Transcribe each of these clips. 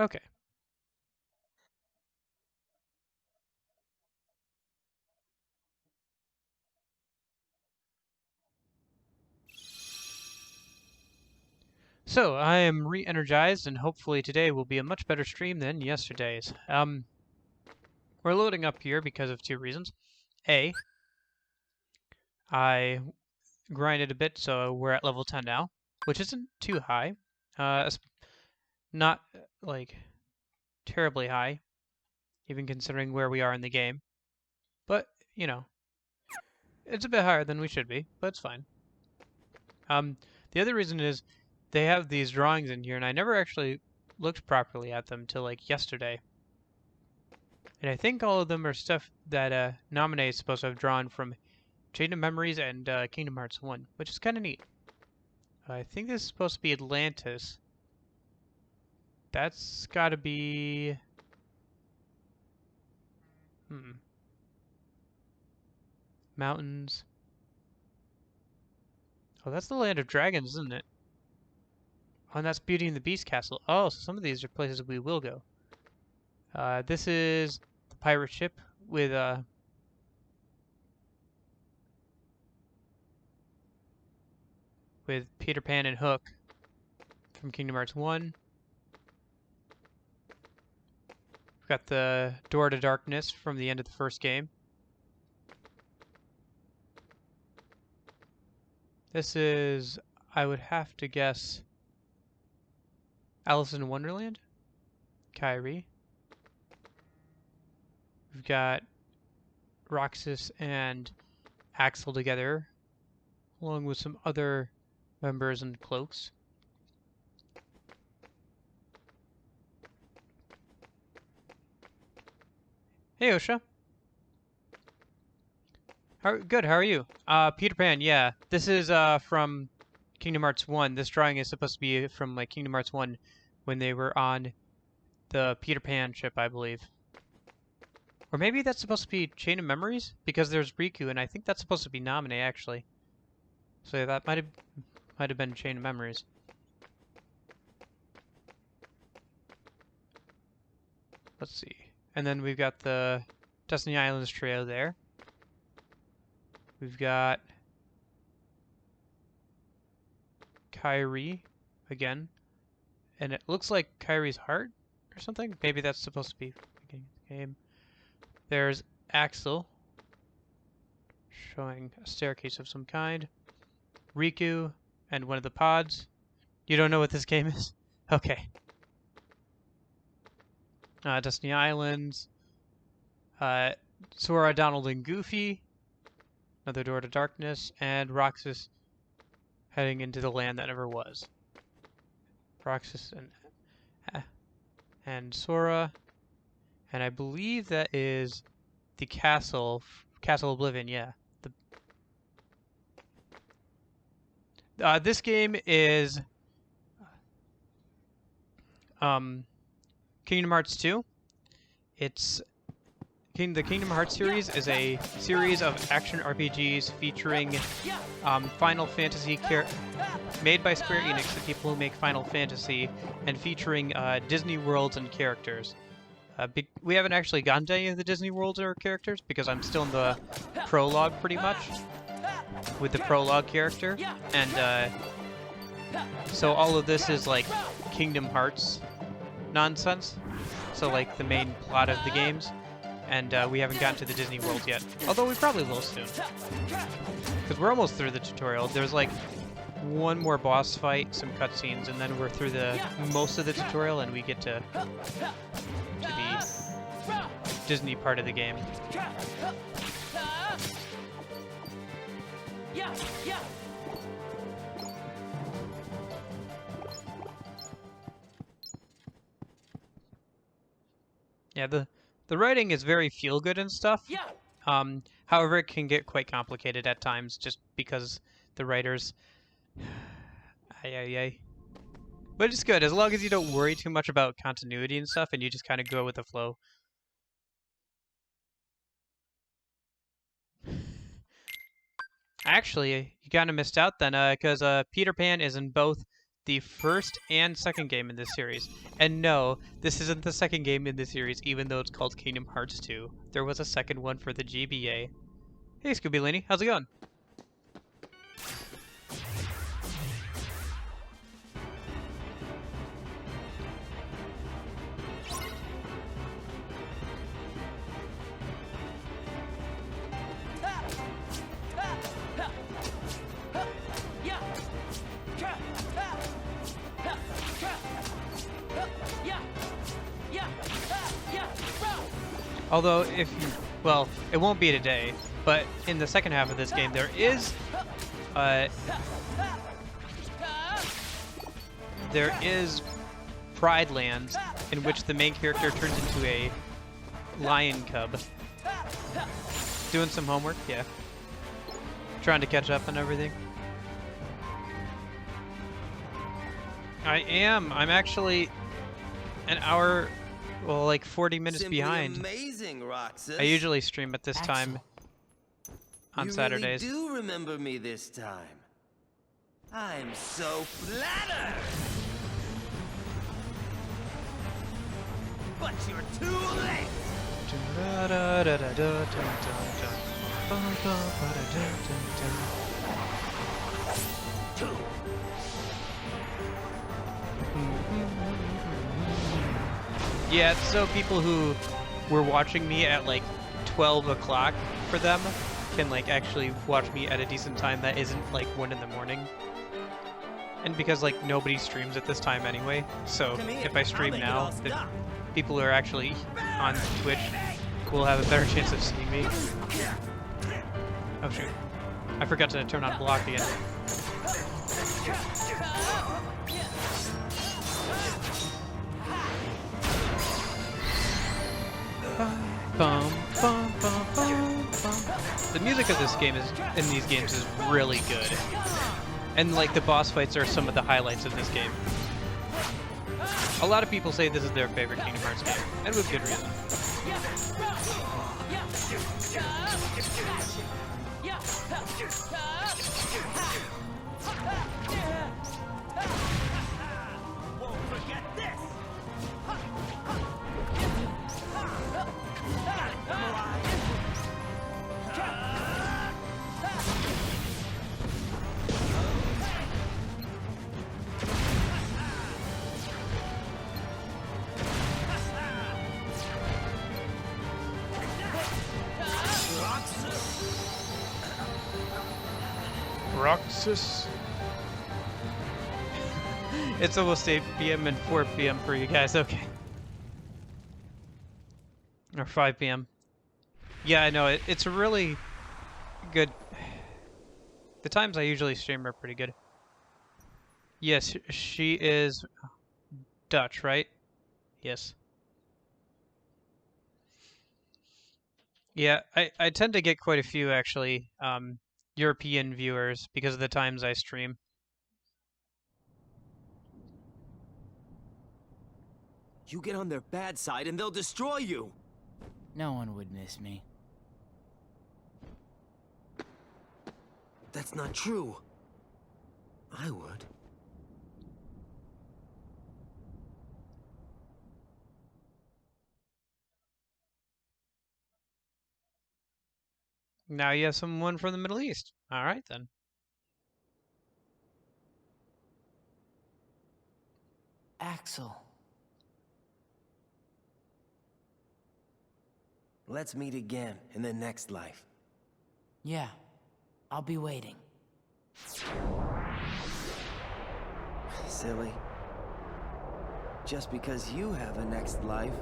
Okay. So, I am re-energized, and hopefully today will be a much better stream than yesterday's. We're loading up here because of two reasons. A, I grinded a bit, so we're at level 10 now, which isn't too high. It's not, like, terribly high, even considering where we are in the game. But, you know, it's a bit higher than we should be, but it's fine. The other reason is they have these drawings in here, and I never actually looked properly at them till like yesterday. And I think all of them are stuff that Naminé is supposed to have drawn from Chain of Memories and Kingdom Hearts 1, which is kind of neat. I think this is supposed to be Atlantis. That's gotta be... Mountains. Oh, that's the Land of Dragons, isn't it? Oh, and that's Beauty and the Beast Castle. Oh, so some of these are places we will go. This is the pirate ship with Peter Pan and Hook from Kingdom Hearts 1. We've got the Door to Darkness from the end of the first game. This is, I would have to guess, Alice in Wonderland? Kairi. We've got Roxas and Axel together, along with some other members and cloaks. Hey, Osha. Good, how are you? Peter Pan, yeah. This is from Kingdom Hearts 1. This drawing is supposed to be from like Kingdom Hearts 1 when they were on the Peter Pan ship, I believe. Or maybe that's supposed to be Chain of Memories? Because there's Riku, and I think that's supposed to be Naminé, actually. So yeah, that might have been Chain of Memories. Let's see. And then we've got the Destiny Islands trio there. We've got Kairi again. And it looks like Kairi's heart or something. Maybe that's supposed to be the game. There's Axel showing a staircase of some kind. Riku and one of the pods. You don't know what this game is? Okay. Destiny Islands. Sora, Donald, and Goofy. Another Door to Darkness. And Roxas heading into the land that never was. Roxas and Sora. And I believe that is the Castle Oblivion, yeah. This game is Kingdom Hearts 2. It's the Kingdom Hearts series is a series of action RPGs featuring Final Fantasy made by Square Enix, the people who make Final Fantasy, and featuring Disney worlds and characters. We haven't actually gotten to any of the Disney worlds or characters because I'm still in the prologue pretty much with the prologue character, and so all of this is like Kingdom Hearts nonsense. So like the main plot of the games, and we haven't gotten to the Disney world yet. Although we probably will soon, because we're almost through the tutorial. There's like one more boss fight, some cutscenes, and then we're through the most of the tutorial, and we get to the Disney part of the game. Yeah, the writing is very feel-good and stuff. However, it can get quite complicated at times just because the writers... But it's good, as long as you don't worry too much about continuity and stuff, and you just kind of go with the flow. Actually, you kind of missed out then, because Peter Pan is in both the first and second game in this series. And no, this isn't the second game in this series, even though it's called Kingdom Hearts 2. There was a second one for the GBA. Hey, Scooby Laney, how's it going? Although, if you, well, it won't be today, but in the second half of this game, there is Pride Lands, in which the main character turns into a lion cub. Doing some homework, yeah. Trying to catch up on everything. I am. I'm actually an hour, well, like 40 minutes Simply behind. Amazing, Roxas. I usually stream at this time on Saturdays. You really do remember me this time. I'm so flattered. But you're too late. Yeah, so people who were watching me at like 12 o'clock for them can like actually watch me at a decent time that isn't like 1 in the morning. And because like nobody streams at this time anyway, so if I stream now, the people who are actually on Twitch will have a better chance of seeing me. Oh shoot. I forgot to turn on block again. Bum, bum, bum, bum, bum. The music of this game in these games is really good. And like the boss fights are some of the highlights of this game. A lot of people say this is their favorite Kingdom Hearts game, and with good reason. Won't forget this. Roxas. It's almost 8 p.m. and 4 p.m. for you guys, okay. Or 5 p.m. Yeah, I know, it's really good. The times I usually stream are pretty good. Yes, she is Dutch, right? Yes. Yeah, I tend to get quite a few, actually, European viewers because of the times I stream. You get on their bad side and they'll destroy you. No one would miss me. That's not true. I would. Now you have someone from the Middle East. All right, then. Axel. Let's meet again in the next life. Yeah, I'll be waiting. Silly. Just because you have a next life.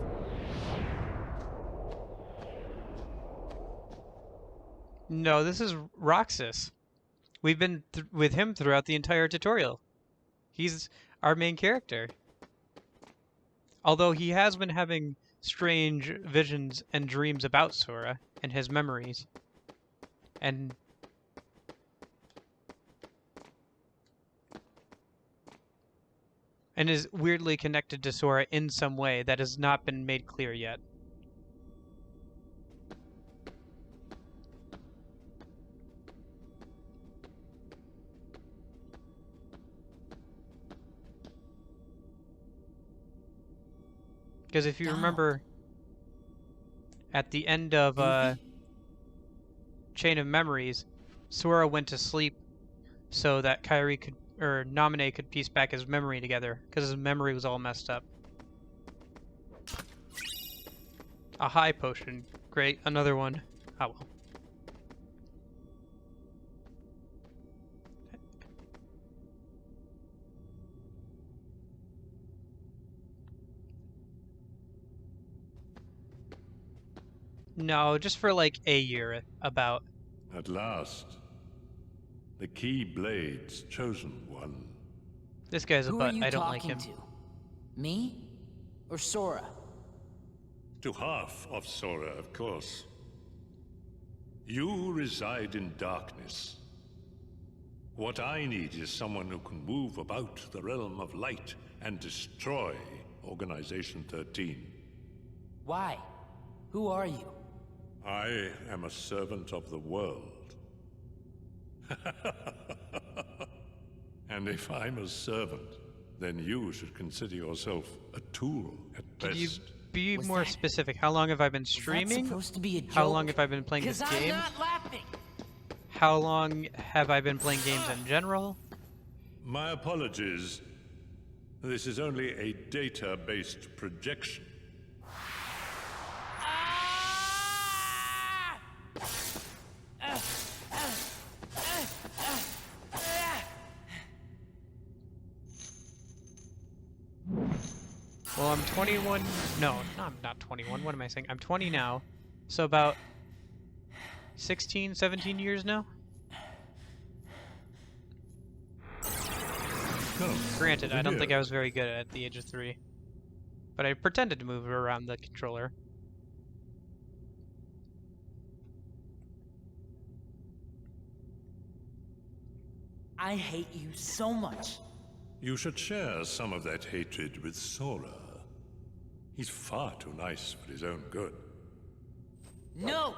No, this is Roxas. We've been with him throughout the entire tutorial. He's our main character. Although he has been having strange visions and dreams about Sora and his memories. And is weirdly connected to Sora in some way that has not been made clear yet. Because if you Donald. remember, at the end of Goofy? Chain of Memories, Sora went to sleep so that Kairi could, or Naminé could piece back his memory together, because his memory was all messed up. A high potion. Great, another one. Oh well. No, just for like a year, about. At last, the Keyblade's chosen one. This guy's a Who butt. are you I don't talking like him. to? Me? Or Sora? To half of Sora, of course. You reside in darkness. What I need is someone who can move about the realm of light and destroy Organization 13. Why? Who are you? I am a servant of the world. And if I'm a servant, then you should consider yourself a tool at Could best. you be Was more that- specific? How long have I been Is that streaming? supposed to be a joke? How long have I been playing this 'Cause I'm game? not laughing. How long have I been playing games in general? My apologies. This is only a data-based projection. Well, I'm 21. No, I'm not 21. What am I saying? I'm 20 now. So about 16, 17 years now? Granted, I don't think I was very good at the age of 3. But I pretended to move around the controller. I hate you so much. You should share some of that hatred with Sora. He's far too nice for his own good. No!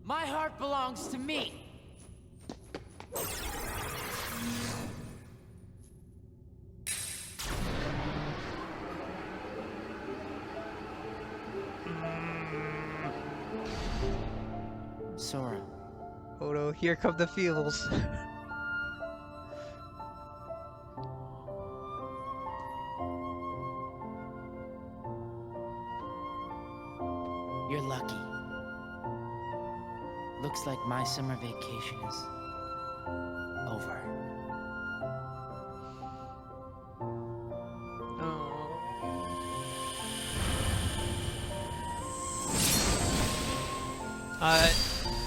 My heart belongs to me! Sora, Oh no, here come the feels. you're lucky. Looks like my summer vacation is over.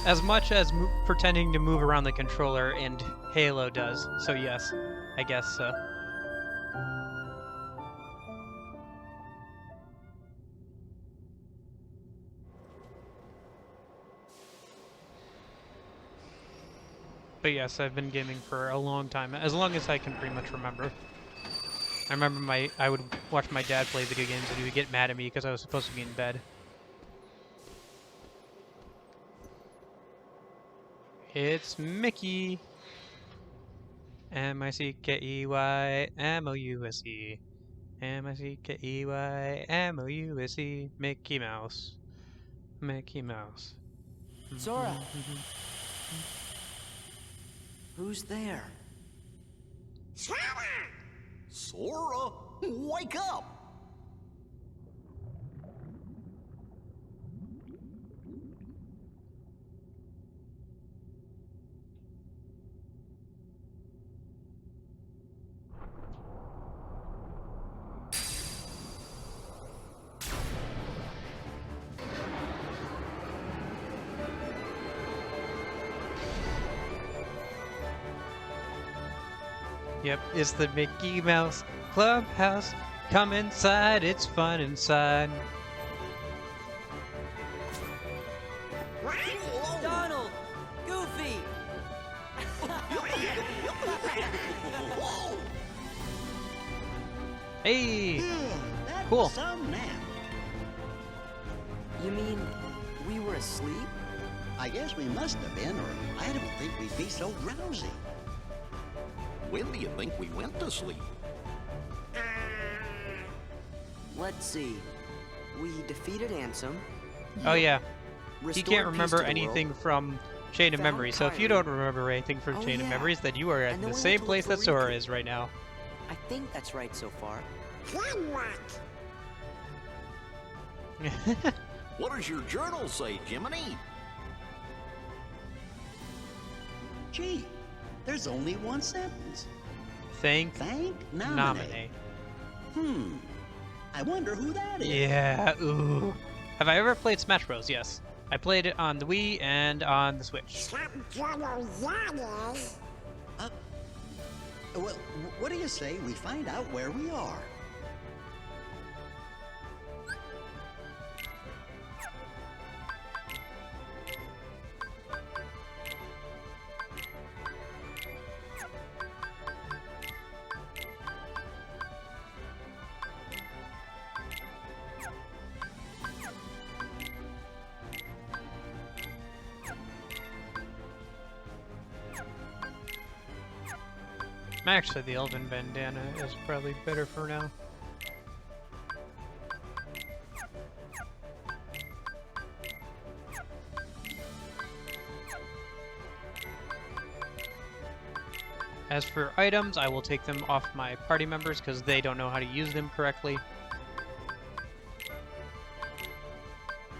As much as pretending to move around the controller and Halo does, so yes, I guess so. But yes, I've been gaming for a long time, as long as I can pretty much remember. I remember I would watch my dad play video games and he would get mad at me because I was supposed to be in bed. It's Mickey. M-I-C-K-E-Y M-O-U-S-E. M-I-C-K-E-Y M-O-U-S-E. Mickey Mouse. Mickey Mouse. Sora! Who's there? Sora, wake up! Yep, it's the Mickey Mouse Clubhouse. Come inside, it's fun inside. Donald! Goofy! Hey! That Cool. was some nap. You mean we were asleep? I guess we must have been, or I don't think we'd be so drowsy. When do you think we went to sleep? Let's see. We defeated Ansem. Oh yeah, he restored can't peace remember to the anything world, from Chain of Found Memories. So if you Kyrie. don't remember anything from Oh, Chain of yeah. Memories, then you are at And then the we same went to place look that for Sora Riku. is right now. I think that's right so far. What does your journal say, Jiminy? Gee, there's only one sentence. Thank Thank Nominate. I wonder who that is. Yeah, ooh. Have I ever played Smash Bros? Yes. I played it on the Wii and on the Switch. Well, what do you say we find out where we are? Actually, the Elven Bandana is probably better for now. As for items, I will take them off my party members because they don't know how to use them correctly.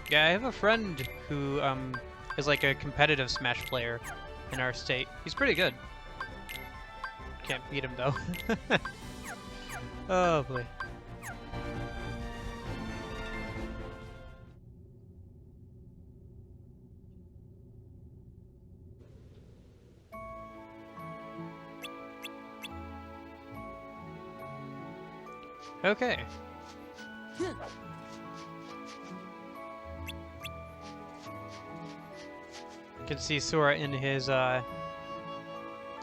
Yeah, I have a friend who is like a competitive Smash player in our state. He's pretty good. Can't beat him though. Oh boy. Okay. You can see Sora in his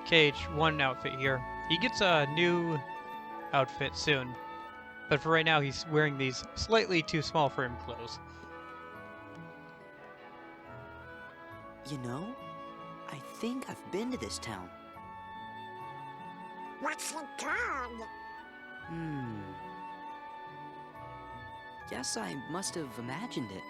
Cage 1 outfit here. He gets a new outfit soon, but for right now he's wearing these slightly too small for him clothes. You know, I think I've been to this town. What's it called? Guess I must have imagined it.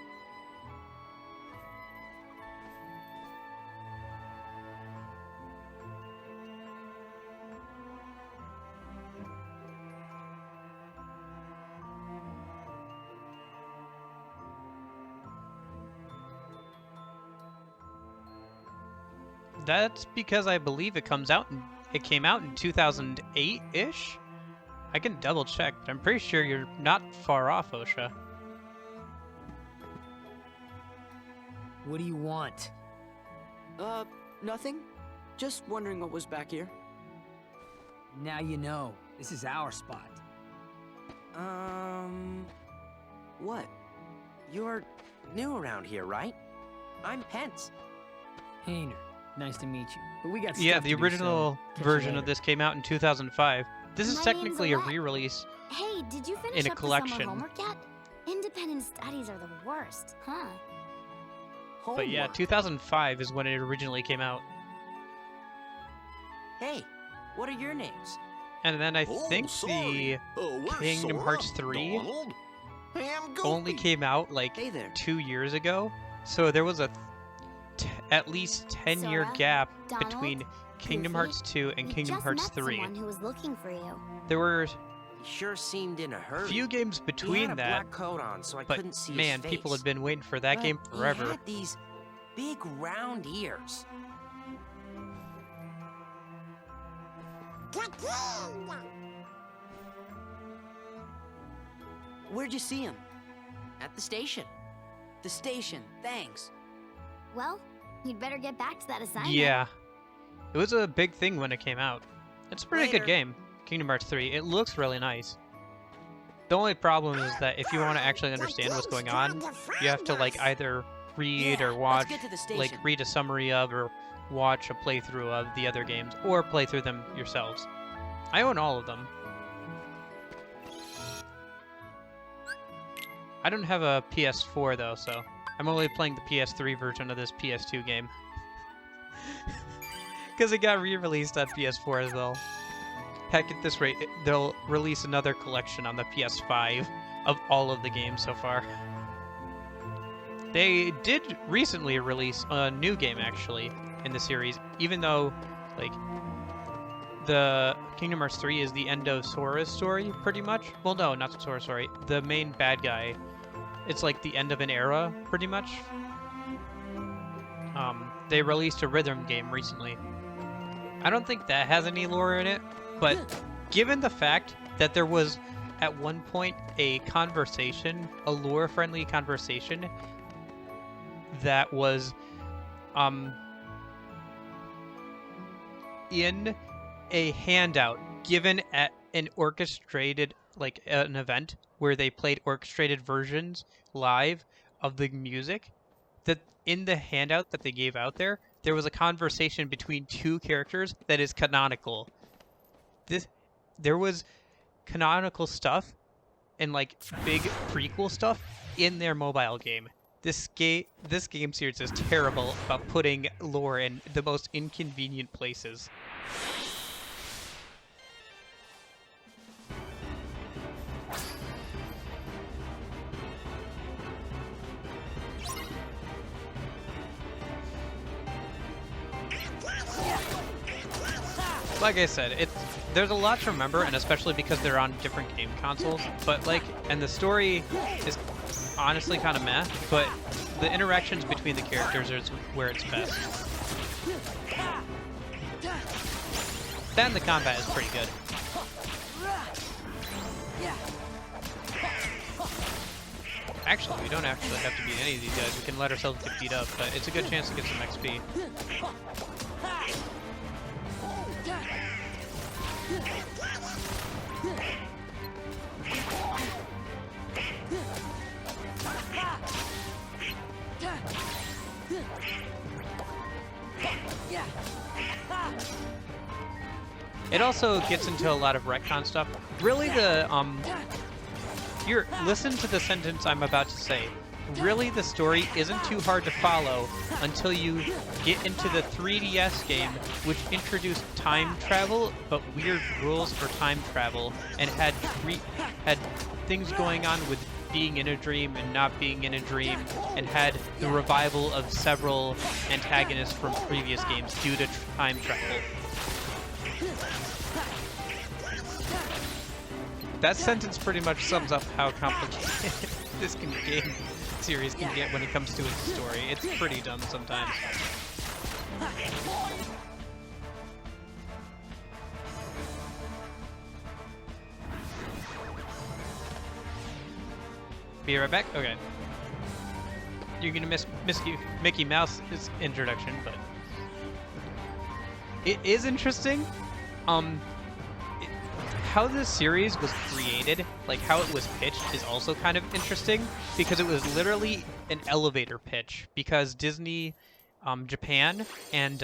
That's because I believe it came out in 2008-ish? I can double check, but I'm pretty sure you're not far off, Osha. What do you want? Nothing. Just wondering what was back here. Now you know. This is our spot. What? You're new around here, right? I'm Pence. Hayner, nice to meet you. But we got Yeah, stuff the to do, original so catch you version of later. this came out in 2005. This is My name's technically a Alette. re-release. Hey, did you finish In a up the collection. summer homework yet? Independent studies are the worst, huh? But yeah, 2005 is when it originally came out. Hey, what are your names? And then I Oh, think sorry. the Kingdom Hearts 3 Donald. And only Goofy. came out like Hey there. 2 years ago. So there was a at least 10-year Sora, gap Donald, between Kingdom Goofy, Hearts 2 and We Kingdom just Hearts met 3. someone who was looking for you. There were He sure seemed in a hurry. few games He between had a that, black coat on, so I but couldn't see man, his face. people had been waiting for that But game He forever. had these big round ears. Where'd you see him? At the station. The station, thanks. Well, you'd better get back to that assignment. Yeah. It was a big thing when it came out. It's a pretty good Later. game, Kingdom Hearts 3. It looks really nice. The only problem is that if you want to actually understand what's going on, you have to like either read Yeah, or watch, let's get to the like station. read a summary of or watch a playthrough of the other games or play through them yourselves. I own all of them. I don't have a PS4 though, so I'm only playing the PS3 version of this PS2 game. Because it got re-released on PS4 as well. Heck, at this rate, they'll release another collection on the PS5 of all of the games so far. They did recently release a new game, actually, in the series, even though, like, the Kingdom Hearts 3 is the end of Sora's story, pretty much. Well, no, not Sora's story. The main bad guy. It's like the end of an era, pretty much. They released a rhythm game recently. I don't think that has any lore in it, but given the fact that there was, at one point, a conversation, a lore-friendly conversation, that was, in a handout given at an orchestrated, like, an event where they played orchestrated versions live of the music, that in the handout that they gave out there was a conversation between two characters that is canonical. There was canonical stuff and, like, big prequel stuff in their mobile game. This game series is terrible about putting lore in the most inconvenient places. Like I said, there's a lot to remember, and especially because they're on different game consoles. But and the story is honestly kind of meh, but the interactions between the characters is where it's best. Then the combat is pretty good. Actually, we don't actually have to beat any of these guys. We can let ourselves get beat up, but it's a good chance to get some XP. It also gets into a lot of retcon stuff. Really, listen to the sentence I'm about to say. Really, the story isn't too hard to follow until you get into the 3DS game, which introduced time travel, but weird rules for time travel, and had things going on with being in a dream and not being in a dream, and had the revival of several antagonists from previous games due to time travel. That sentence pretty much sums up how complicated this game series can get when it comes to its story. It's pretty dumb sometimes. Be right back? Okay. You're gonna miss Mickey Mouse's introduction, but it is interesting. How this series was created, like how it was pitched, is also kind of interesting because it was literally an elevator pitch. Because Disney, Japan, and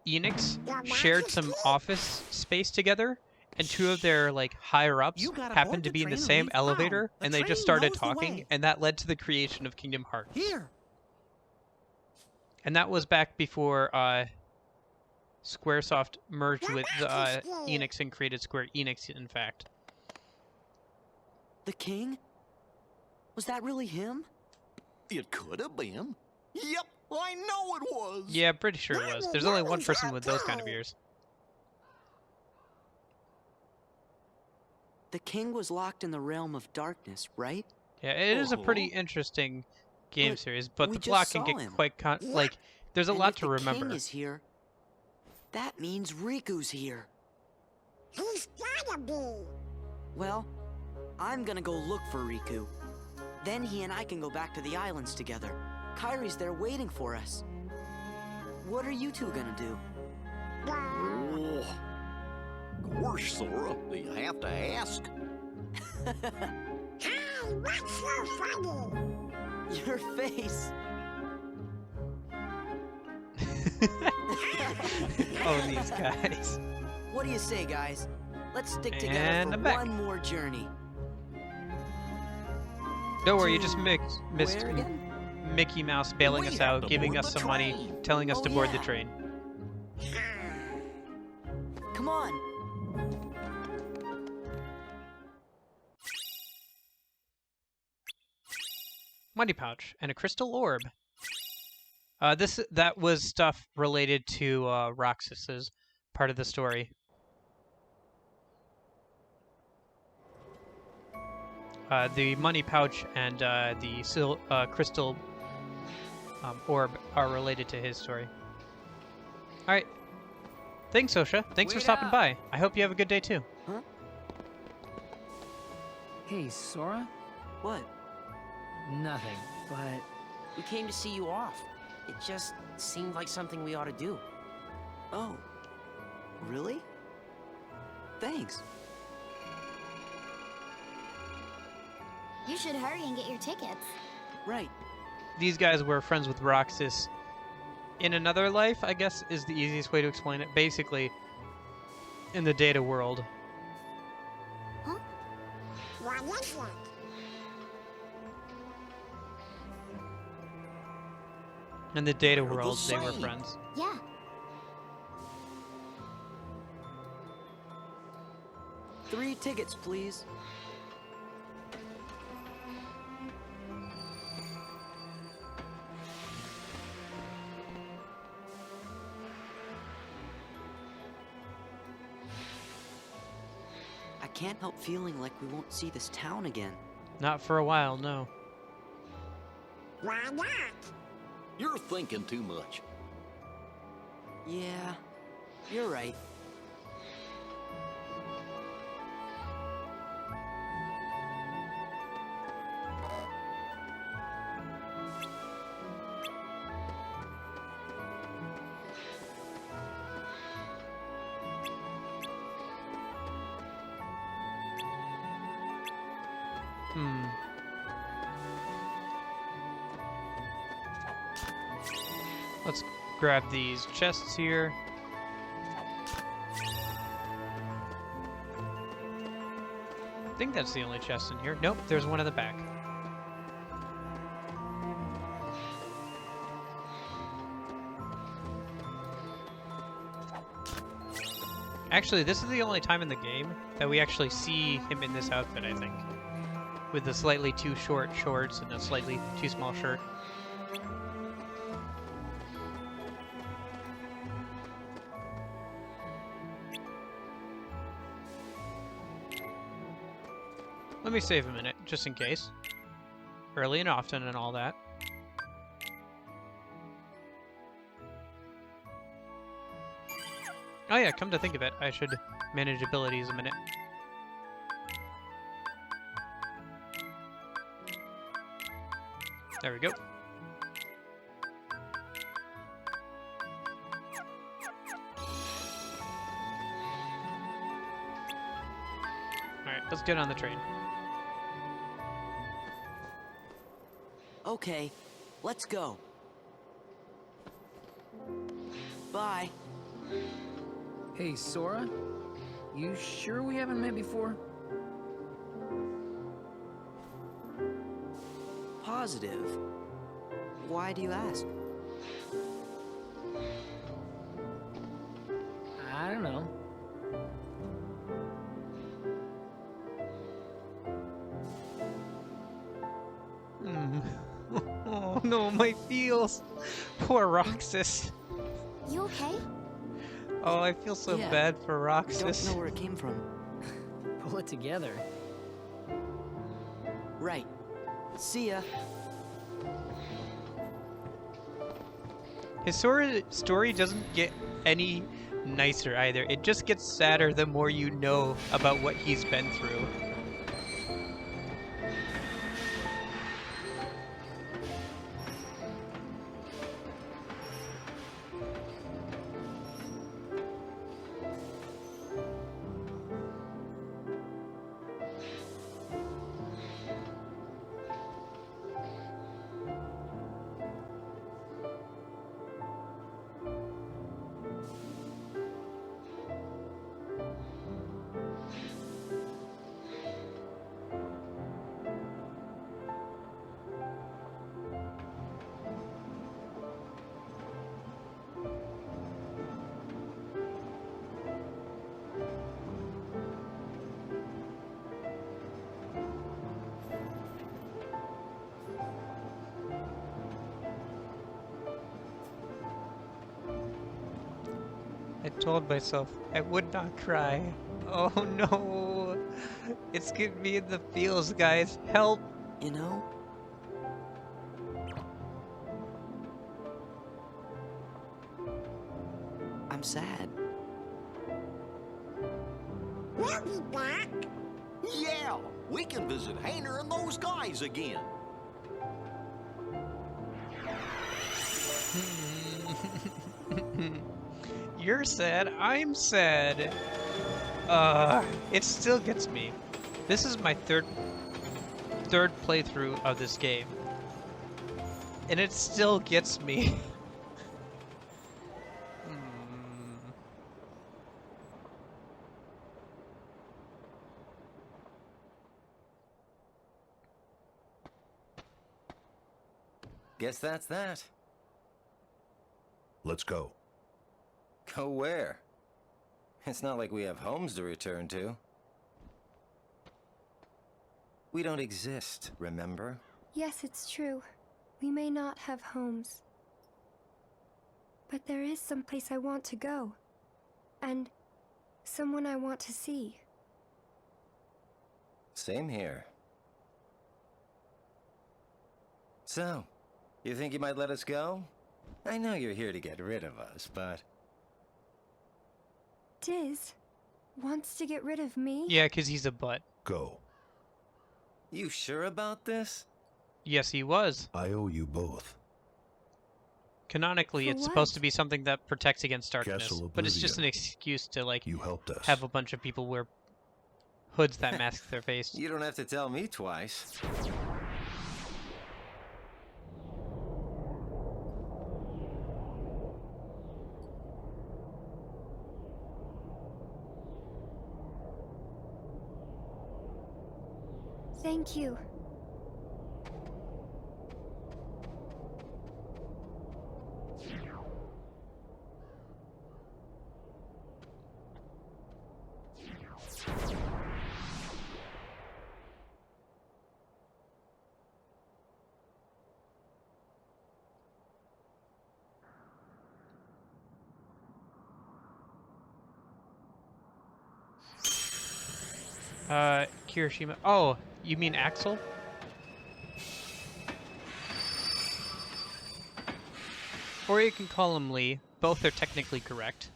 Enix shared some office space together, and two of their higher ups happened to be in the same elevator, and they just started talking, and that led to the creation of Kingdom Hearts. Here. And that was back before Squaresoft merged with Enix and created Square Enix, in fact. The king? Was that really him? It could have been. Yep, I know it was. Yeah, pretty sure it was. There's only one person with those kind of ears. The king was locked in the realm of darkness, right? Yeah, it is a pretty interesting game series, but the plot can get quite there's a lot to remember. If the king is here, that means Riku's here. He's gotta be. Well, I'm gonna go look for Riku. Then he and I can go back to the islands together. Kairi's there waiting for us. What are you two gonna do? Oh, of course, Sora. Do you have to ask? Hey, what's so funny? Your face. Oh, these guys. What do you say, guys? Let's stick together And for I'm back. one more journey. Don't worry, you just missed Where again? Mickey Mouse bailing us out, giving us some money, telling us to board the train. Come on. money pouch, and a crystal orb. That was stuff related to Roxas's part of the story. The money pouch and the crystal orb are related to his story. All right. Thanks, Osha. Thanks for stopping by. I hope you have a good day too. Huh? Hey, Sora? What? Nothing, but We came to see you off. It just seemed like something we ought to do. Oh. Really? Thanks. You should hurry and get your tickets. Right. These guys were friends with Roxas in another life, I guess is the easiest way to explain it. Basically, in the data world. Huh? In the data world, they were friends. Yeah. Three tickets, please. I can't help feeling like we won't see this town again. Not for a while, no. Why not? You're thinking too much. Yeah, you're right. Let's grab these chests here. I think that's the only chest in here. Nope, there's one in the back. Actually, this is the only time in the game that we actually see him in this outfit, I think. With the slightly too short shorts and a slightly too small shirt. Let me save a minute, just in case. Early and often and all that. Oh yeah, come to think of it, I should manage abilities a minute. There we go. Alright, let's get on the train. Okay, let's go. Bye. hey, Sora? You sure we haven't met before? Positive. Why do you ask? I don't know. Oh no, my feels. Poor Roxas. You okay? Oh, I feel so Yeah, bad for I Roxas. don't know where it came from. Pull it together. Right. See ya. His story doesn't get any nicer either. It just gets sadder the more you know about what he's been through. I told myself I would not cry. Oh no! It's giving me in the feels, guys. Help! You know, I'm sad. We'll be back. Yeah, we can visit Hayner and those guys again. You're sad, I'm sad. It still gets me. This is my third playthrough of this game. And it still gets me. Guess that's that. Let's go. Go where? It's not like we have homes to return to. We don't exist, remember? Yes, it's true. We may not have homes. But there is someplace I want to go. And someone I want to see. Same here. So, you think you might let us go? I know you're here to get rid of us, but... Diz wants to get rid of me? Yeah, 'cause he's a butt. Go. You sure about this? Yes, he was. I owe you both. Canonically, For it's what? supposed to be something that protects against darkness. Castle But it's just an Oblivion. excuse to, like, You helped us. have a bunch of people wear hoods that mask their face. You don't have to tell me twice. Thank you. Kirishima. Oh, you mean Axel? Or you can call him Lee. Both are technically correct.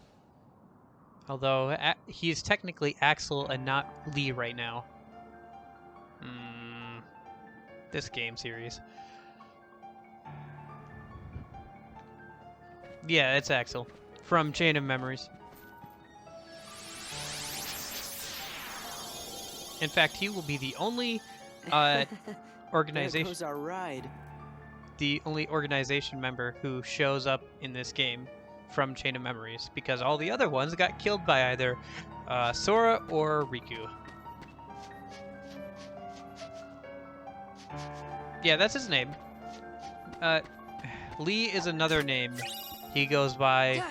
Although, he's technically Axel and not Lee right now. This game series. Yeah, it's Axel. From Chain of Memories. In fact, he will be the only There organization goes our ride. the only organization member who shows up in this game from Chain of Memories, because all the other ones got killed by either Sora or Riku. Yeah, that's his name. Lee is another name he goes by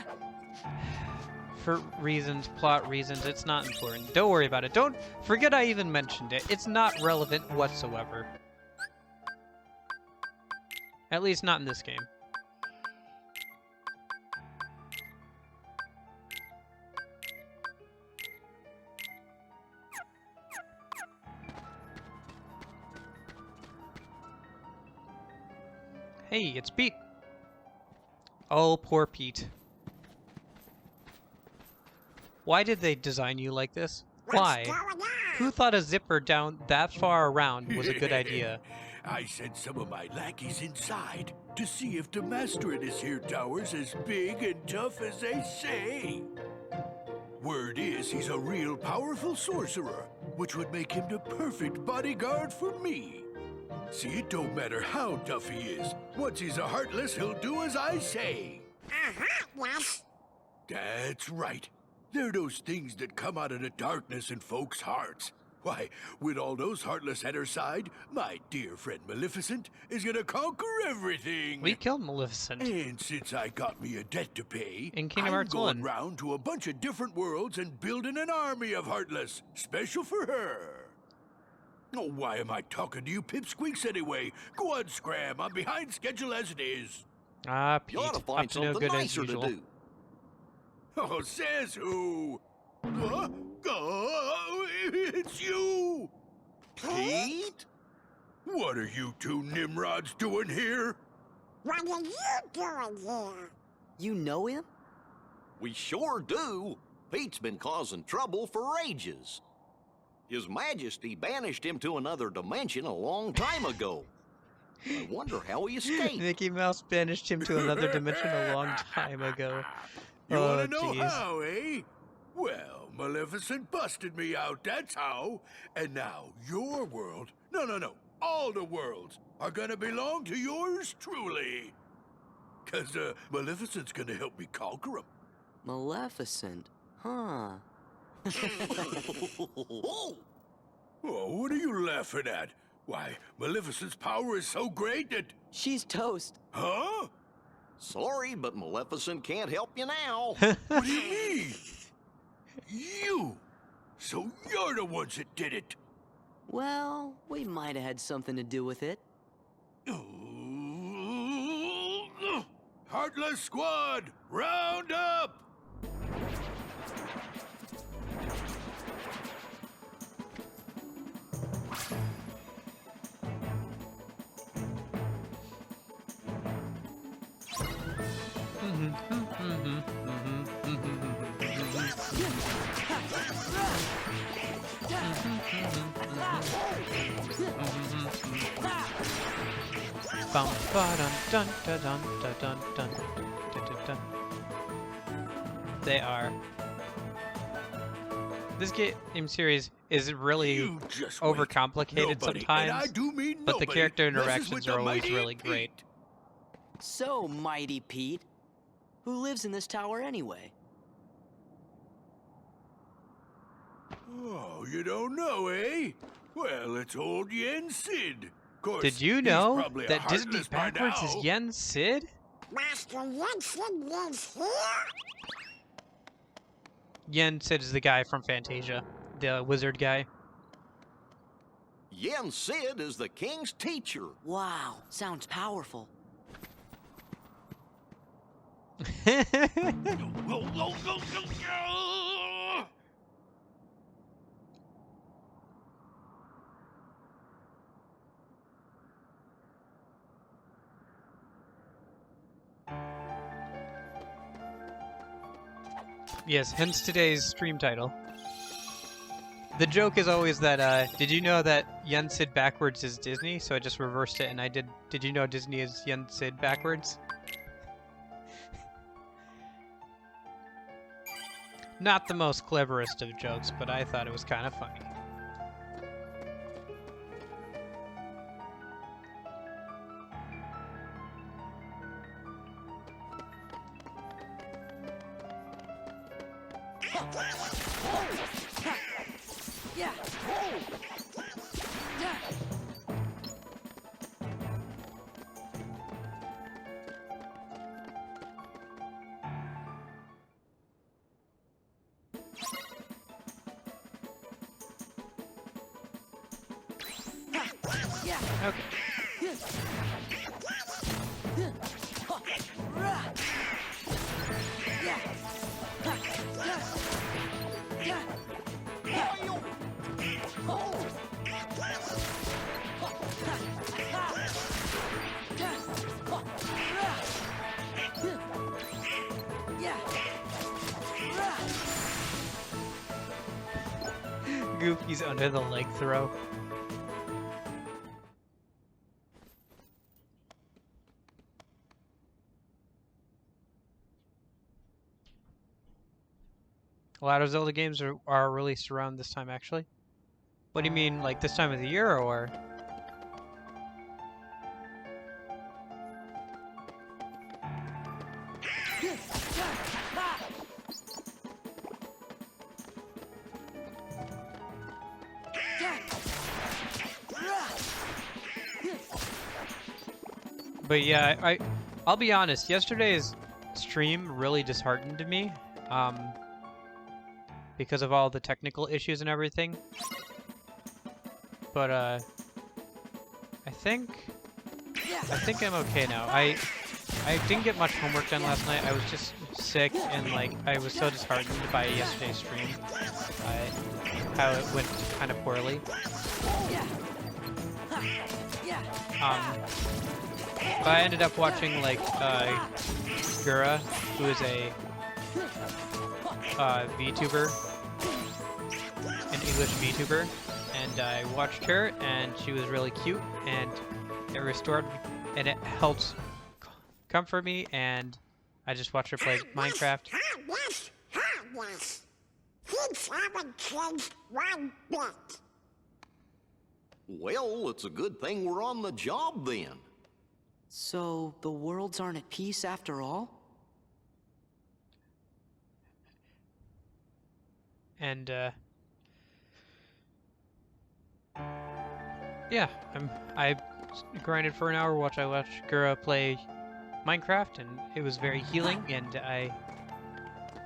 for reasons, plot reasons. It's not important. Don't worry about it. Don't forget I even mentioned it. It's not relevant whatsoever. At least not in this game. Hey, it's Pete. Oh, poor Pete. Why did they design you like this? Why? Who thought a zipper down that far around was a good idea? I sent some of my lackeys inside to see if the master in this here tower's as big and tough as they say. Word is he's a real powerful sorcerer, which would make him the perfect bodyguard for me. See, it don't matter how tough he is. Once he's a Heartless, he'll do as I say. Yes. That's right. They're those things that come out of the darkness in folks' hearts. Why, with all those Heartless at her side, my dear friend Maleficent is gonna conquer everything. We killed Maleficent. And since I got me a debt to pay, In Kingdom I'm Hearts going 1. round to a bunch of different worlds and building an army of Heartless, special for her. Oh, why am I talking to you pipsqueaks anyway? Go on, Scram. I'm behind schedule as it is. Ah, Pete. You ought to Up find to no something good as nicer to usual. do. Oh, says who? It's you! Pete? What are you two Nimrods doing here? What are you doing here? You know him? We sure do. Pete's been causing trouble for ages. His Majesty banished him to another dimension a long time ago. I wonder how he escaped. Mickey Mouse banished him to another dimension a long time ago. You Oh, wanna know jeez. how, eh? Well, Maleficent busted me out, that's how. And now your world, no, all the worlds are gonna belong to yours truly. 'Cause Maleficent's gonna help me conquer them. Maleficent, huh? Oh, what are you laughing at? Why, Maleficent's power is so great that... She's toast. Huh? Sorry, but Maleficent can't help you now. What do you mean? You! So you're the ones that did it. Well, we might have had something to do with it. Heartless Squad, round up! Bum ba dun dun dun dun dun dun dun dun. They are. This game series is really You just wait. overcomplicated Nobody, sometimes, and I do mean but the nobody, character messes interactions with are the always mighty really Pete. great. So, Mighty Pete, who lives in this tower anyway? Oh, you don't know, eh? Well, it's old Yen Sid. Course, Did you he's know probably a that Disney heartless by backwards is now. Yen Sid? Master Yensid lives here? Yen Sid is the guy from Fantasia, the wizard guy. Yen Sid is the king's teacher. Wow, sounds powerful. Yes, hence today's stream title. The joke is always that, did you know that Yen Sid backwards is Disney? So I just reversed it and I did you know Disney is Yen Sid backwards? Not the most cleverest of jokes, but I thought it was kind of funny. Yeah. Okay. Goofy's under the leg throw. A lot of Zelda games are released around this time, actually. What do you mean, like this time of the year, or? But yeah, I'll be honest, yesterday's stream really disheartened me, because of all the technical issues and everything. But I think I'm okay now. I didn't get much homework done last night. I was just sick, and like I was so disheartened by yesterday's stream, how it went kind of poorly. But I ended up watching like Gura, who is a VTuber, an English VTuber, and I watched her, and she was really cute, and it restored, and it helped comfort me, and I just watched her play Minecraft. Things haven't changed one bit. Well, it's a good thing we're on the job then. So, the worlds aren't at peace after all? And, yeah, I grinded for an hour, I watched Gura play Minecraft, and it was very healing, and I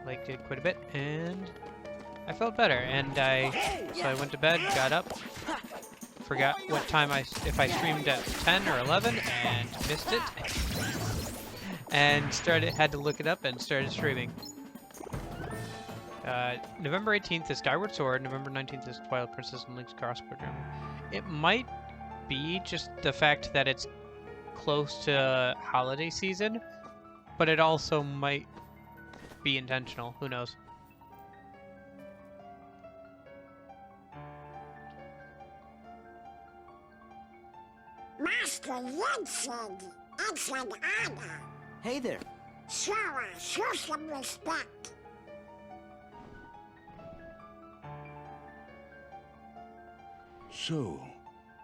liked it quite a bit, and I felt better, and so I went to bed, got up, forgot what time if I streamed at 10 or 11, and missed it, and had to look it up and started streaming. November 18th is Skyward Sword, November 19th is Twilight Princess and Link's Crossword Journey. It might be just the fact that it's close to holiday season, but it also might be intentional. Who knows? Master Vincent, it's an honor. Hey there. Sora, show some respect. So,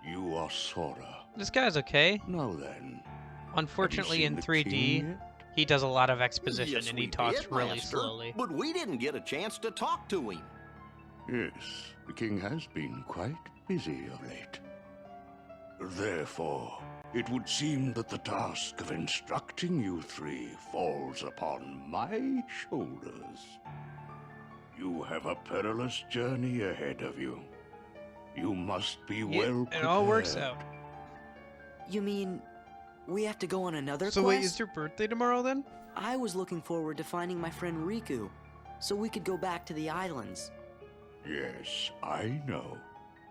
you are Sora. This guy's okay. Now then. Unfortunately, in 3D, he does a lot of exposition, Yes, and he we talks did, really Master, slowly. But we didn't get a chance to talk to him. Yes, the king has been quite busy of late. Therefore, it would seem that the task of instructing you three falls upon my shoulders. You have a perilous journey ahead of you. You must be well prepared. It all works out. You mean we have to go on another So quest? wait, is your birthday tomorrow then? I was looking forward to finding my friend Riku, so we could go back to the islands. Yes, I know.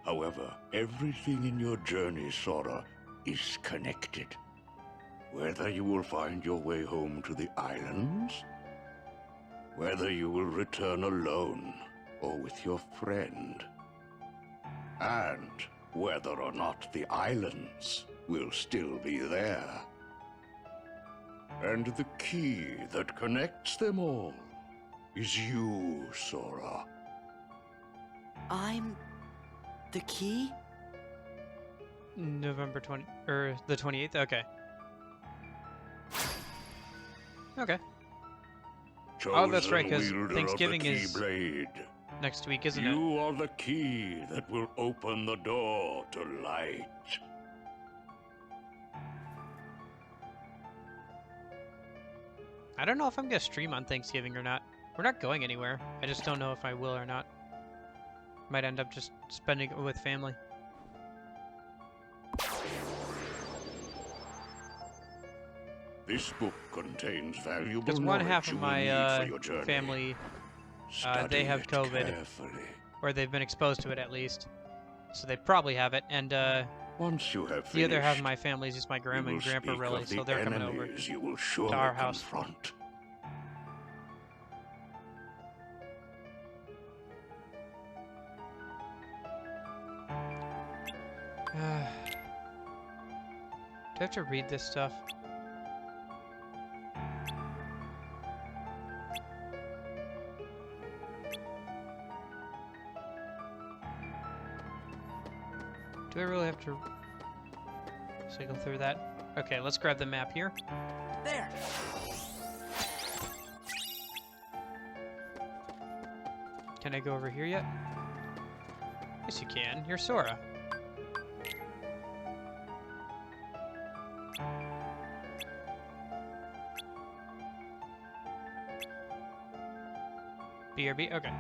However, everything in your journey, Sora, is connected. Whether you will find your way home to the islands, whether you will return alone or with your friend, and whether or not the islands will still be there. And the key that connects them all is you, Sora. I'm the key? November 20 or the 28th. Okay. Okay. Oh, that's right, because Thanksgiving is next week, isn't it? You are the key that will open the door to light. I don't know if I'm gonna stream on Thanksgiving or not. We're not going anywhere. I just don't know if I will or not. Might end up just spending it with family. This book contains valuable Because one half of knowledge you will my need for your journey. family, Study they have it COVID, carefully. or they've been exposed to it at least. So they probably have it, and Once you have the other half of finished, my family is just my grandma you and will grandpa, speak really. of So the they're coming over enemies you will to surely our house. confront. Do I have to read this stuff? Do I really have to cycle through that? Okay, let's grab the map here. There! Can I go over here yet? Yes, you can. You're Sora. BRB? Okay.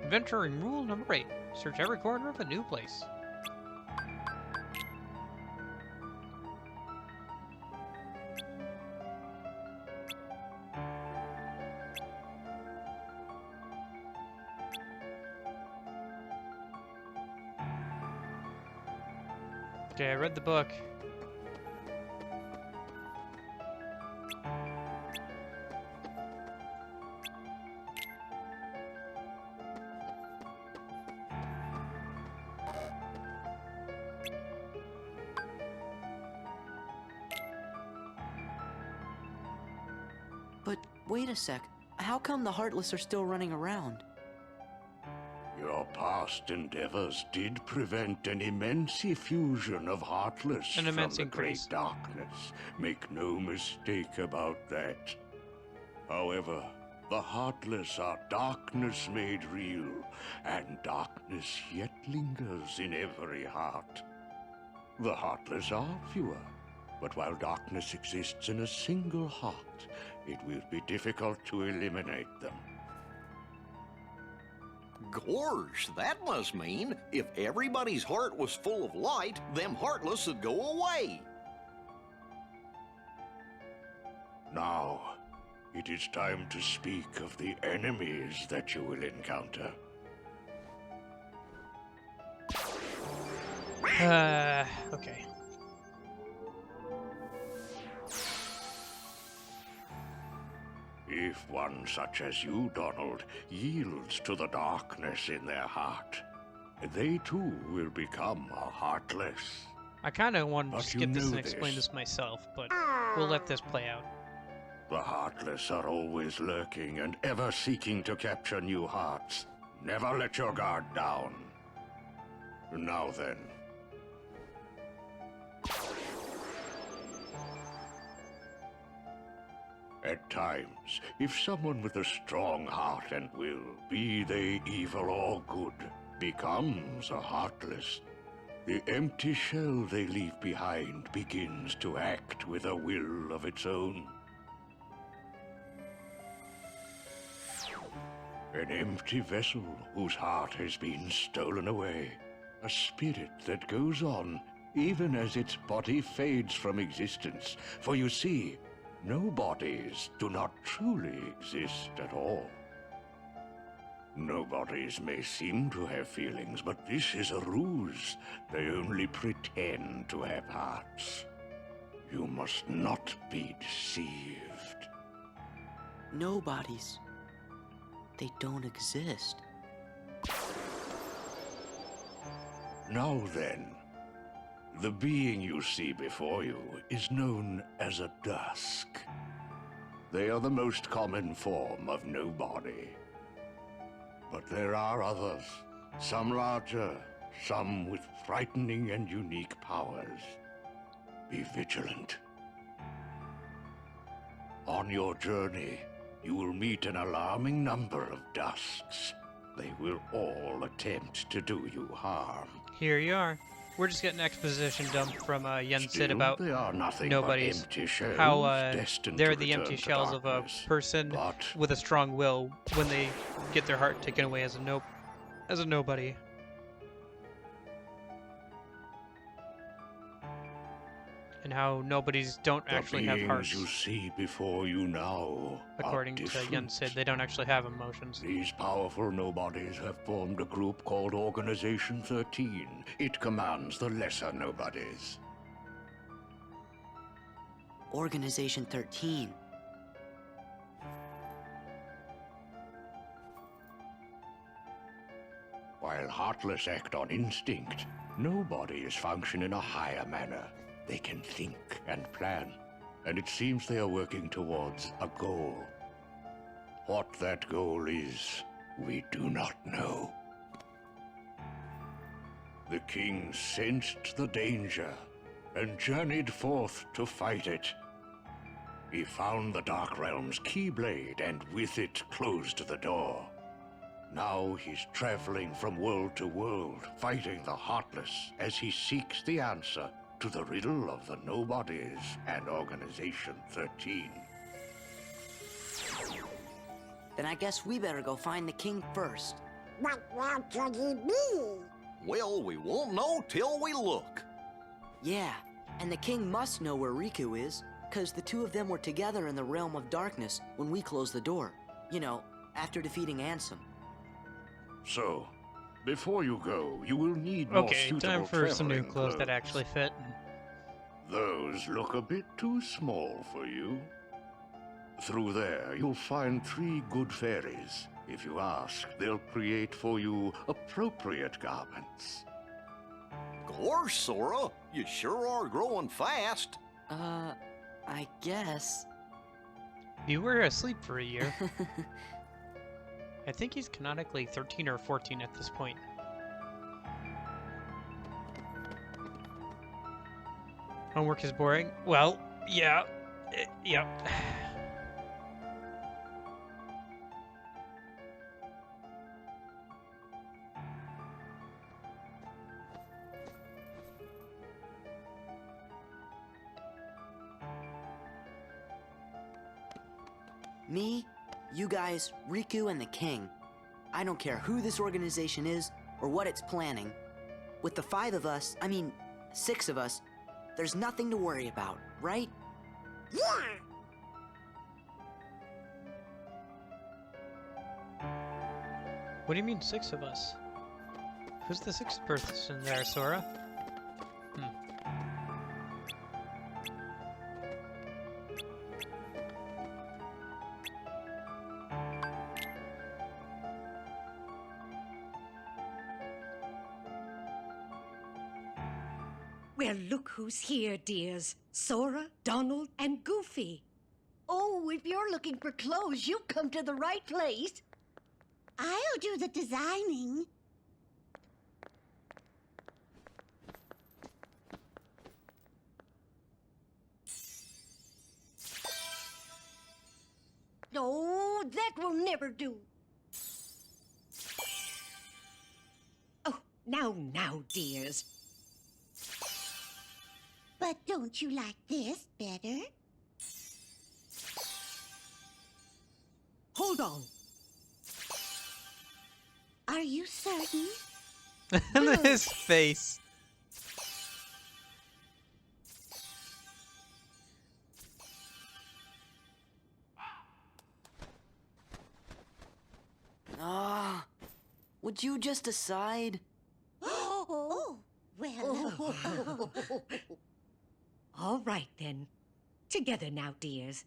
Adventuring rule number 8. Search every corner of a new place. Okay, I read the book. But wait a sec. How come the Heartless are still running around? Your past endeavors did prevent an immense effusion of Heartless An from immense the increase. great darkness. Make no mistake about that. However, the Heartless are darkness made real, and darkness yet lingers in every heart. The Heartless are fewer, but while darkness exists in a single heart, it will be difficult to eliminate them. Gorge, that must mean if everybody's heart was full of light, them Heartless would go away. Now, it is time to speak of the enemies that you will encounter. Okay. If one such as you, Donald, yields to the darkness in their heart, they too will become a Heartless. I kind of want to But just you get this know and explain this. this myself, but we'll let this play out. The Heartless are always lurking and ever seeking to capture new hearts. Never let your guard down. Now then. At times, if someone with a strong heart and will, be they evil or good, becomes a Heartless, the empty shell they leave behind begins to act with a will of its own. An empty vessel whose heart has been stolen away. A spirit that goes on even as its body fades from existence. For you see, no bodies do not truly exist at all. Nobodies may seem to have feelings, but this is a ruse. They only pretend to have hearts. You must not be deceived. Nobodies. They don't exist. Now then, the being you see before you is known as a Dusk. They are the most common form of nobody. But there are others, some larger, some with frightening and unique powers. Be vigilant. On your journey, you will meet an alarming number of Dusks. They will all attempt to do you harm. Here you are. We're just getting exposition dump from Yen Sid Still, about they are nothing nobodies. but empty shells How destined they're to the empty return to shells of a darkness. person But with a strong will when they get their heart taken away as a nobody. And how nobodies don't the actually have beings hearts. you see before you now According are to Yen different. Sid, they don't actually have emotions. These powerful nobodies have formed a group called Organization 13. It commands the lesser nobodies. Organization 13. While Heartless act on instinct, nobodies function in a higher manner. They can think and plan, and it seems they are working towards a goal. What that goal is, we do not know. The king sensed the danger and journeyed forth to fight it. He found the Dark Realm's Keyblade and with it closed the door. Now he's traveling from world to world, fighting the Heartless as he seeks the answer to the riddle of the Nobodies and Organization 13. Then I guess we better go find the king first. But where could he be? Well, we won't know till we look. Yeah, and the king must know where Riku is, because the two of them were together in the Realm of Darkness when we closed the door. You know, after defeating Ansem. So, Before you go, you will need more Okay, suitable time for some new traveling clothes that actually fit. Those look a bit too small for you. Through there, you'll find 3 good fairies. If you ask, they'll create for you appropriate garments. Gosh, Sora, you sure are growing fast. I guess. You were asleep for a year. I think he's canonically 13 or 14 at this point. Homework is boring? Well, yeah. Yep. Me, you guys, Riku, and the King. I don't care who this organization is or what it's planning. With the 5 of us, I mean, 6 of us, there's nothing to worry about, right? Yeah! What do you mean 6 of us? Who's the 6th person there, Sora? Well, look who's here, dears. Sora, Donald, and Goofy. Oh, if you're looking for clothes, you've come to the right place. I'll do the designing. Oh, that will never do. Oh, now, dears. But don't you like this better? Hold on. Are you certain? His face. Would you just decide? Oh, well. All right, then. Together now, dears.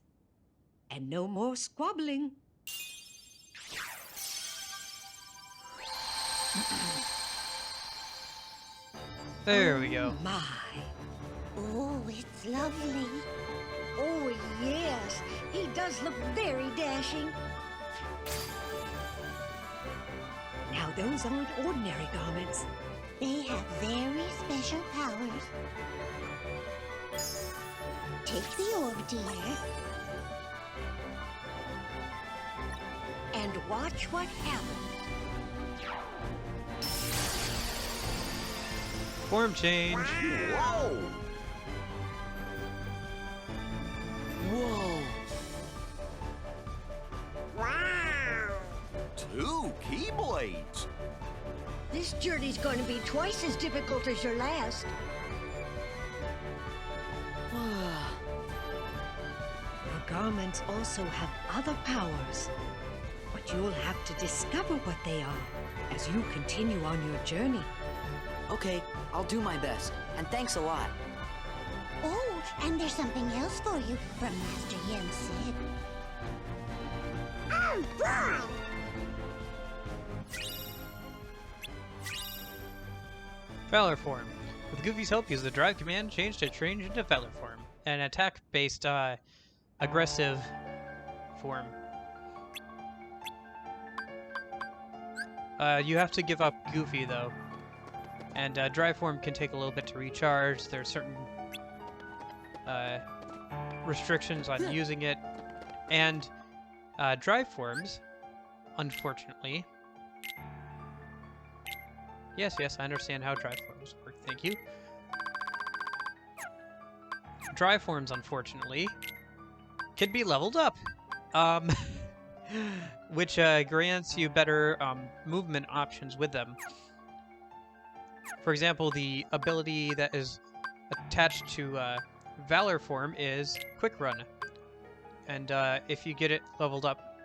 And no more squabbling. There we go. My. Oh, it's lovely. Oh, yes. He does look very dashing. Now, those aren't ordinary garments. They have very special powers. Take the orb, dear. And watch what happens. Form change. Whoa! Whoa! Wow! 2 Keyblades. This journey's going to be twice as difficult as your last. Your garments also have other powers. But you'll have to discover what they are as you continue on your journey. Okay, I'll do my best. And thanks a lot. Oh, and there's something else for you from Master Yen Sid. Oh, boy! Valor form. With Goofy's help, use the drive command, change to change into Valor form. An attack-based, aggressive form. You have to give up Goofy, though. And drive form can take a little bit to recharge. There are certain restrictions on using it. And drive forms, unfortunately... Yes, I understand how drive forms work. Thank you. Drive forms, unfortunately, can be leveled up. Which grants you better movement options with them. For example, the ability that is attached to Valor form is Quick Run. And if you get it leveled up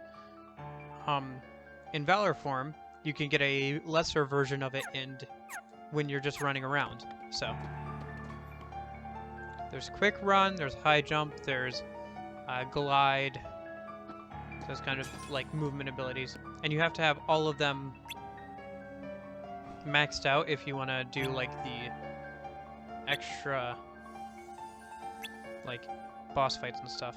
in Valor form, you can get a lesser version of it and when you're just running around. So there's quick run, there's high jump, there's glide. Those kind of like movement abilities, and you have to have all of them maxed out if you want to do like the extra like boss fights and stuff.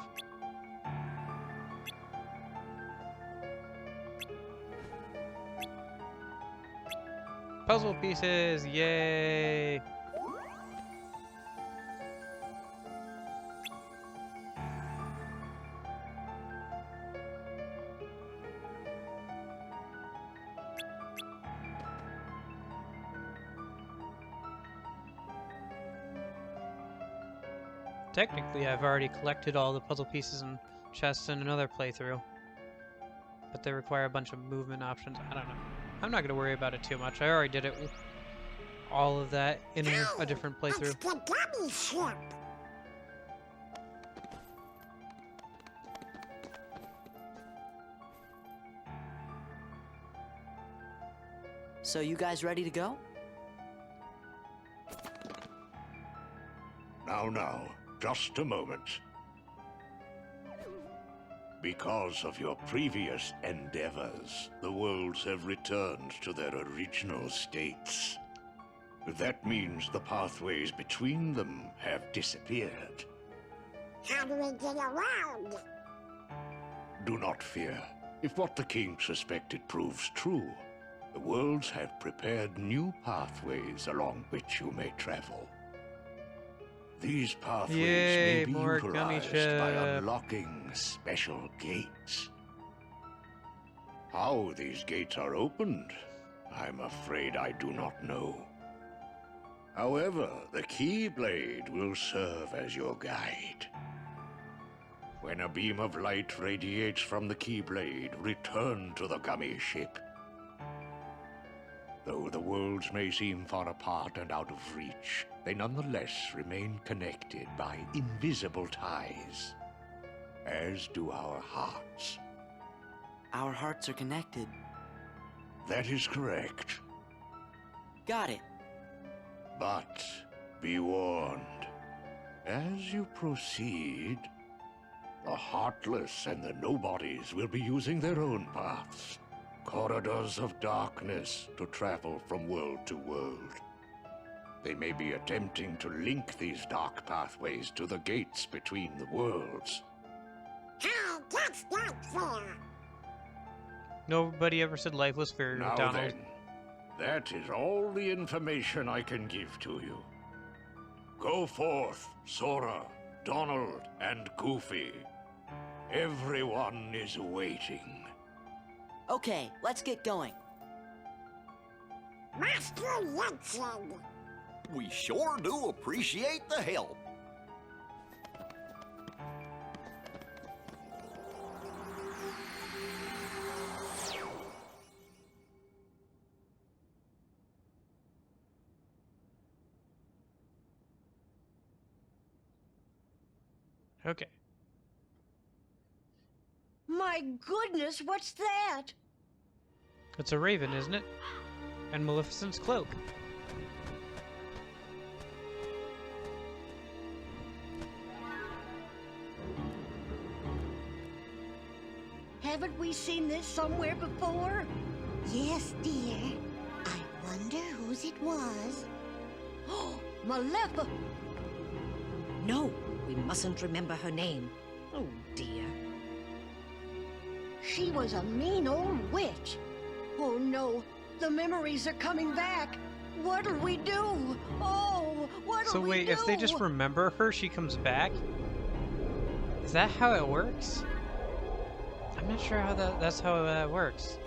Puzzle pieces, yay! Technically, I've already collected all the puzzle pieces and chests in another playthrough, but they require a bunch of movement options. I don't know. I'm not going to worry about it too much. I already did it with all of that in a different playthrough. It's the gummy ship. So you guys ready to go? Now, just a moment. Because of your previous endeavors, the worlds have returned to their original states. That means the pathways between them have disappeared. How do we get around? Do not fear. If what the king suspected proves true, the worlds have prepared new pathways along which you may travel. These pathways may be utilized by unlocking special gates. How these gates are opened, I'm afraid I do not know. However, the Keyblade will serve as your guide. When a beam of light radiates from the Keyblade, return to the gummy ship. Though the worlds may seem far apart and out of reach, they nonetheless remain connected by invisible ties, as do our hearts. Our hearts are connected. That is correct. Got it. But be warned, as you proceed, the Heartless and the Nobodies will be using their own paths, corridors of darkness to travel from world to world. They may be attempting to link these dark pathways to the gates between the worlds. Hey, that's not fair. Nobody ever said life was fair, Now Donald. then, that is all the information I can give to you. Go forth, Sora, Donald, and Goofy. Everyone is waiting. Okay, let's get going. Master Yensid. We sure do appreciate the help. Okay. My goodness, what's that? It's a raven, isn't it? And Maleficent's cloak. Haven't we seen this somewhere before? Yes, dear. I wonder whose it was. Oh, Maleficent! No, we mustn't remember her name. Oh, dear. She was a mean old witch. Oh, no. The memories are coming back. What'll we do? Oh, what'll So we wait, do? if they just remember her, she comes back? Is that how it works? I'm not sure how that's how that works.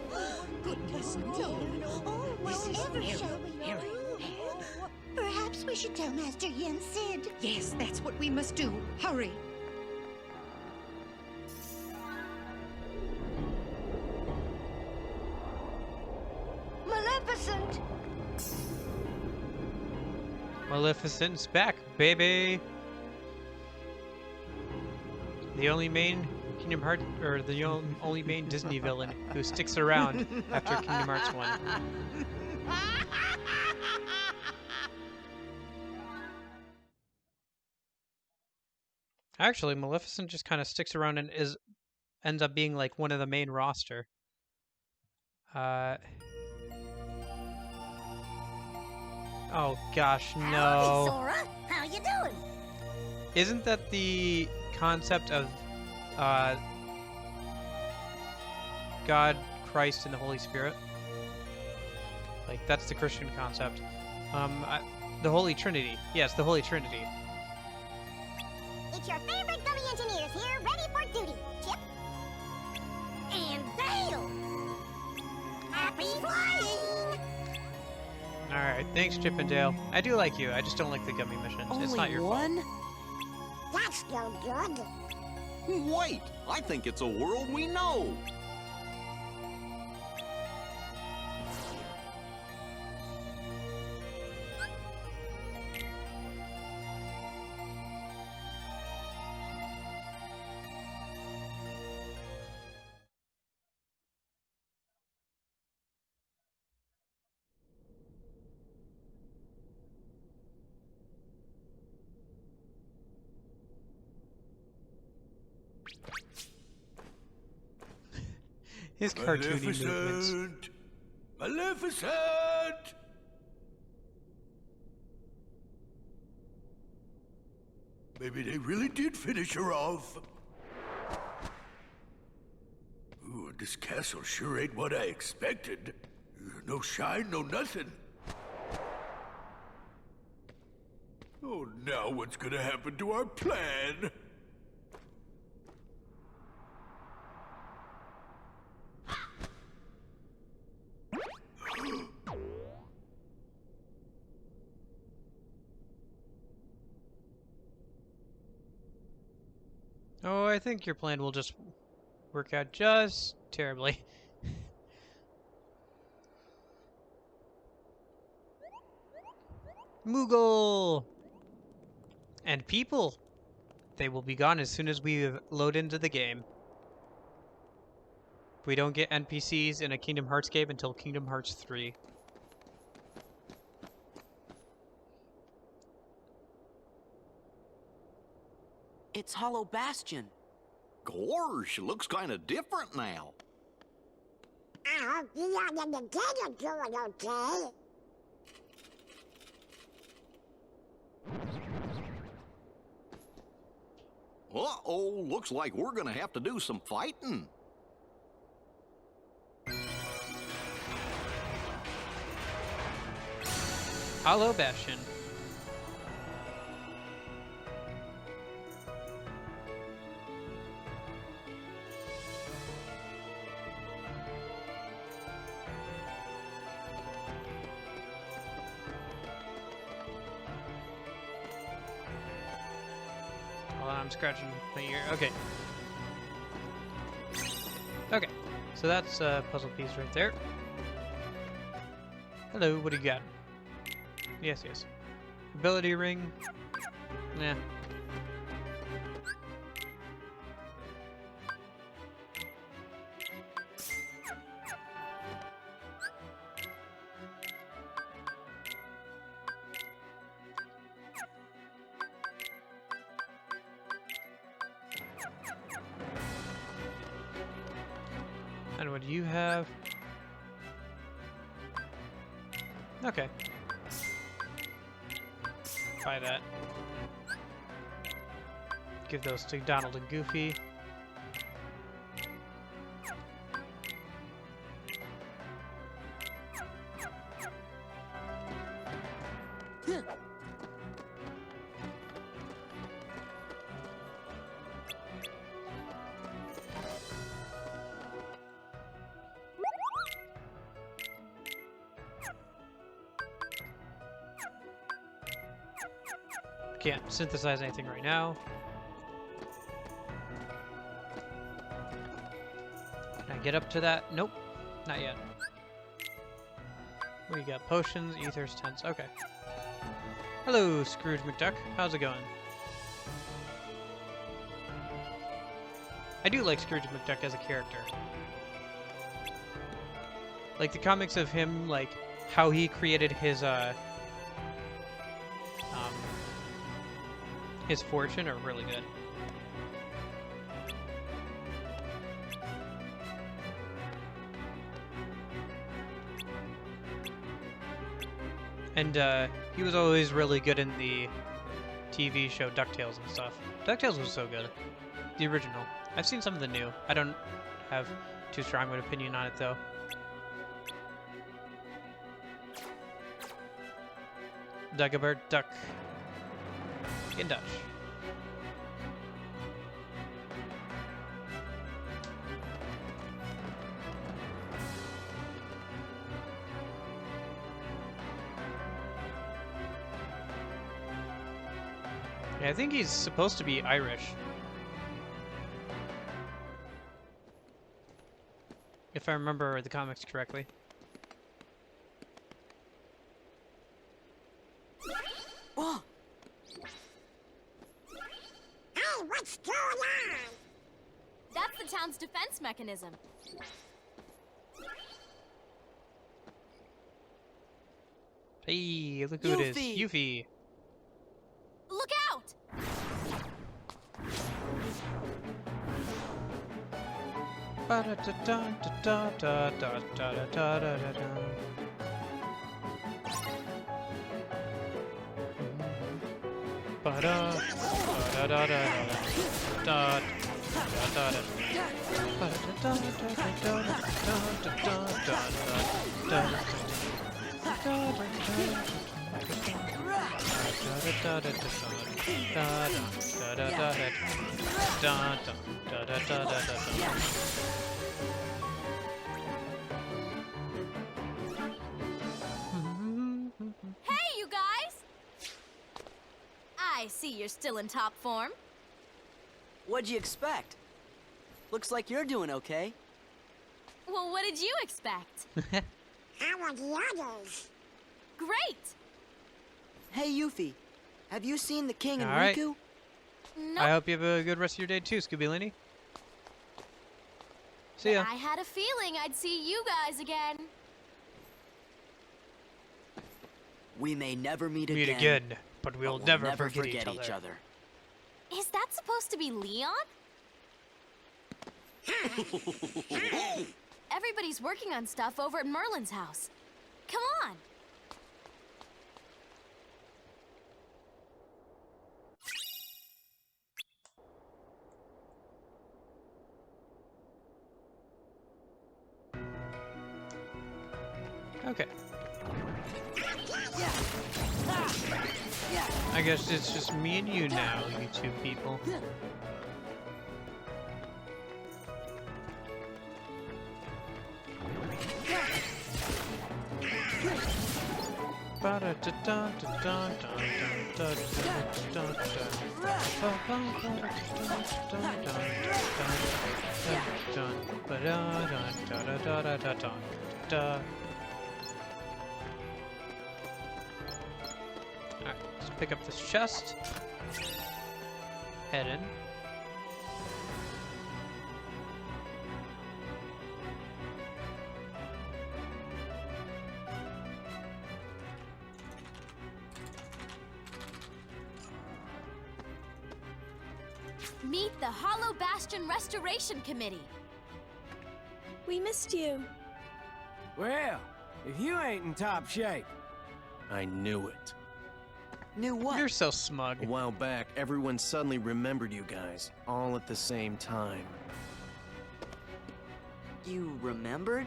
Goodness, dear. Oh, whatever shall we do? Perhaps we should tell Master Yensid. Yes, that's what we must do. Hurry. Maleficent! Maleficent's back, baby! The only main Kingdom Hearts, or the only main Disney villain who sticks around after Kingdom Hearts 1. Actually, Maleficent just kind of sticks around and ends up being like one of the main roster. Oh gosh, no. Howdy, Sora. How you doing? Isn't that the concept of God, Christ, and the Holy Spirit? Like, that's the Christian concept. The Holy Trinity. Yes, the Holy Trinity. It's your favorite gummy engineers here, ready for duty. Chip. And Dale. Happy flying! Alright, thanks, Chip and Dale. I do like you, I just don't like the gummy missions. It's not your fault. That's no good. Wait, I think it's a world we know. His cartoony movements. Maleficent! Maleficent! Maybe they really did finish her off. Ooh, this castle sure ain't what I expected. No shine, no nothing. Oh, now what's gonna happen to our plan? Oh, I think your plan will just work out just terribly. Moogle! And people! They will be gone as soon as we load into the game. We don't get NPCs in a Kingdom Hearts game until Kingdom Hearts 3. It's Hollow Bastion. Gorge, looks kind of different now. I hope you and the kid are doing okay. Uh-oh, looks like we're gonna have to do some fighting. Hollow Bastion. I'm scratching my ear. Okay. Okay. So that's a puzzle piece right there. Hello, what do you got? Yes, yes. Ability ring. Nah. And what do you have? Okay. Buy that. Give those to Donald and Goofy. Can't synthesize anything right now. Can I get up to that? Nope, not yet. We got potions, ethers, tents. Okay. Hello, Scrooge McDuck. How's it going? I do like Scrooge McDuck as a character. Like the comics of him, like how he created his fortune are really good. And he was always really good in the TV show DuckTales and stuff. DuckTales was so good. The original. I've seen some of the new. I don't have too strong of an opinion on it though. Dagobert Duck. In Dutch. Yeah, I think he's supposed to be Irish. If I remember the comics correctly. Oh! Hey, what's going on? That's the town's defense mechanism. Hey, look who it is. Yuffie. Look out! Hey, you guys! I see you're still in top form. What'd you expect? Looks like you're doing okay. Well, what did you expect? How are the others? Great! Hey, Yuffie, have you seen the king and All right. Riku? Nope. I hope you have a good rest of your day too, Scooby Looney. See ya. I had a feeling I'd see you guys again. We may never meet Meet again, but we'll never forget each other. Is that supposed to be Leon? Everybody's working on stuff over at Merlin's house. Come on. Okay. I guess it's just me and you now, you two people. Alright, let's pick up this chest. Head in. Meet the Hollow Bastion Restoration Committee. We missed you. Well, if you ain't in top shape. I knew it. Knew what? You're so smug. A while back, everyone suddenly remembered you guys, all at the same time. You remembered?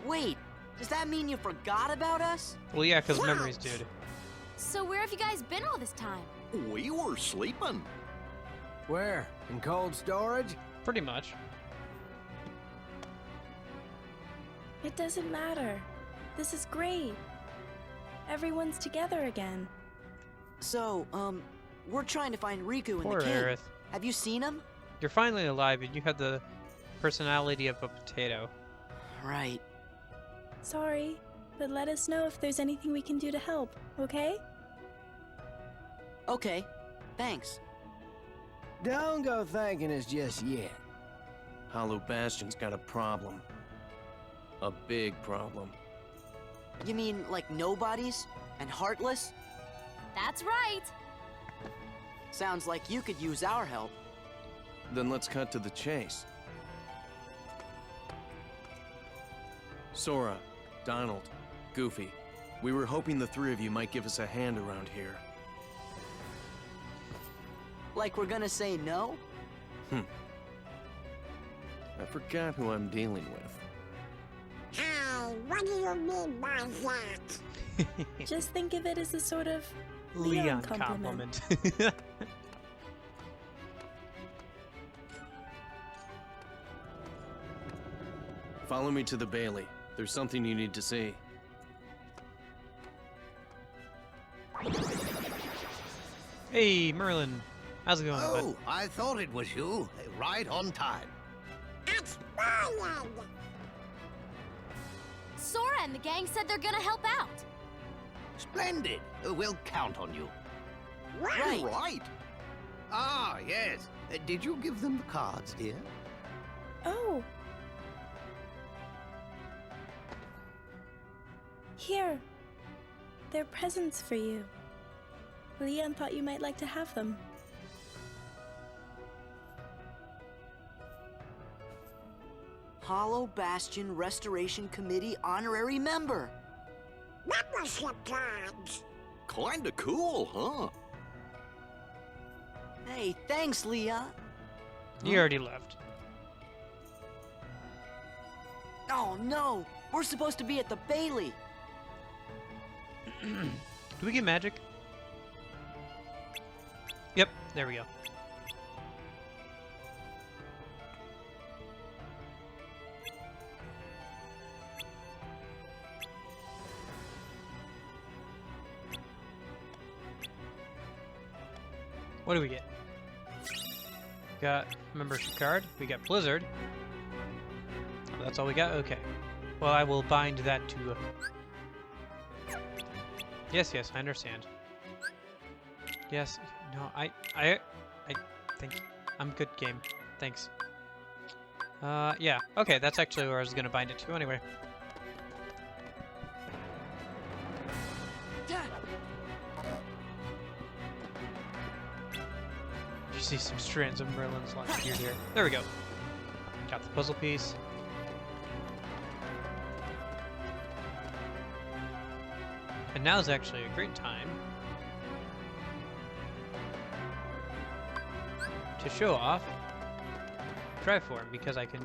Wait, does that mean you forgot about us? Well, yeah, because memories, dude. So where have you guys been all this time? We were sleeping. Where? In cold storage? Pretty much. It doesn't matter. This is great. Everyone's together again. So, we're trying to find Riku and Poor the king. Aerith. Have you seen him? You're finally alive, and you have the personality of a potato. Right. Sorry, but let us know if there's anything we can do to help, okay? Okay, thanks. Don't go thanking us just yet. Hollow Bastion's got a problem. A big problem. You mean like nobodies and heartless? That's right. Sounds like you could use our help. Then let's cut to the chase. Sora, Donald, Goofy, we were hoping the three of you might give us a hand around here. Like we're gonna say no? I forgot who I'm dealing with. Hi, what do you mean by that? Just think of it as a sort of Leon compliment. Follow me to the Bailey. There's something you need to see. Hey, Merlin. How's it going, bud? Oh, I thought it was you. Right on time. It's Brian! Sora and the gang said they're gonna help out. Splendid. We'll count on you. Right. Ah, yes. Did you give them the cards, dear? Oh. Here. They're presents for you. Leon thought you might like to have them. Hollow Bastion Restoration Committee honorary member. Membership cards! Kinda cool, huh? Hey, thanks, Leah. You already left. Oh no, we're supposed to be at the Bailey. Do we get magic? Yep, there we go. What do we get? Got membership card. We got Blizzard. Oh, that's all we got? Okay. Well, I will bind that to... Yes, I understand. Yes, no, I think I'm good game. Thanks. Yeah. Okay, that's actually where I was gonna bind it to anyway. You see some strands of Merlin's last year here. There we go. Got the puzzle piece. And now's actually a great time to show off Triform, because I can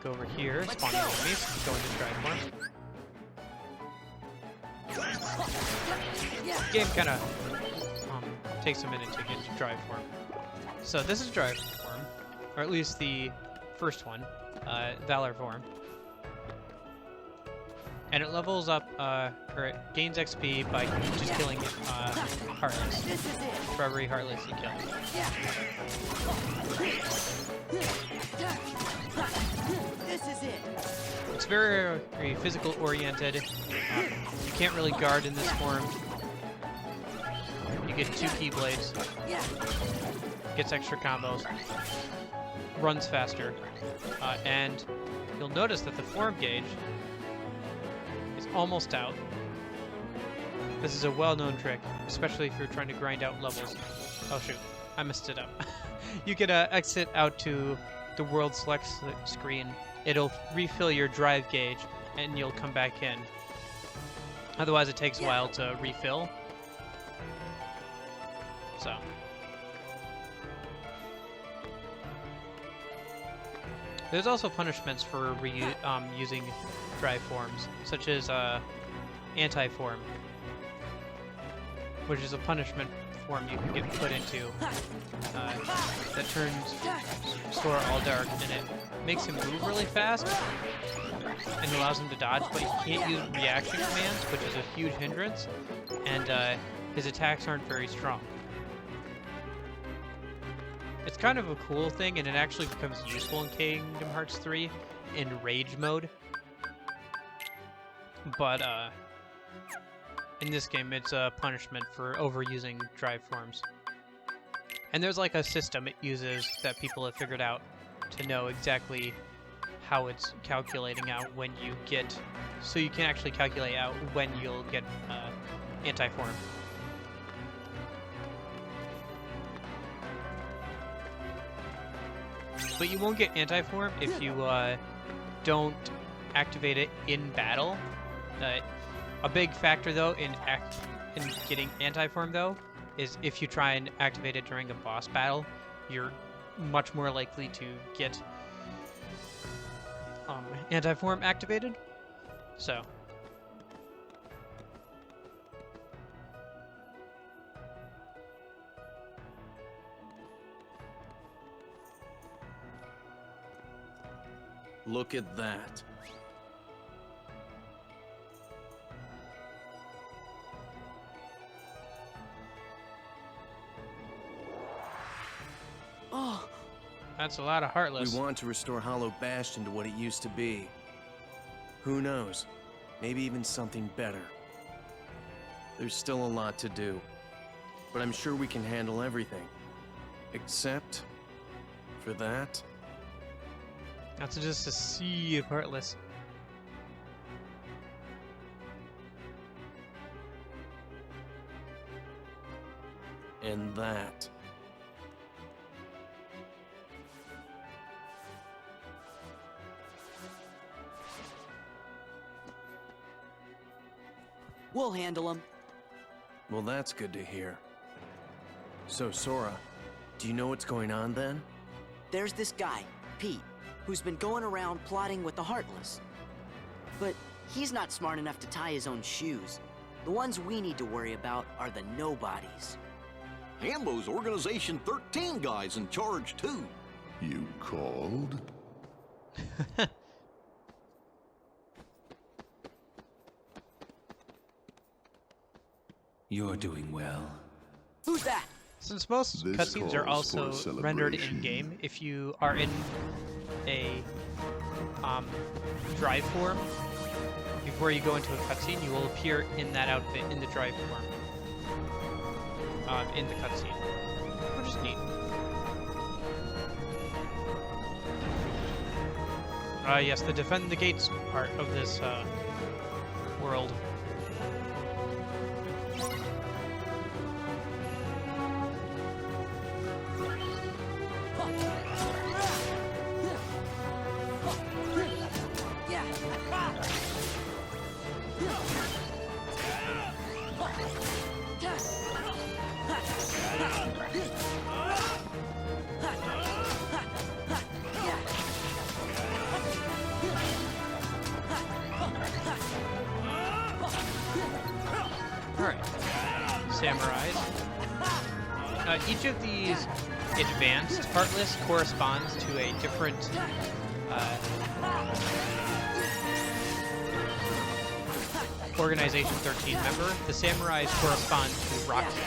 go over here, spawn the enemies, go into Triform. The game kind of takes a minute to get to Triform. So this is Triform, or at least the first one, Valor Form. And it levels up, or it gains XP by just killing Heartless. For every Heartless you kill. This is it. It's very, very physical oriented. You can't really guard in this form. You get 2 Keyblades. Gets extra combos. Runs faster. And you'll notice that the form gauge is almost out. This is a well-known trick, especially if you're trying to grind out levels. Oh shoot, I messed it up. You can exit out to the world select screen. It'll refill your drive gauge, and you'll come back in. Otherwise, it takes a while to refill. So. There's also punishments for using drive forms, such as anti-form, which is a punishment form you can get put into that turns Sora all dark, and it makes him move really fast and allows him to dodge, but he can't use reaction commands, which is a huge hindrance, and his attacks aren't very strong. It's kind of a cool thing, and it actually becomes useful in Kingdom Hearts 3 in Rage mode. But in this game, it's a punishment for overusing drive forms. And there's like a system it uses that people have figured out to know exactly how it's calculating out when you get, so you can actually calculate out when you'll get anti-form. But you won't get anti-form if you don't activate it in battle. A big factor though in getting anti-form though is if you try and activate it during a boss battle, you're much more likely to get anti-form activated. So look at that. Oh, that's a lot of Heartless. We want to restore Hollow Bastion to what it used to be. Who knows? Maybe even something better. There's still a lot to do, but I'm sure we can handle everything. Except for that. That's just a sea of Heartless. And that. we'll handle them. Well, that's good to hear. So, Sora, do you know what's going on then? There's this guy, Pete, who's been going around plotting with the Heartless. But he's not smart enough to tie his own shoes. The ones we need to worry about are the nobodies. Hambo's Organization 13 guy's in charge, too. You called? You're doing well. Who's that? Since most This cutscenes are calls for a also rendered celebration. in-game, if you are in a drive form, before you go into a cutscene, you will appear in that outfit in the drive form. In the cutscene, which is neat. Yes, the defend the gates part of this world. Alright, samurais. Each of these advanced Heartless corresponds to a different Organization 13 member. The samurais correspond to Roxas.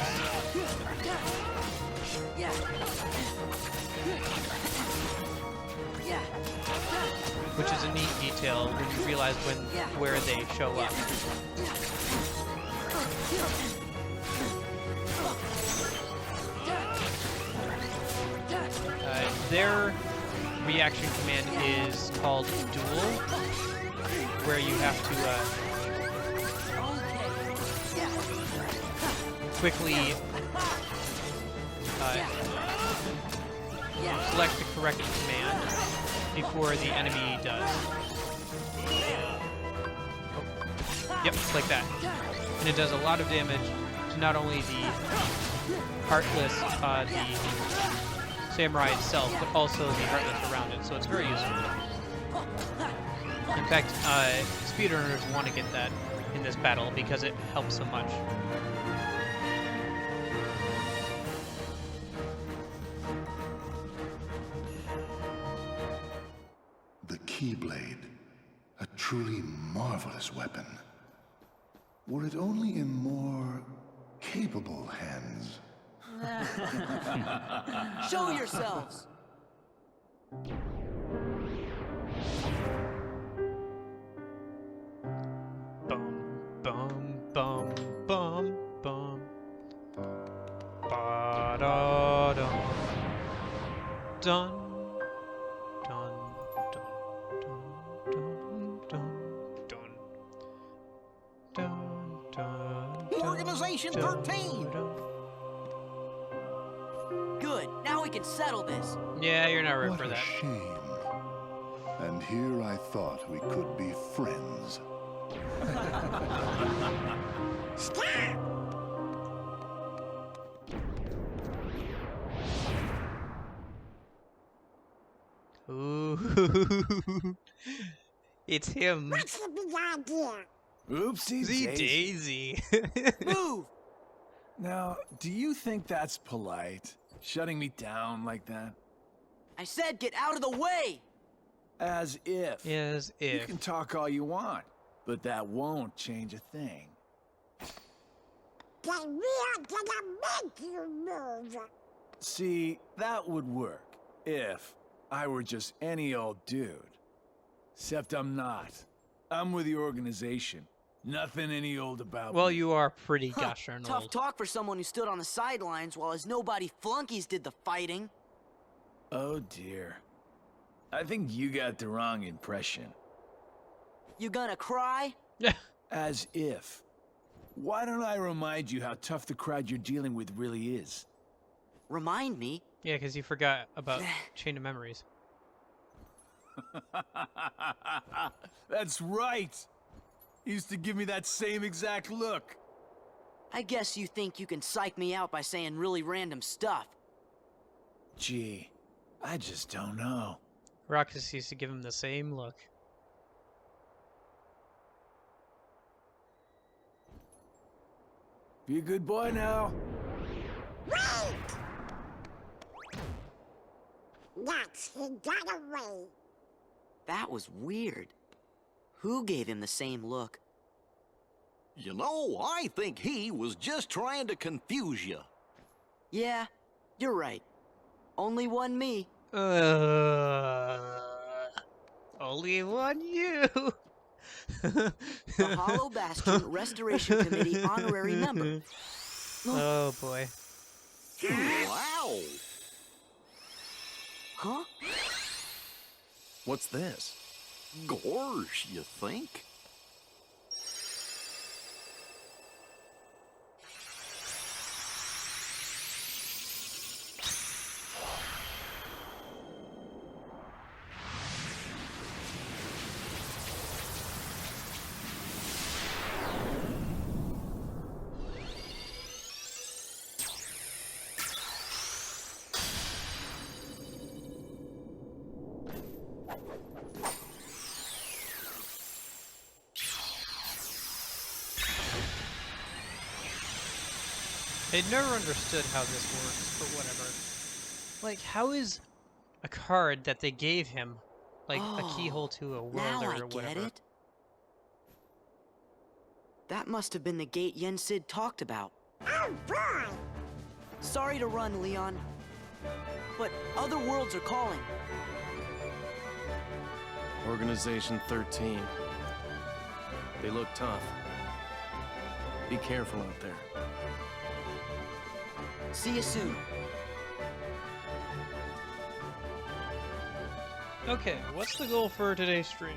Which is a neat detail when you realize where they show up. Their reaction command is called Duel, where you have to quickly select the correct command before the enemy does. Oh. Yep, like that. And it does a lot of damage to not only the Heartless, the Samurai itself, but also the Heartless around it, so it's very useful. In fact, speedrunners want to get that in this battle because it helps so much. The Keyblade, a truly marvelous weapon. Were it only in more capable hands. Show yourselves! Bum, bum, bum, bum. Ba-da-dum. Dun. Organization 13. Good. Now we can settle this. Yeah, you're not right What for a that. shame. And here I thought we could be friends. Stop! Ooh. It's him. What's the big idea? Oopsie Daisy. Move! Now, do you think that's polite? Shutting me down like that? I said get out of the way! As if. As if. You can talk all you want, but that won't change a thing. Then we are gonna make you move. See, that would work if I were just any old dude. Except I'm not. I'm with the organization. Nothing any old about Well, me. you are pretty gosh darn Tough old. talk for someone who stood on the sidelines while his nobody flunkies did the fighting. Oh dear. I think you got the wrong impression. You gonna cry? As if. Why don't I remind you how tough the crowd you're dealing with really is? Remind me? Yeah, because you forgot about Chain of Memories. That's right! He used to give me that same exact look. I guess you think you can psych me out by saying really random stuff. Gee, I just don't know. Roxas used to give him the same look. Be a good boy now. Wait! Nuts, he got away. That was weird. Who gave him the same look? You know, I think he was just trying to confuse you. Yeah, you're right. Only one me. Only one you. The Hollow Bastion Restoration Committee honorary member. Oh boy. Wow. Huh? What's this? Gorge, you think? I never understood how this works, but whatever. Like, how is a card that they gave him, like, a keyhole to a world Now or I whatever? get it. That must have been the gate Yen Sid talked about. Oh boy! Sorry to run, Leon. But other worlds are calling. Organization 13. They look tough. Be careful out there. See you soon. Okay, what's the goal for today's stream?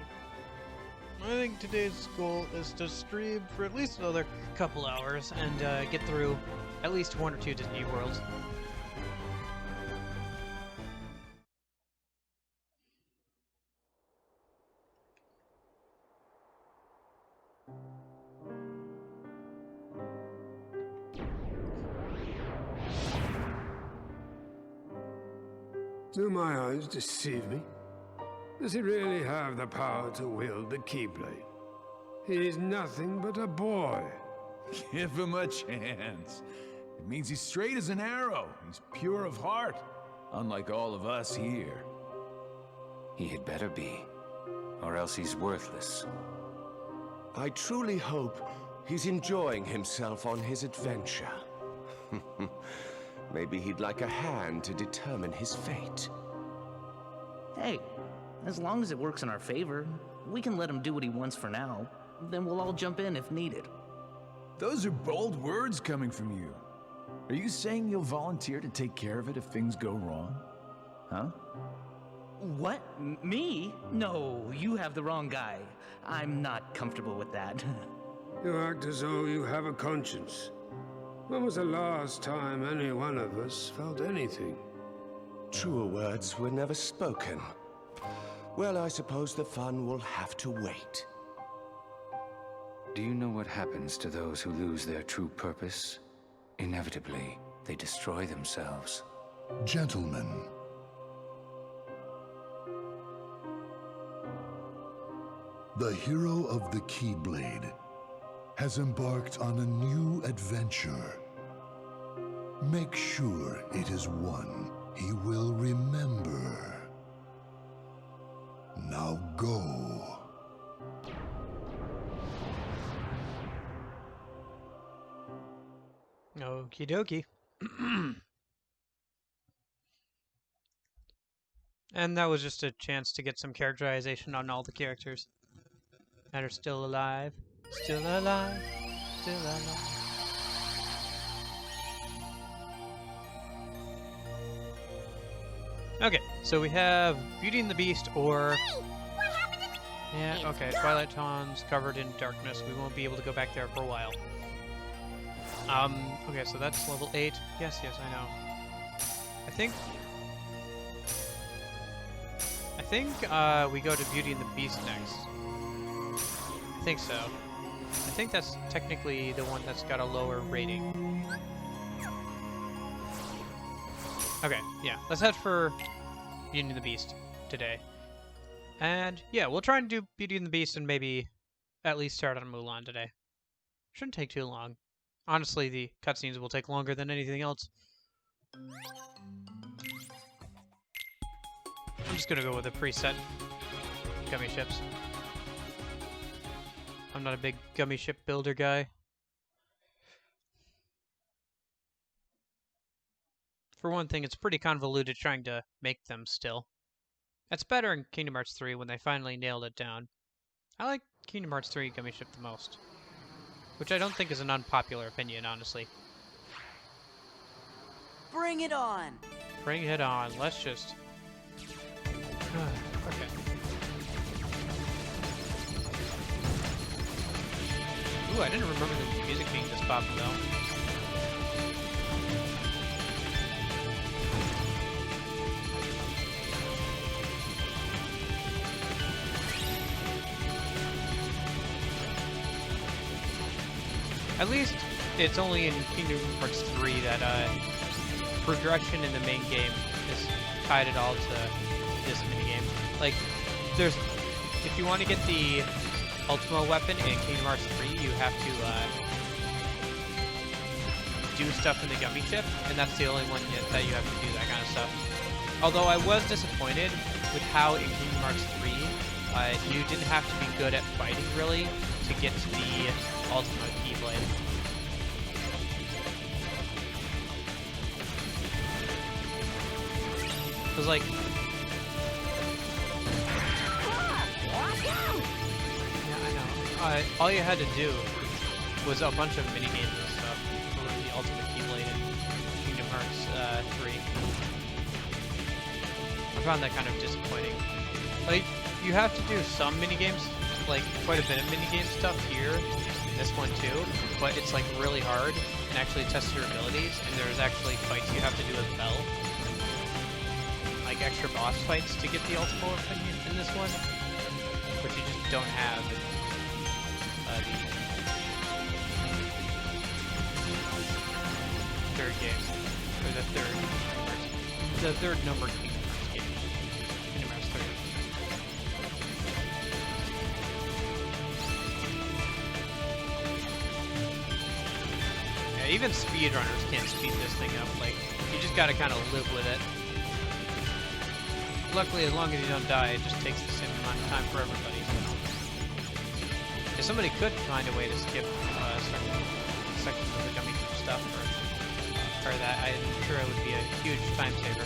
I think today's goal is to stream for at least another couple hours and get through at least 1 or 2 Disney worlds. Do my eyes deceive me? Does he really have the power to wield the Keyblade? He's nothing but a boy. Give him a chance. It means he's straight as an arrow. He's pure of heart, unlike all of us here. He had better be, or else he's worthless. I truly hope he's enjoying himself on his adventure. Maybe he'd like a hand to determine his fate. Hey, as long as it works in our favor, we can let him do what he wants for now. Then we'll all jump in if needed. Those are bold words coming from you. Are you saying you'll volunteer to take care of it if things go wrong? Huh? What? Me? No, you have the wrong guy. I'm not comfortable with that. You act as though you have a conscience. When was the last time any one of us felt anything? Truer words were never spoken. Well, I suppose the fun will have to wait. Do you know what happens to those who lose their true purpose? Inevitably, they destroy themselves. Gentlemen, the hero of the Keyblade has embarked on a new adventure. Make sure it is one he will remember. Now go. Okie dokie. And that was just a chance to get some characterization on all the characters that are still alive. Still alive. Still alive. Okay, so we have Beauty and the Beast or... Yeah, okay, Twilight Town's covered in darkness. We won't be able to go back there for a while. Okay, so that's level 8. Yes, I know. I think we go to Beauty and the Beast next. I think so. I think that's technically the one that's got a lower rating. Okay, yeah. Let's head for Beauty and the Beast today. And yeah, we'll try and do Beauty and the Beast and maybe at least start on Mulan today. Shouldn't take too long. Honestly, the cutscenes will take longer than anything else. I'm just gonna go with a preset gummy ships. I'm not a big gummy ship builder guy. For one thing, it's pretty convoluted trying to make them still. That's better in Kingdom Hearts 3 when they finally nailed it down. I like Kingdom Hearts 3 gummy ship the most. Which I don't think is an unpopular opinion, honestly. Bring it on! Bring it on. Let's just... okay. Ooh, I didn't remember the music being this poppy, though. At least it's only in Kingdom Hearts 3 that progression in the main game is tied it all to this minigame. Like, if you want to get the Ultima weapon in Kingdom Hearts 3, you have to do stuff in the gummy chip, and that's the only one that you have to do that kind of stuff. Although I was disappointed with how in Kingdom Hearts 3, you didn't have to be good at fighting, really, to get to the Ultima Keyblade. It was like... Yeah, I know. All you had to do was a bunch of minigames and stuff for the Ultima Keyblade in Kingdom Hearts 3. I found that kind of disappointing. Like, you have to do some minigames, like quite a bit of minigame stuff here, in this one too, but it's like really hard and actually tests your abilities, and there's actually fights you have to do as well. Like extra boss fights to get the Ultima weapon in this one, which you just don't have in the third game, or the third numbered Kingdom Hearts game, Kingdom Hearts 3. Yeah, even speedrunners can't speed this thing up. Like, you just gotta kind of live with it. Luckily, as long as you don't die, it just takes the same amount of time for everybody. If somebody could find a way to skip certain sections of the gummy stuff, or that, I'm sure it would be a huge time saver.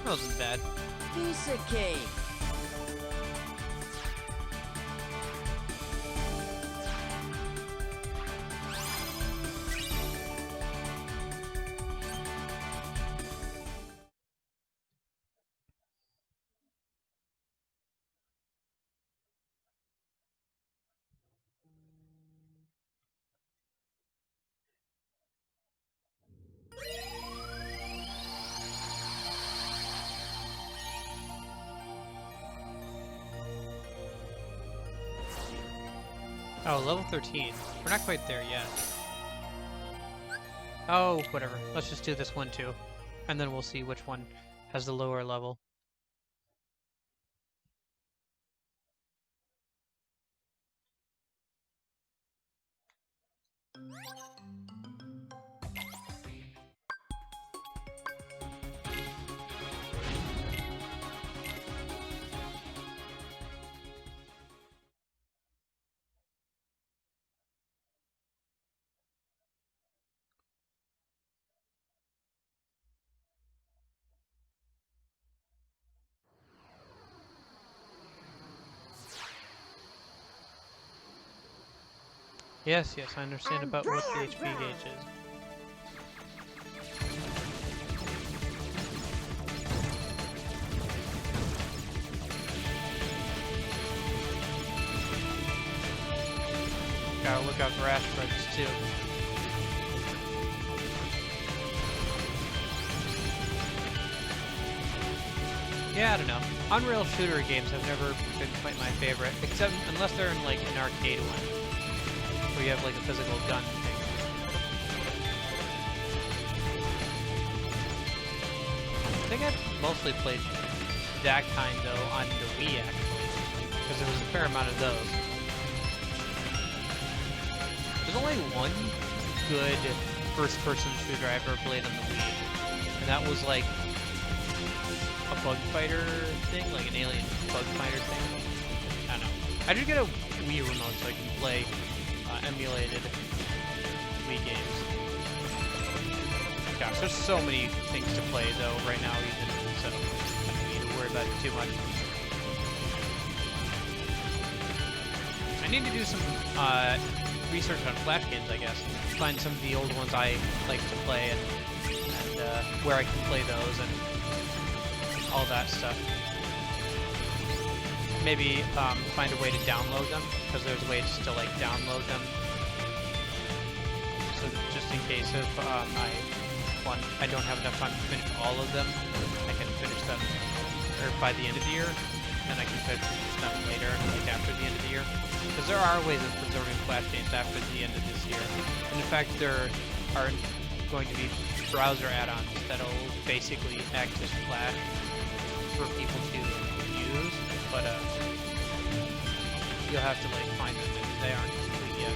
That wasn't bad. Piece of cake. Oh, level 13. We're not quite there yet. Oh, whatever. Let's just do this one too. And then we'll see which one has the lower level. Yes, I understand about what the HP gauge is. Gotta look out for asteroids too. Yeah, I don't know. Unreal shooter games have never been quite my favorite, except unless they're in like an arcade one. Where you have like a physical gun thing. I think I've mostly played that kind though on the Wii actually, because there was a fair amount of those. There's only one good first-person shooter I ever played on the Wii, and that was like a bug fighter thing, like an alien bug fighter thing. I don't know. I did get a Wii remote so I can play emulated Wii games. Gosh, there's so many things to play though right now even, so I don't need to worry about it too much. I need to do some research on Flash games, I guess. Find some of the old ones I like to play and where I can play those and all that stuff. Maybe find a way to download them, because there's ways to like download them. So just in case if I don't have enough time to finish all of them, I can finish them by the end of the year, and I can finish them later, like after the end of the year. Because there are ways of preserving Flash games after the end of this year. And in fact, there are going to be browser add-ons that'll basically act as Flash for people to use, but you'll have to like find them and they aren't complete yet.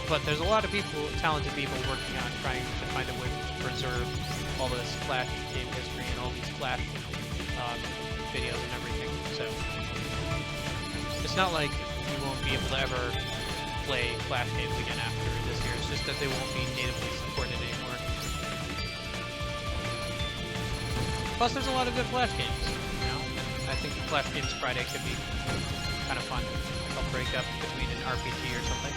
But there's a lot of people, talented people working on trying to find a way to preserve all this Flash game history and all these Flash videos and everything. So it's not like you won't be able to ever play Flash games again after this year. It's just that they won't be natively supported anymore. Plus, there's a lot of good Flash games, you know? I think Flash Games Friday could be kind of fun. I'll break up between an RPG or something.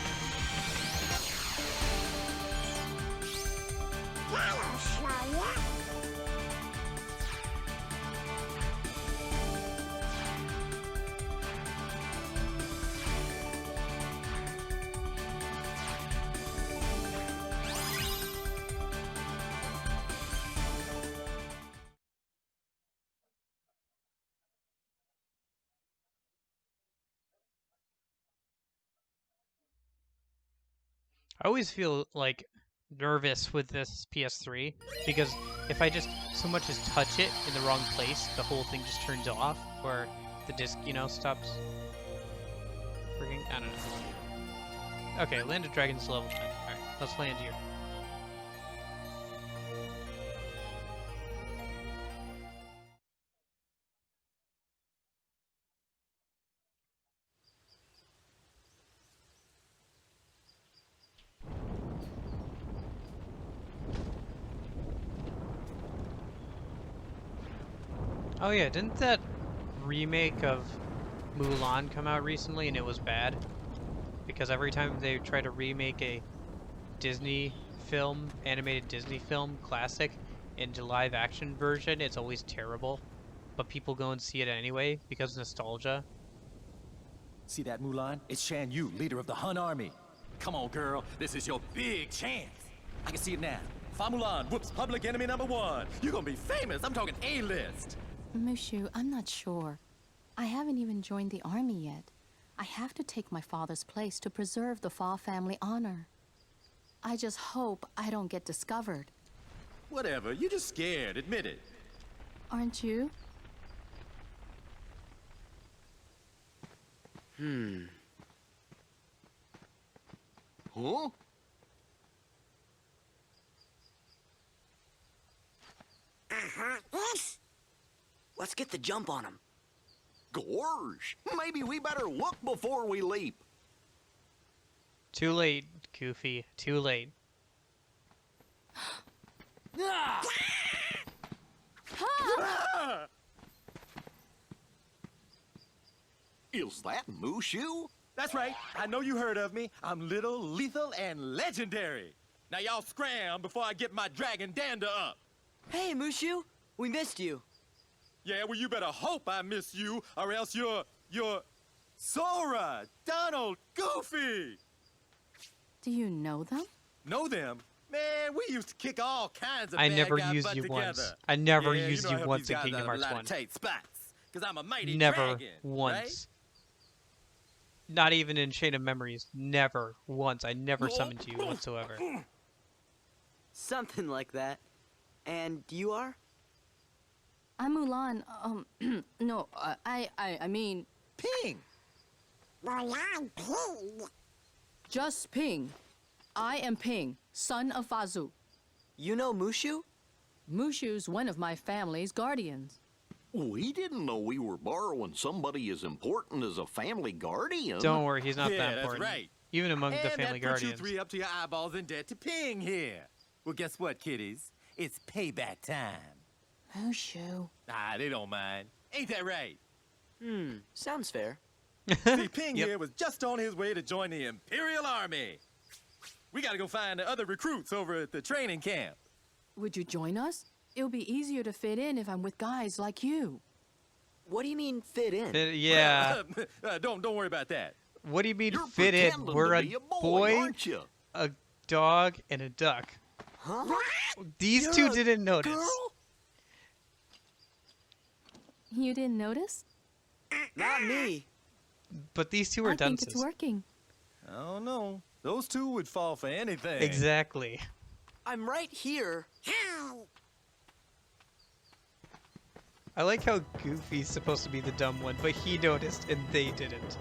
I always feel like nervous with this PS3 because if I just so much as touch it in the wrong place, the whole thing just turns off, or the disc, you know, stops working. I don't know. Okay, Landed Dragon's level 10. Alright, let's land here. Oh yeah, didn't that remake of Mulan come out recently and it was bad? Because every time they try to remake a Disney film, animated Disney film classic into live action version, it's always terrible. But people go and see it anyway because nostalgia. See that, Mulan? It's Shan Yu, leader of the Hun army. Come on, girl. This is your big chance. I can see it now. Fa Mulan whoops public enemy #1. You're gonna be famous. I'm talking A-list. Mushu, I'm not sure. I haven't even joined the army yet. I have to take my father's place to preserve the Fa family honor. I just hope I don't get discovered. Whatever. You're just scared. Admit it. Aren't you? Huh? Let's get the jump on him. Gorge, maybe we better look before we leap. Too late, Goofy. Too late. Is that Mushu? That's right. I know you heard of me. I'm little, lethal, and legendary. Now y'all scram before I get my dragon dander up. Hey, Mushu. We missed you. Yeah, well, you better hope I miss you, or else you're Sora, Donald, Goofy. Do you know them? Know them? Man, we used to kick all kinds of I bad never guy used butt you together. once. I never Yeah, used you know I you help once these in guys Kingdom out of Hearts a lot 1. of tight spots, 'cause I'm a mighty Never dragon, once. right? Not even in Chain of Memories. Never once. I never summoned you whatsoever. Something like that. And you are? I'm Mulan. No, I mean... Ping! Mulan Ping. Just Ping. I am Ping, son of Fazu. You know Mushu? Mushu's one of my family's guardians. We didn't know we were borrowing somebody as important as a family guardian. Don't worry, he's not Yeah, that that's important. right. Even among the And family that puts guardians. you 3 up to your eyeballs in debt to Ping here. Well, guess what, kiddies? It's payback time. Mushu. Ah, they don't mind. Ain't that right? Sounds fair. See, Ping here was just on his way to join the Imperial Army. We gotta go find the other recruits over at the training camp. Would you join us? It'll be easier to fit in if I'm with guys like you. What do you mean fit in? Yeah. Don't worry about that. What do you mean You're fit in? pretending We're to a be a boy, boy, aren't you? a dog, and a duck. Huh? These You're two a didn't notice. girl? You didn't notice? Not me. But these two are I think dunces. it's working. I don't know. Those two would fall for anything. Exactly. I'm right here. I like how Goofy's supposed to be the dumb one, but he noticed and they didn't.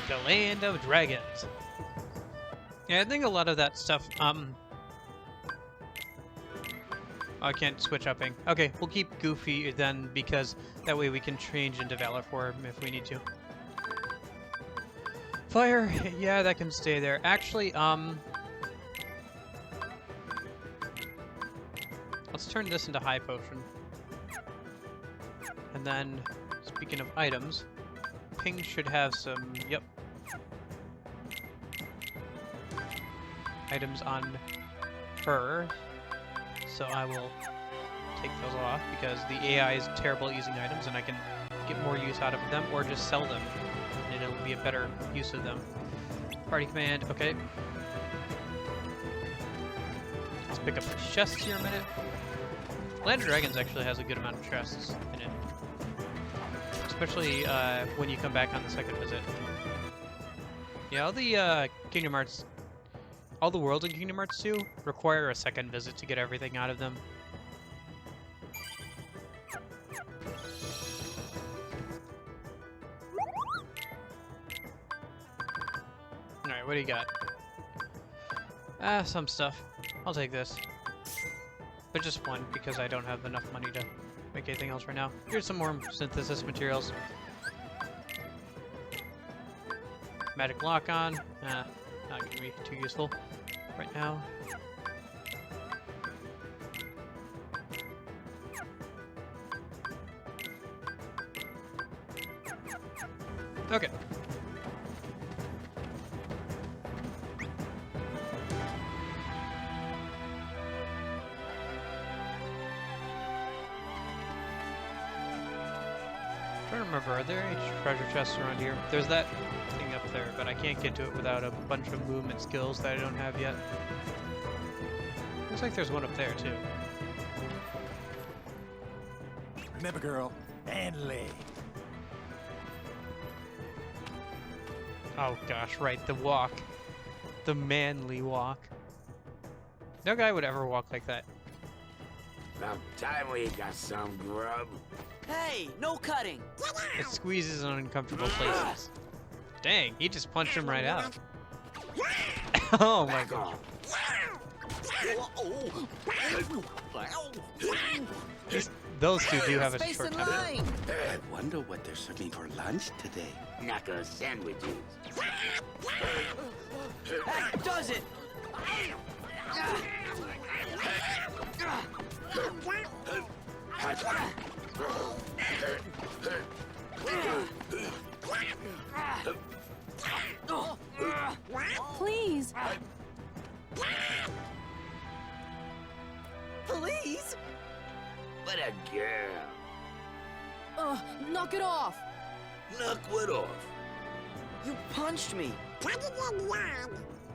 The Land of Dragons. Yeah, I think a lot of that stuff, I can't switch upping. Okay, we'll keep Goofy then, because that way we can change into Valor for him if we need to. Fire, yeah, that can stay there. Actually, let's turn this into High Potion. And then, speaking of items, Ping should have some, yep, items on her. So I will take those off because the AI is terrible at using items and I can get more use out of them or just sell them and it'll be a better use of them. Party command, okay. Let's pick up the chests here a minute. Land of Dragons actually has a good amount of chests in it. Especially when you come back on the second visit. Yeah, all the Kingdom Hearts, all the worlds in Kingdom Hearts 2 require a second visit to get everything out of them. Alright, what do you got? Some stuff. I'll take this. But just one, because I don't have enough money to make anything else right now. Here's some more synthesis materials. Magic lock on. Not gonna be too useful. right now. Okay. I'm trying to remember, are there any treasure chests around here? There's that thing up there, but I can't get to it without a bunch of movement skills that I don't have yet. Looks like there's one up there, too. Remember, girl, and leg. Oh gosh, right, the walk. The manly walk. No guy would ever walk like that. About time we got some grub. Hey, no cutting! It squeezes in uncomfortable places. Dang, he just punched him right out. Oh my god. Those two do have a short temper. I wonder what they're serving for lunch today. Knuckle sandwiches. That does it! Please. Please? What a girl. Knock it off. Knock what off? You punched me.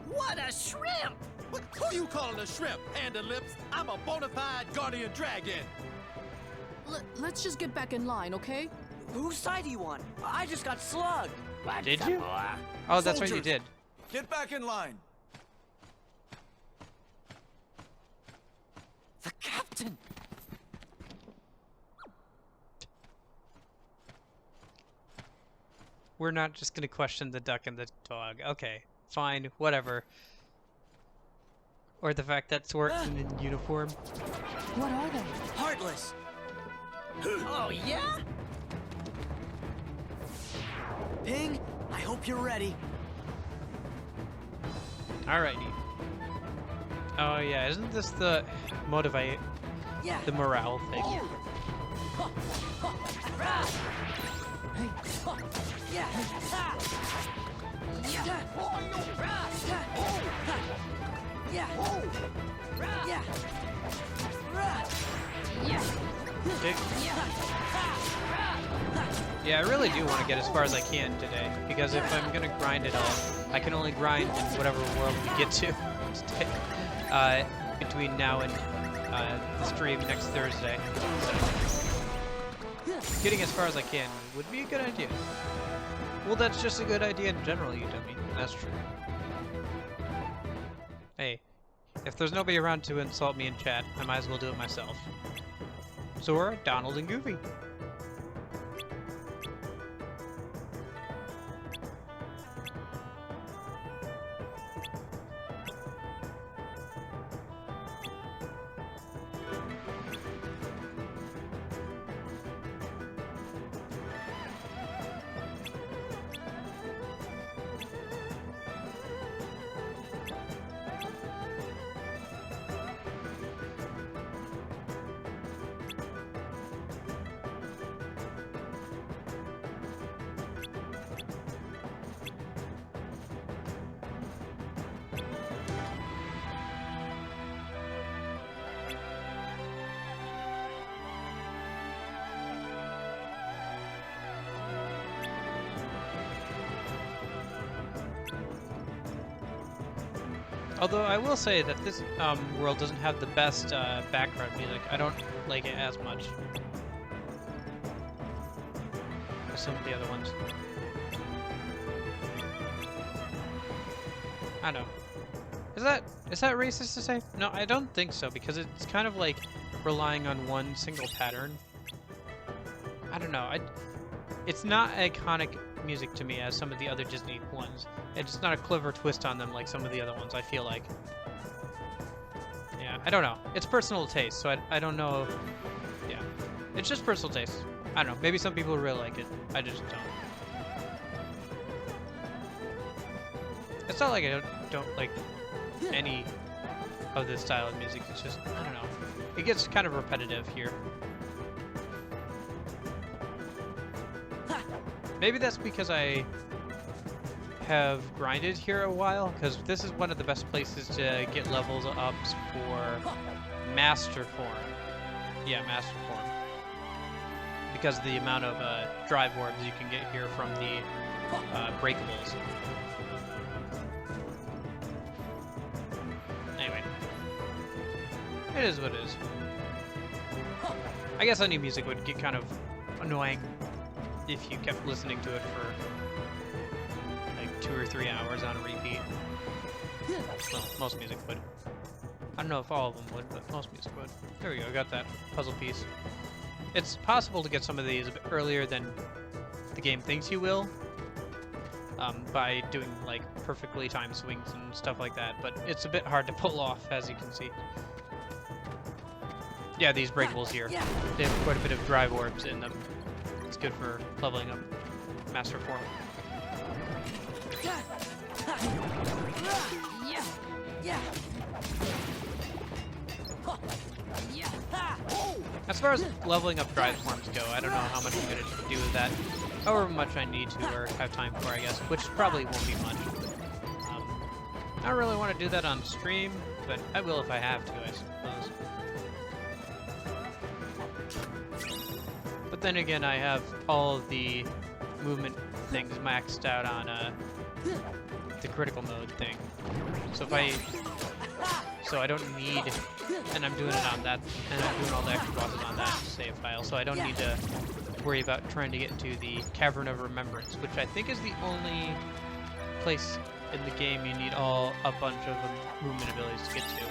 What a shrimp! Who you calling a shrimp, Panda Lips? I'm a bona fide guardian dragon. Let's just get back in line, okay? Whose side are you on? I just got slugged. Did you? Oh, that's right, you Soldiers, did. Get back in line. The captain. We're not just gonna question the duck and the dog. Okay, fine, whatever. Or the fact that Swart's in uniform. What are they? Heartless. Oh, yeah? Ping, I hope you're ready. Alrighty. Oh yeah, isn't this the motivate, Yeah. the morale thing? Yeah. Yeah, I really do want to get as far as I can today, because if I'm gonna grind it all, I can only grind in whatever world we get to today, between now and the stream next Thursday. So, getting as far as I can would be a good idea. Well, that's just a good idea in general, you dummy. That's true. Hey, if there's nobody around to insult me in chat, I might as well do it myself. Sora, Donald, and Goofy. Although I will say that this world doesn't have the best background music. I don't like it as much as some of the other ones. I don't know. Is that racist to say? No, I don't think so, because it's kind of like relying on one single pattern. I don't know. It's not iconic music to me as some of the other Disney ones. It's not a clever twist on them like some of the other ones, I feel like. Yeah, I don't know. It's personal taste, so I don't know. Yeah, it's just personal taste. I don't know. Maybe some people really like it. I just don't. It's not like I don't like any of this style of music. It's just, I don't know. It gets kind of repetitive here. Maybe that's because I have grinded here a while, because this is one of the best places to get levels ups for Master Form. Yeah, Master Form. Because of the amount of drive orbs you can get here from the breakables. Anyway. It is what it is. I guess any music would get kind of annoying if you kept listening to it for like 2 or 3 hours on a repeat. Well, most music would. I don't know if all of them would, but most music would. There we go, I got that puzzle piece. It's possible to get some of these a bit earlier than the game thinks you will, by doing like perfectly timed swings and stuff like that, but it's a bit hard to pull off, as you can see. Yeah, these breakables here, they have quite a bit of drive orbs in them. It's good for leveling up Master Form. As far as leveling up drive forms go, I don't know how much I'm going to do with that. However much I need to or have time for, I guess, which probably won't be much. I don't really want to do that on stream, but I will if I have to, I suppose. But then again, I have all of the movement things maxed out on the critical mode thing. So if I don't need, and I'm doing it on that, and I'm doing all the extra bosses on that save file, so I don't need to worry about trying to get into the Cavern of Remembrance, which I think is the only place in the game you need a bunch of movement abilities to get to.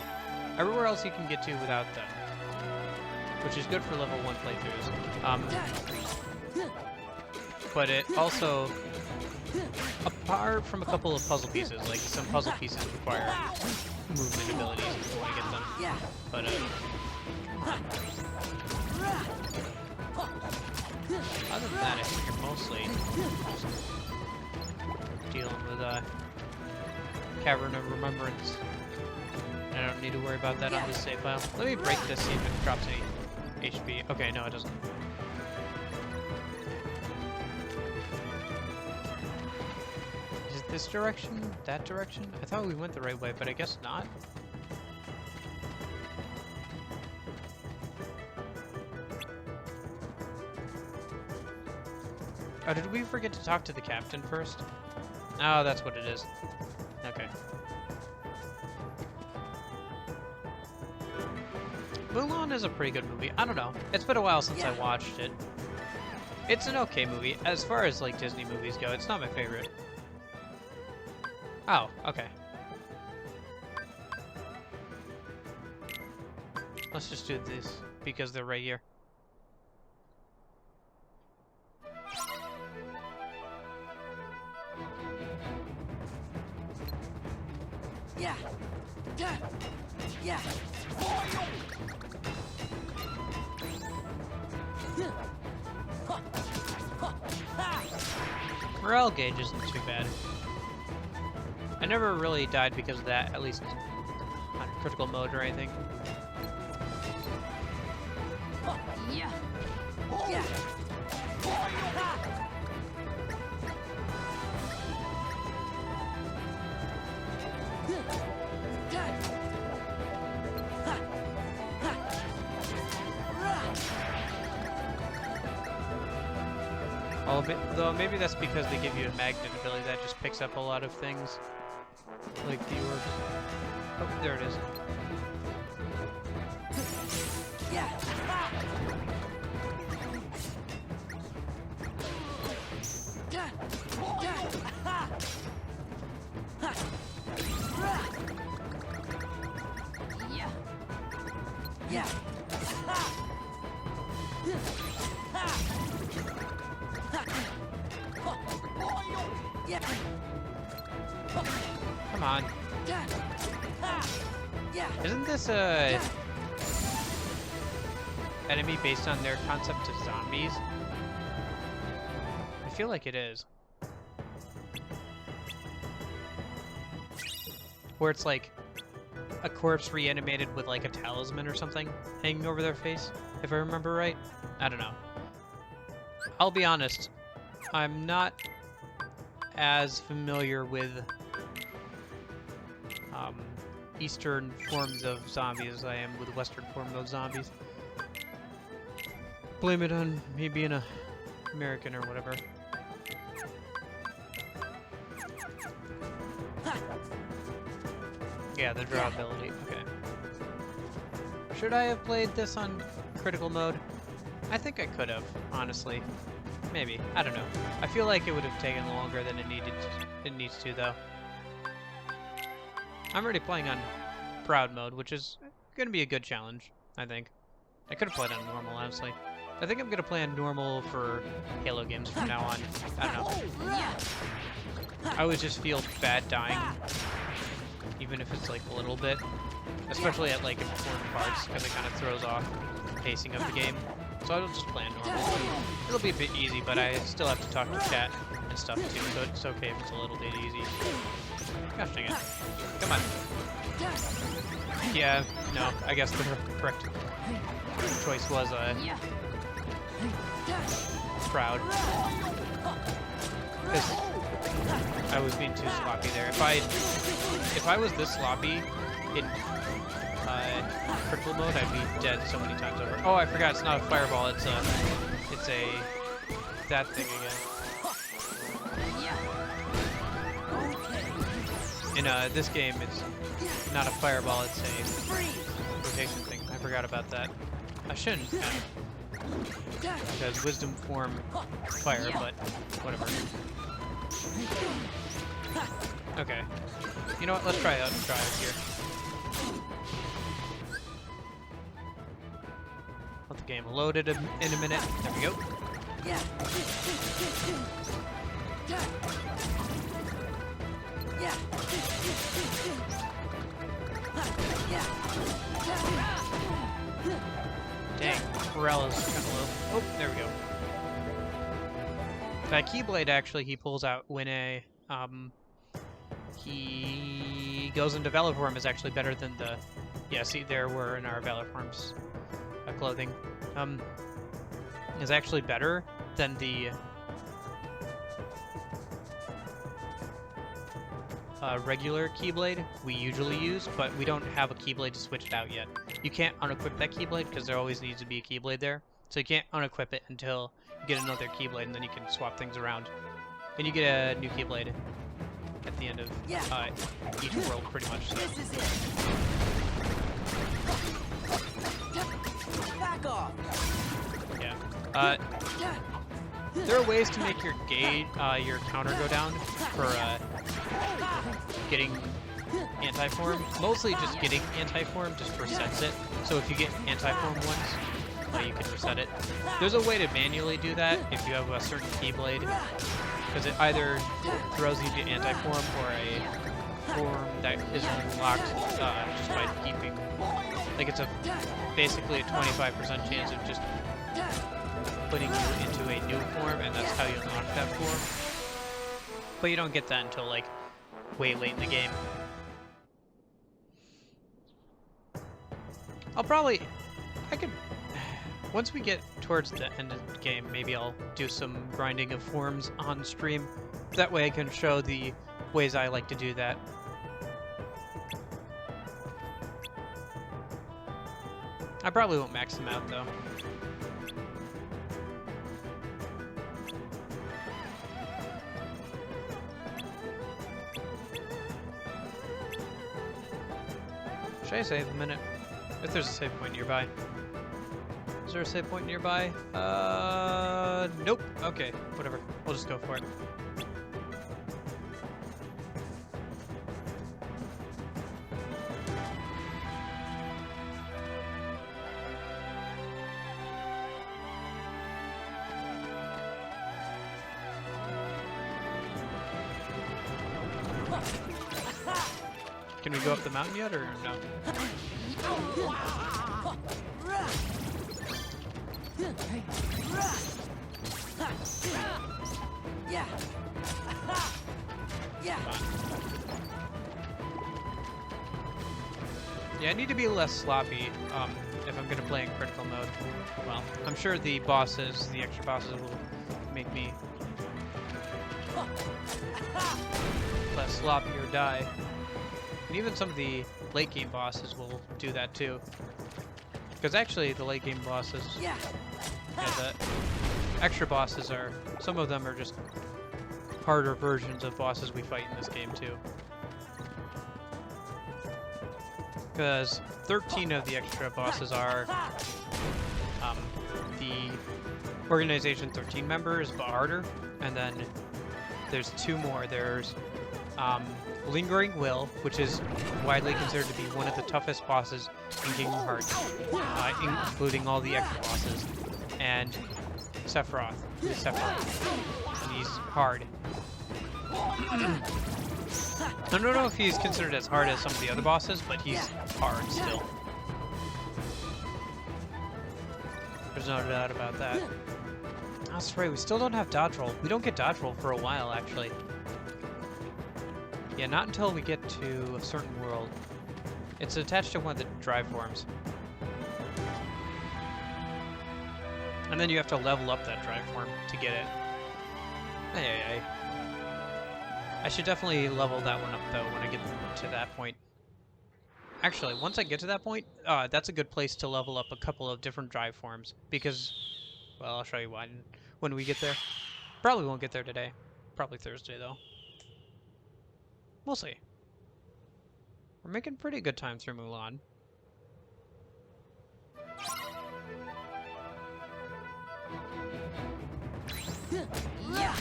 Everywhere else you can get to without them, which is good for level 1 playthroughs. But it also, apart from a couple of puzzle pieces, like some puzzle pieces require movement abilities if you want to get them. But other than that, I think you're mostly just dealing with Cavern of Remembrance. I don't need to worry about that on this save file. Let me break this, see if it drops any HP. Okay, no, it doesn't. Is it this direction? That direction? I thought we went the right way, but I guess not. Oh, did we forget to talk to the captain first? Oh, that's what it is. Okay. Mulan is a pretty good movie. I don't know. It's been a while since I watched it. It's an okay movie. As far as, like, Disney movies go, it's not my favorite. Oh, okay. Let's just do this, because they're right here. Morale gauge isn't too bad. I never really died because of that, at least on critical mode or anything. Though maybe that's because they give you a magnet ability that just picks up a lot of things, like the orbs. Oh, there it is. Come on. Isn't this a enemy based on their concept of zombies? I feel like it is. Where it's like a corpse reanimated with like a talisman or something hanging over their face, if I remember right. I don't know. I'll be honest, I'm not as familiar with Eastern forms of zombies as I am with Western forms of zombies. Blame it on me being a American or whatever. Yeah, the draw ability. Okay. Should I have played this on critical mode? I think I could have, honestly. Maybe. I don't know. I feel like it would have taken longer than it needs to, though. I'm already playing on Proud mode, which is going to be a good challenge, I think. I could have played on normal, honestly. I think I'm going to play on normal for Halo games from now on. I don't know. I always just feel bad dying, even if it's like a little bit. Especially at like important parts, because it kind of throws off the pacing of the game. So I'll just play on normal. It'll be a bit easy, but I still have to talk to chat and stuff too, so it's okay if it's a little bit easy. Gosh dang it. Come on. Yeah, no, I guess the correct choice was Proud. Because I was being too sloppy there. If I was this sloppy in critical mode, I'd be dead so many times over. Oh, I forgot, it's not a fireball, it's a that thing again. In this game, it's not a fireball, it's a rotation thing. I forgot about that. I shouldn't have, because wisdom form fire, but whatever. Okay. You know what? Let's try out here. Let the game load it in a minute. There we go. Dang, Morella's kind of low. Oh, there we go. That Keyblade actually he pulls out when he goes into Valor form is actually better than the... Yeah, see, there we're in our Valor forms clothing. Is actually better than the regular Keyblade we usually use, but we don't have a Keyblade to switch it out yet. You can't unequip that Keyblade because there always needs to be a Keyblade there. So you can't unequip it until you get another Keyblade, and then you can swap things around. And you get a new Keyblade at the end of each world, pretty much. So. This is it. Back off. Yeah. There are ways to make your your counter go down for getting anti-form. Mostly just getting anti-form just resets it. So if you get anti-form once, you can reset it. There's a way to manually do that if you have a certain Keyblade, because it either throws you to anti-form or a form that is unlocked just by keeping. Like it's basically a 25% chance of just putting you into a new form, and that's how you unlock that form. But you don't get that until like way late in the game. I could, once we get towards the end of the game, maybe I'll do some grinding of forms on stream. That way I can show the ways I like to do that. I probably won't max them out though. Should I save a minute? If there's a save point nearby. Is there a save point nearby? Nope. Okay, whatever. We'll just go for it. Can we go up the mountain yet, or no? Yeah. Yeah. Yeah, I need to be less sloppy if I'm going to play in critical mode. Well, I'm sure the bosses, the extra bosses, will make me less sloppy or die. And even some of the late game bosses will do that too. Because actually, the late game bosses, yeah, the extra bosses are, some of them are just harder versions of bosses we fight in this game too. Because 13 of the extra bosses are the Organization 13 members, but harder. And then there's 2 more. There's Lingering Will, which is widely considered to be one of the toughest bosses in Kingdom Hearts, including all the extra bosses. And Sephiroth. And he's hard. I don't know if he's considered as hard as some of the other bosses, but he's hard still. There's no doubt about that. That's right, we still don't have dodge roll. We don't get dodge roll for a while, actually. Yeah, not until we get to a certain world. It's attached to one of the drive forms. And then you have to level up that drive form to get it. Hey. I should definitely level that one up, though, when I get to that point. Actually, once I get to that point, that's a good place to level up a couple of different drive forms. Because, well, I'll show you why when we get there. Probably won't get there today. Probably Thursday, though. We'll see. We're making pretty good time through Mulan. Yeah.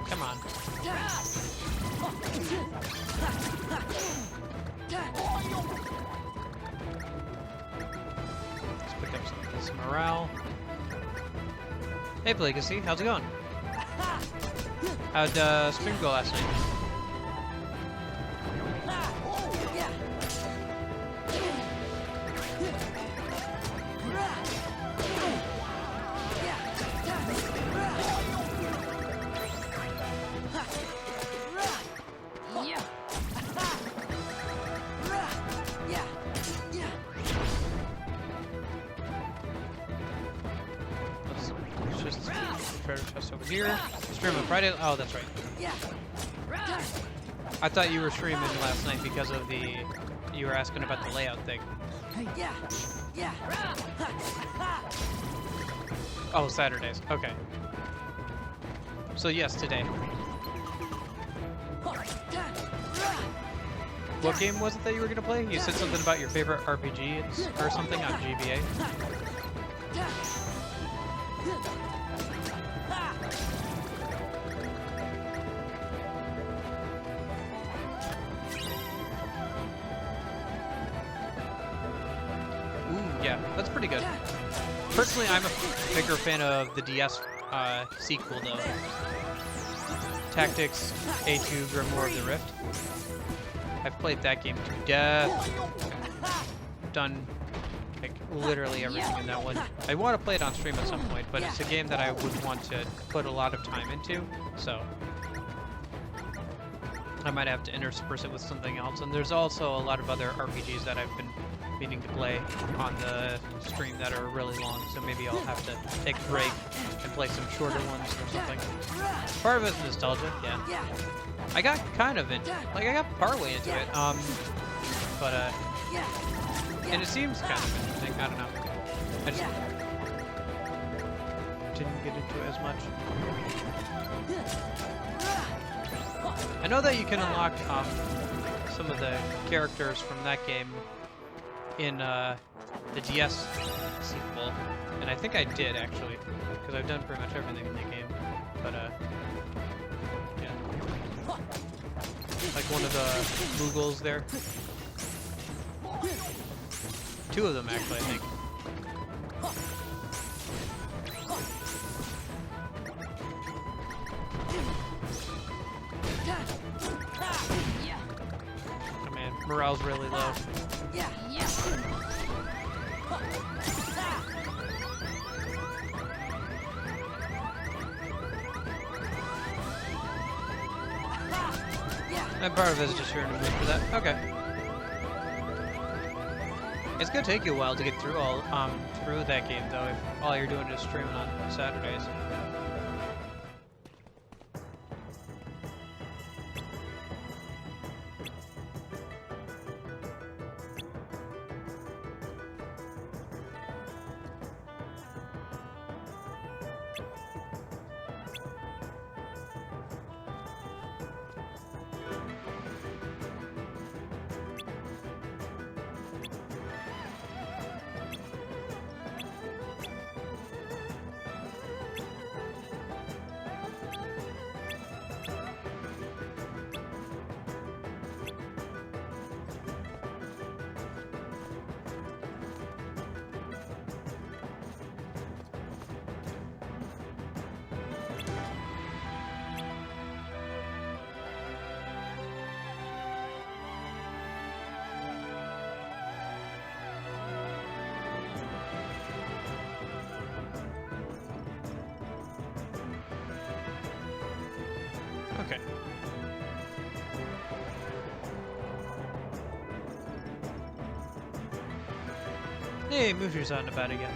Come on. Let's pick up some morale. Hey, Legacy, how's it going? How'd stream go last night? Here, stream on Friday. Oh, that's right. I thought you were streaming last night because of the. You were asking about the layout thing. Oh, Saturdays. Okay. So yes, today. What game was it that you were gonna play? You said something about your favorite RPG or something on GBA. Yeah, that's pretty good. Personally, I'm a bigger fan of the DS sequel, though. Tactics A2 Grimoire of the Rift. I've played that game to death. Done, like, literally everything in that one. I want to play it on stream at some point, but it's a game that I would want to put a lot of time into, so I might have to intersperse it with something else. And there's also a lot of other RPGs that I've been meaning to play on the stream that are really long, so maybe I'll have to take a break and play some shorter ones or something. Part of it's nostalgia, yeah. I got kind of into, like, I got partway into it, but and it seems kind of interesting. I don't know. I just didn't get into it as much. I know that you can unlock some of the characters from that game in the DS sequel, and I think I did actually, because I've done pretty much everything in the game. But yeah, like one of the Moogles there. 2 of them actually, I think. Oh man, morale's really low. And part of it is just you're in the mood for that. Okay. It's gonna take you a while to get through through that game though, if all you're doing is streaming on Saturdays. Okay. Hey, Mushu's out and about again.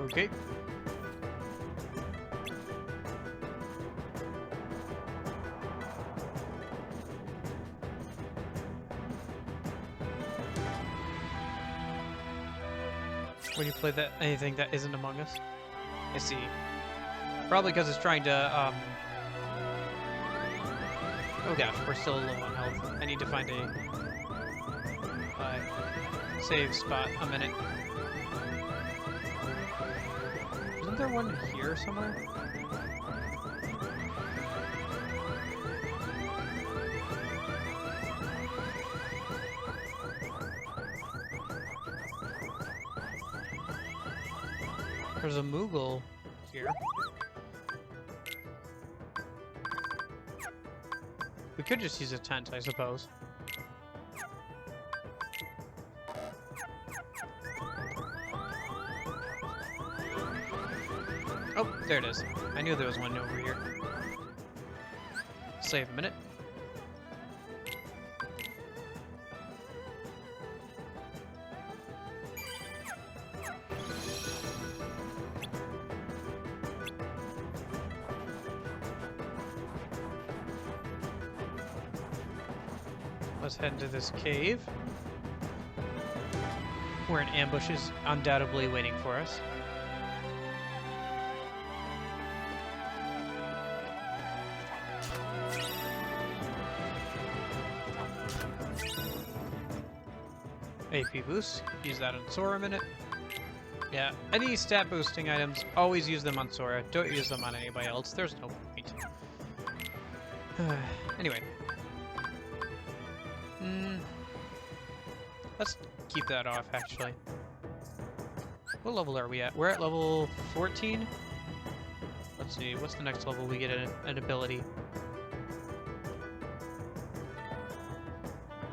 Okay. When you play that anything that isn't Among Us? I see. Probably because it's trying to, oh gosh, we're still low on health. I need to find a save spot. A minute. Isn't there one here somewhere? There's a Moogle here. We could just use a tent, I suppose. Oh, there it is. I knew there was one over here. Save a minute. Let's head into this cave, where an ambush is undoubtedly waiting for us. AP boost, use that on Sora a minute. Yeah, any stat boosting items, always use them on Sora. Don't use them on anybody else. There's no point. Anyway. Let's keep that off, actually. What level are we at? We're at level 14? Let's see, what's the next level we get an ability?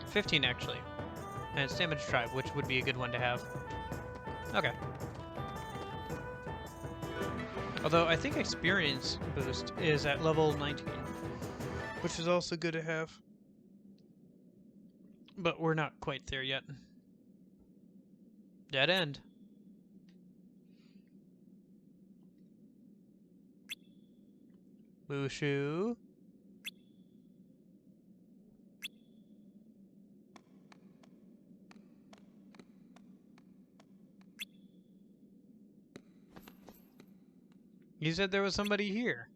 15, actually. And it's Damage Tribe, which would be a good one to have. Okay. Although, I think Experience Boost is at level 19. Which is also good to have. But we're not quite there yet. Dead end. Mushu. You said there was somebody here.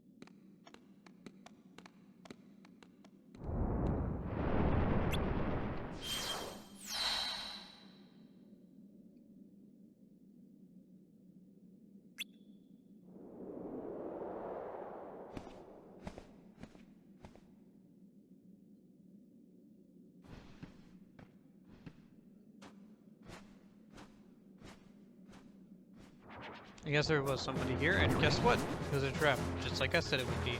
I guess there was somebody here, and guess what? It was a trap, just like I said it would be.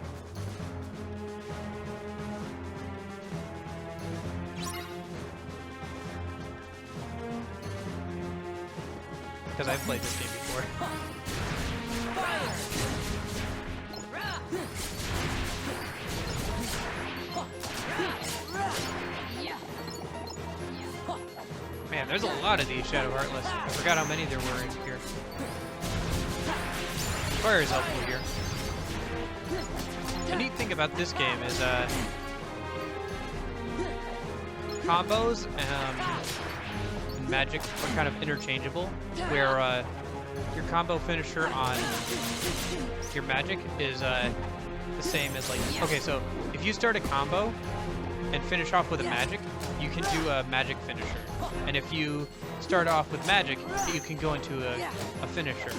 Because I've played this game before. Man, there's a lot of these Shadow Heartless. I forgot how many there were in here. Fire is helpful here. The neat thing about this game is combos and magic are kind of interchangeable, where your combo finisher on your magic is the same as, like, okay, so if you start a combo and finish off with a magic, you can do a magic finisher. And if you start off with magic, you can go into a finisher.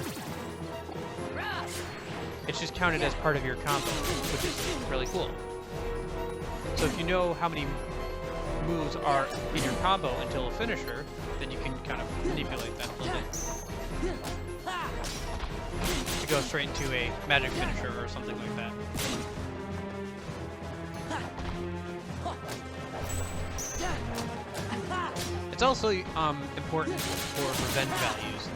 It's just counted as part of your combo, which is really cool. So if you know how many moves are in your combo until a finisher, then you can kind of manipulate that a little bit to go straight into a magic finisher or something like that. It's also important for revenge values,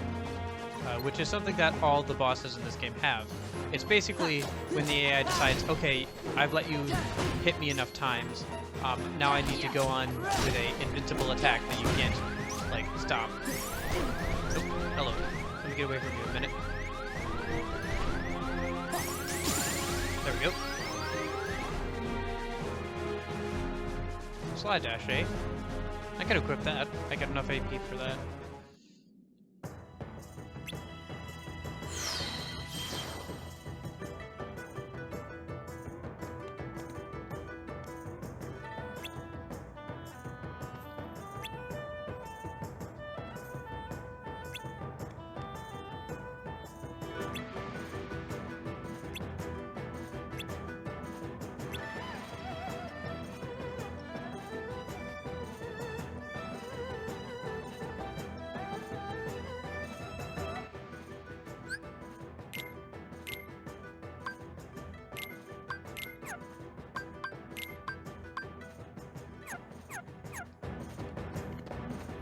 which is something that all the bosses in this game have. It's basically when the AI decides, okay, I've let you hit me enough times, now I need to go on with an invincible attack that you can't, like, stop. Oh, hello. Let me get away from you a minute. There we go. Slide dash, eh? I can equip that. I got enough AP for that.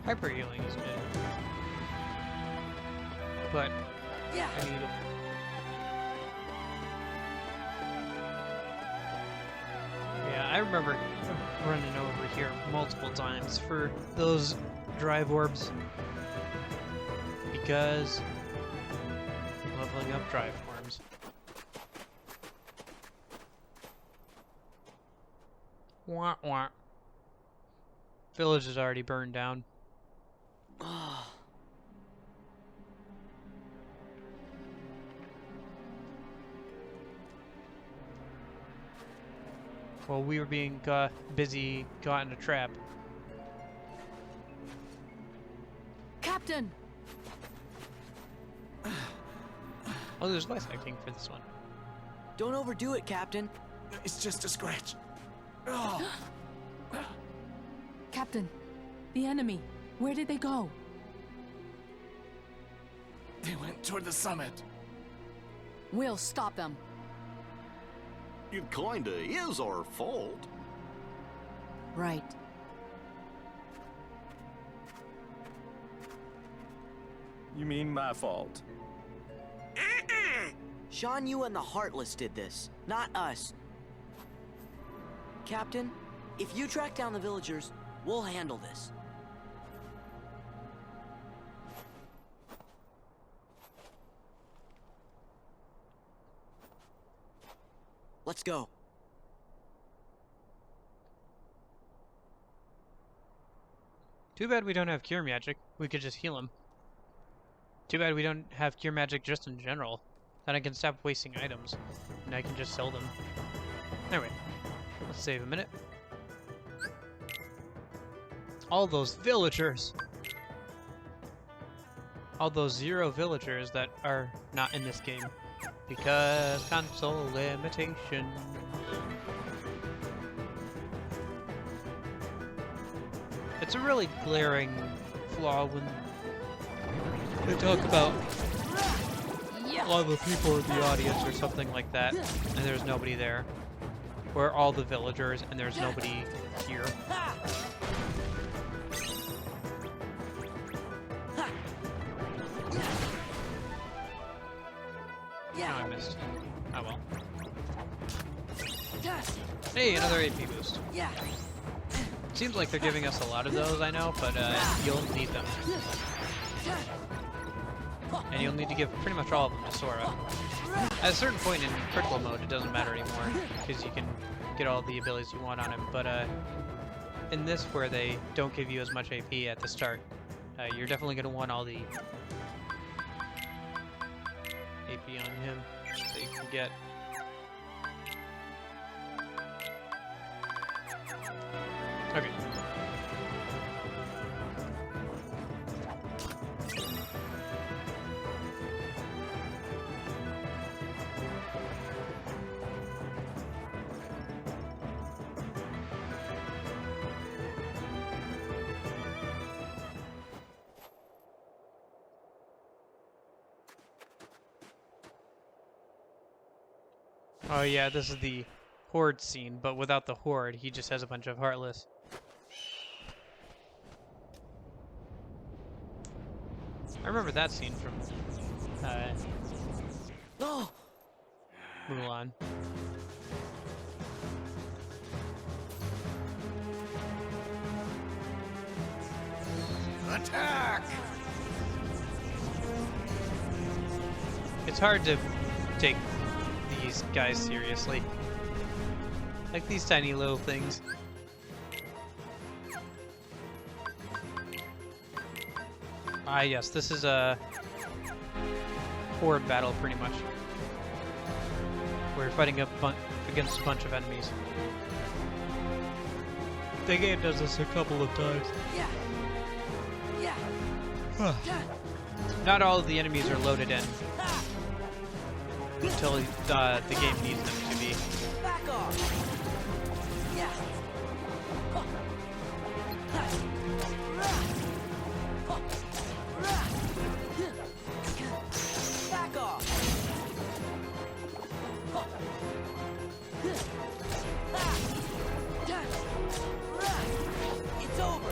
Hyper healing is good, but I need it. Yeah, I remember running over here multiple times for those drive orbs because leveling up drive forms. Wah wah. Village is already burned down. While we were being busy, got in a trap. Captain! Oh, there's voice acting for this one. Don't overdo it, Captain. It's just a scratch. Captain, the enemy, where did they go? They went toward the summit. We'll stop them. It kinda is our fault. Right. You mean my fault? Shan Yu and the Heartless did this, not us. Captain, if you track down the villagers, we'll handle this. Let's go. Too bad we don't have cure magic. We could just heal him. Too bad we don't have cure magic just in general. Then I can stop wasting items, and I can just sell them. Anyway, let's save a minute. All those villagers! All those 0 villagers that are not in this game. Because console limitation. It's a really glaring flaw when they talk about all the people in the audience or something like that, and there's nobody there. Or all the villagers and there's nobody here. Oh, I missed. Oh well. Hey, another AP boost. Seems like they're giving us a lot of those, I know, but you'll need them. And you'll need to give pretty much all of them to Sora. At a certain point in critical mode, it doesn't matter anymore, because you can get all the abilities you want on him, but in this, where they don't give you as much AP at the start, you're definitely going to want all the AP on him that you can get. Okay. Oh yeah, this is the Horde scene, but without the Horde, he just has a bunch of Heartless. I remember that scene from Mulan. Attack! It's hard to take these guys seriously. Like these tiny little things. Ah yes, this is a Horde battle pretty much. We're fighting against a bunch of enemies. The game does this a couple of times. Not all of the enemies are loaded in until the game needs them to be. Back off. Back off. It's over.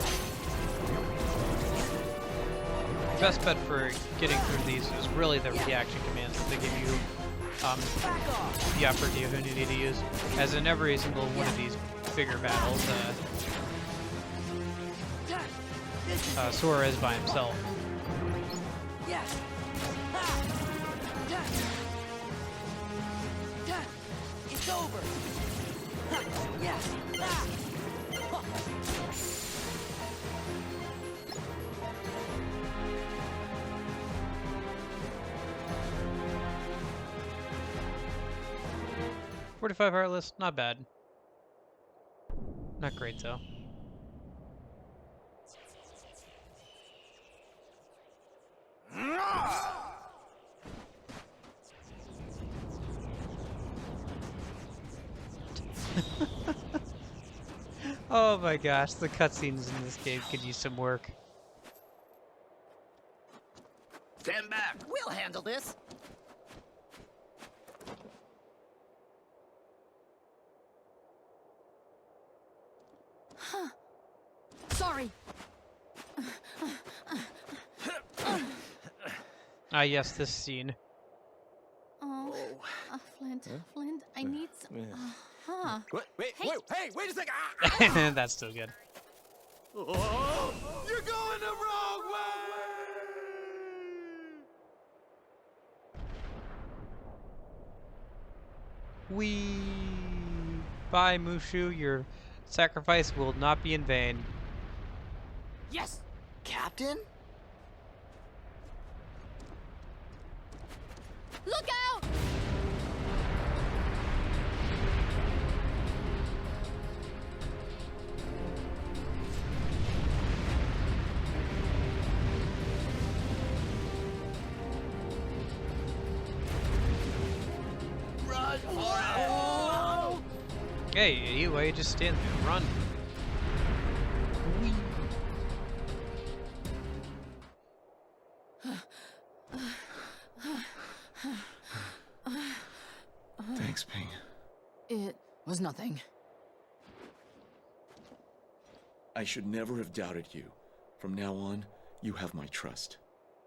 The best bet for getting through these is really the reaction commands that they give you the opportunity to use. As in every single one of these bigger battles, Sora is by himself. It's over. $45 Heartless, not bad. Not great though. Oh my gosh, the cutscenes in this game could use some work. Stand back. We'll handle this. Sorry. Ah yes, this scene. Oh, Flint, Flint, I need some. Wait, wait a second! That's still good. Oh, you're going the wrong way! Bye, Mushu. Your sacrifice will not be in vain. Yes! Captain? Look out! Run for it! Hey, why you just stand there? Run. It was nothing. I should never have doubted you. From now on, you have my trust.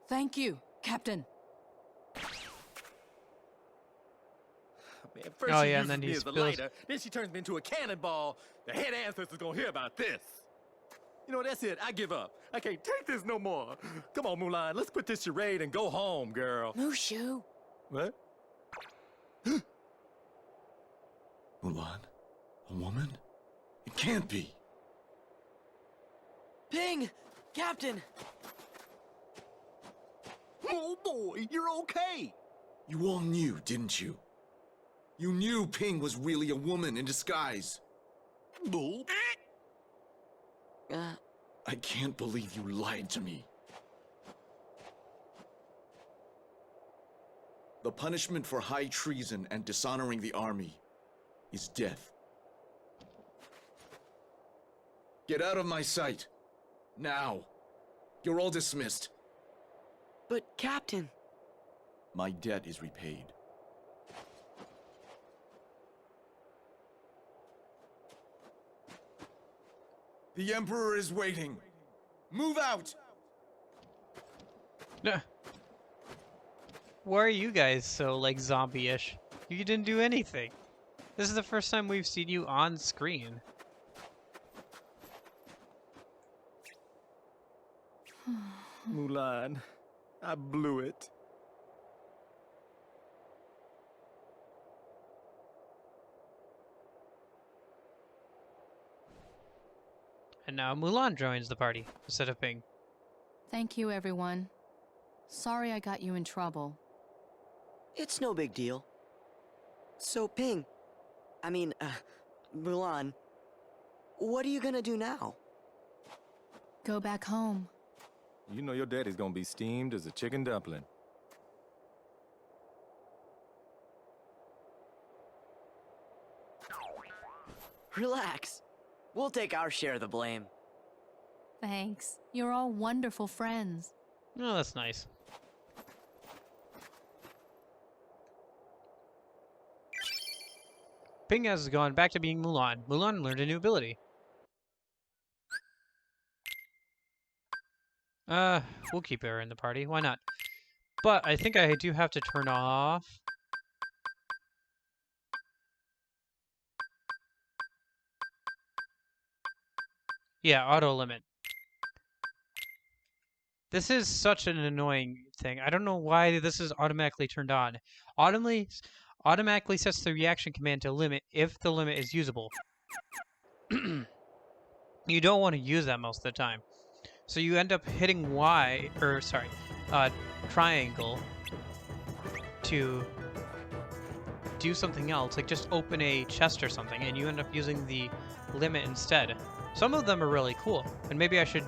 Thank you, Captain. Man, first Oh, she yeah, uses and then me he as a spills- lighter, then she turns me into a cannonball. The head ancestor's gonna hear about this. You know, that's it. I give up. I can't take this no more. Come on, Mulan. Let's quit this charade and go home, girl. Mushu. What? Mulan? A woman? It can't be. Ping! Captain! Oh boy, you're okay. You all knew, didn't you? You knew Ping was really a woman in disguise. Bull. I can't believe you lied to me. The punishment for high treason and dishonoring the army is death. Get out of my sight. Now. You're all dismissed. But, Captain... My debt is repaid. The Emperor is waiting. Move out! Nah. Why are you guys so, like, zombie-ish? You didn't do anything. This is the first time we've seen you on screen. Mulan, I blew it. And now Mulan joins the party instead of Ping. Thank you, everyone. Sorry I got you in trouble. It's no big deal. So, Ping... Mulan... What are you gonna do now? Go back home. You know your daddy's gonna be steamed as a chicken dumpling. Relax. We'll take our share of the blame. Thanks. You're all wonderful friends. Oh, that's nice. Ping has gone back to being Mulan. Mulan learned a new ability. We'll keep her in the party. Why not? But I think I do have to turn off... Yeah, auto limit. This is such an annoying thing. I don't know why this is automatically turned on. Automatically sets the reaction command to limit if the limit is usable. You don't want to use that most of the time. So you end up hitting triangle to do something else, like just open a chest or something, and you end up using the limit instead. Some of them are really cool, and maybe I should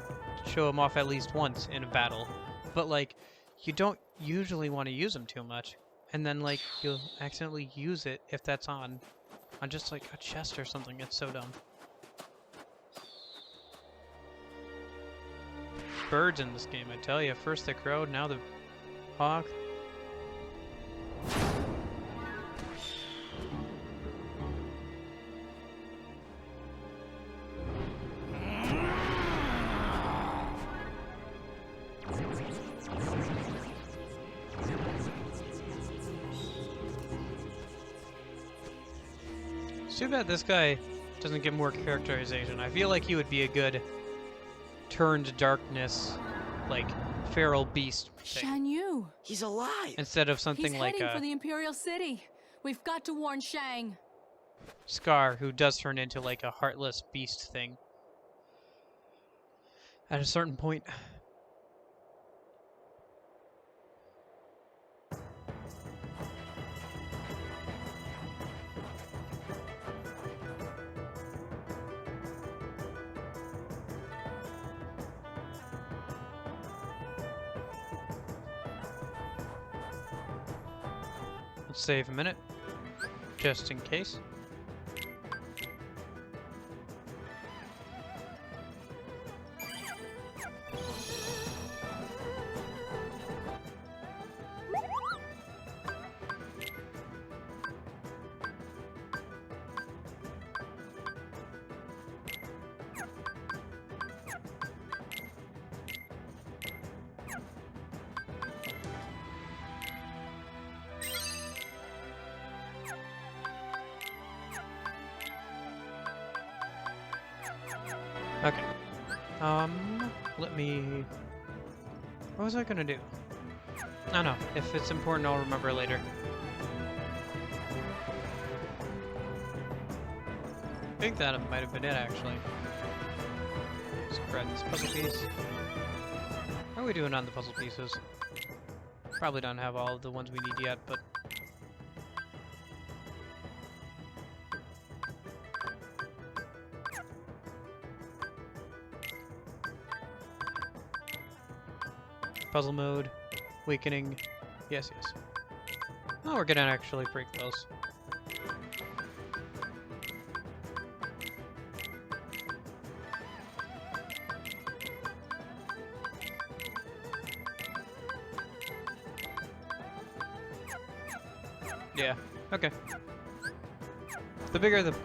show them off at least once in a battle. But like, you don't usually want to use them too much, and then like you'll accidentally use it if that's on just like a chest or something. It's so dumb. Birds in this game, I tell you. First the crow, now the hawk. It's too bad this guy doesn't get more characterization. I feel like he would be a good turned darkness, like feral beast thing. Shan Yu! He's alive! Instead of something He's like heading for the Imperial City. We've got to warn Shang. Scar, who does turn into like a heartless beast thing at a certain point. Let's save a minute, just in case. Okay. Let me... What was I gonna do? I don't know. If it's important, I'll remember later. I think that might have been it, actually. Let's grab this puzzle piece. How are we doing on the puzzle pieces? Probably don't have all of the ones we need yet, but... Puzzle mode, weakening, yes, yes. Oh, we're getting actually pretty close. Yeah, okay.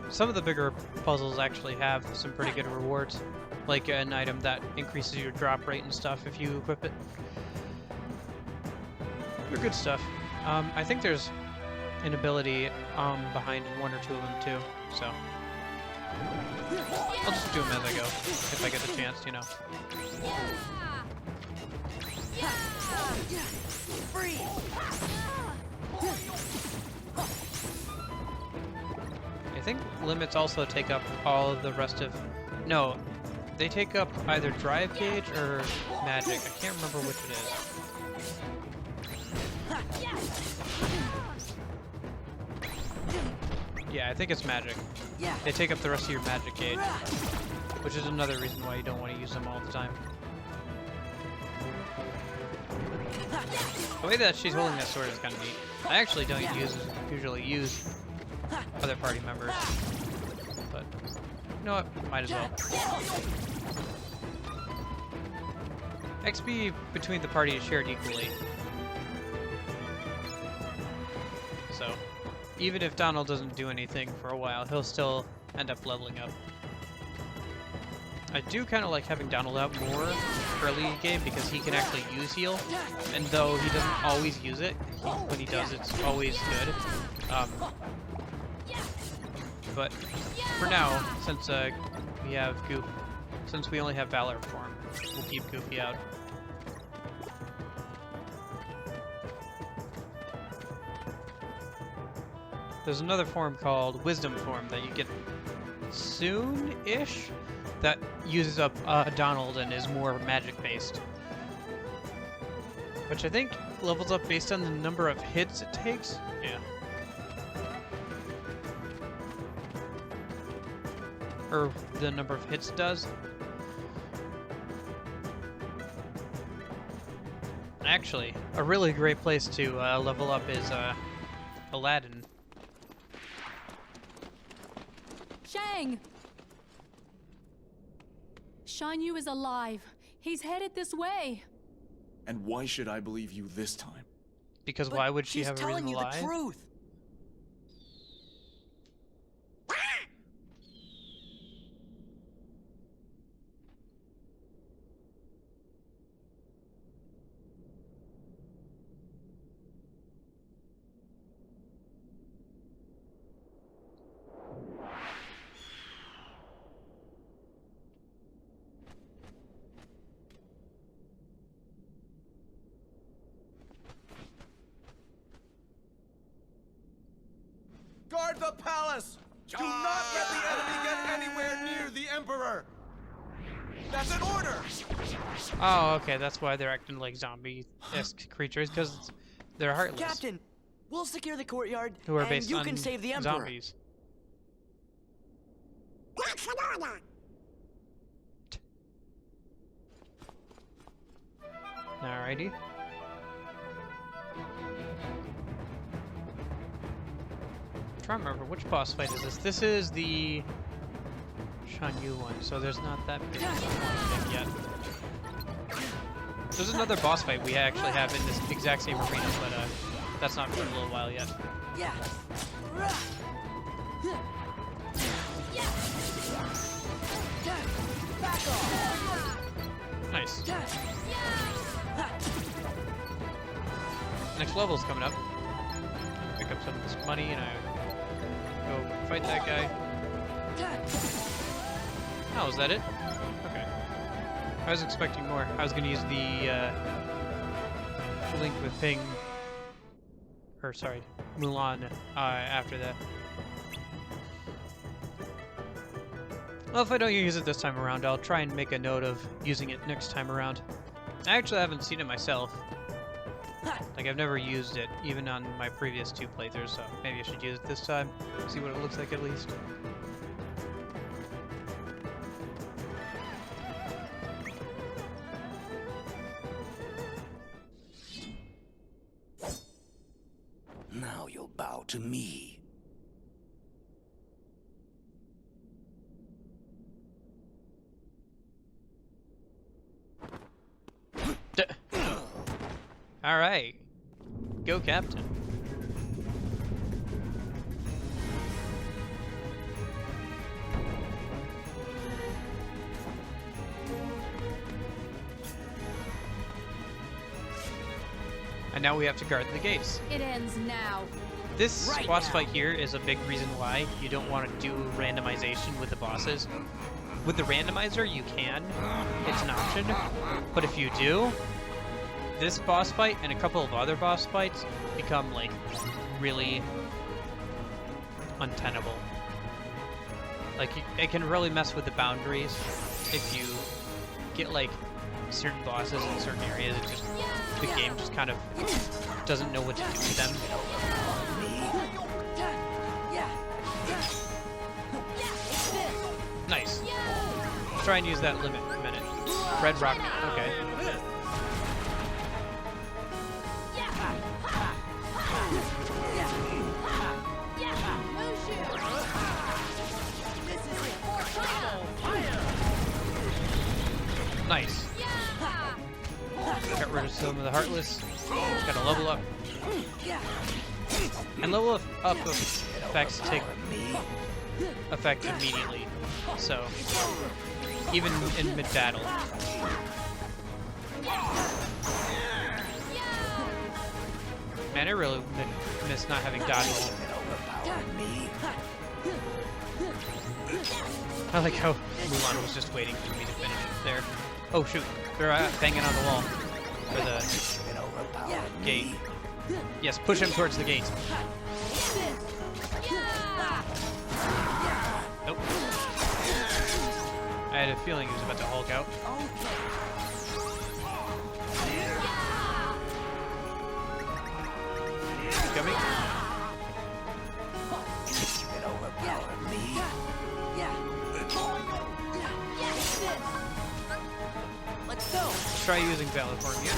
Some of the bigger puzzles actually have some pretty good rewards, like an item that increases your drop rate and stuff if you equip it. They're good stuff. I think there's an ability behind one or two of them too, so I'll just do them as I go if I get the chance, you know. I think limits also take up all of the rest of... No, they take up either drive gauge or magic. I can't remember which it is. Yeah, I think it's magic. They take up the rest of your magic gauge, which is another reason why you don't want to use them all the time. The way that she's holding that sword is kind of neat. I actually don't usually use other party members, but you know what? Might as well. XP between the party is shared equally. So, even if Donald doesn't do anything for a while, he'll still end up leveling up. I do kind of like having Donald out more early in game because he can actually use heal, and though he doesn't always use it, when he does, it's always good. But for now, since we have Goof, since we only have Valor form, we'll keep Goofy out. There's another form called Wisdom form that you get soon-ish that uses up Donald and is more magic-based. Which I think levels up based on the number of hits it takes. Yeah. Or the number of hits it does. Actually, a really great place to level up is Aladdin. Shang! Shan Yu is alive. He's headed this way. And why should I believe you this time? Because why would she have a reason to lie? She's telling you the truth. Guard the palace! Do not let the enemy get anywhere near the Emperor! That's an order! Oh, okay, that's why they're acting like zombie-esque creatures, because they're heartless. Captain, we'll secure the courtyard, who are and based you on can save the Emperor. zombies. That's an order. Alrighty. I'm trying to remember which boss fight is this. This is the Shan Yu one, so there's not that big of a thing yet. There's another boss fight we actually have in this exact same arena, but that's not for a little while yet. Nice. Next level's coming up. Pick up some of this money and I go fight that guy. Oh, is that it? I was expecting more. I was going to use the link with Ping, or sorry, Mulan after that. Well, if I don't use it this time around, I'll try and make a note of using it next time around. I actually haven't seen it myself. Like, I've never used it, even on my previous 2 playthroughs, so maybe I should use it this time, see what it looks like at least. Now you'll bow to me. All right, go Captain. And now we have to guard the gates. It ends now. This boss fight here is a big reason why you don't want to do randomization with the bosses. With the randomizer, you can. It's an option. But if you do, this boss fight and a couple of other boss fights become, like, really untenable. Like, it can really mess with the boundaries if you get, like, certain bosses in certain areas. It just, the game just kind of doesn't know what to do with them. Nice. Let's try and use that limit a minute. Red rocket. Okay. Nice. Got rid of some of the Heartless. Just gotta level up. And level up effects take effect immediately. So, even in mid-battle. Man, I really miss not having dodge roll. I like how Mulan was just waiting for me to finish it there. Oh shoot, they're banging on the wall for the gate. Yes, push him towards the gate. Nope. I had a feeling he was about to Hulk out. Coming. Let's go. Let's try using Valor Form here.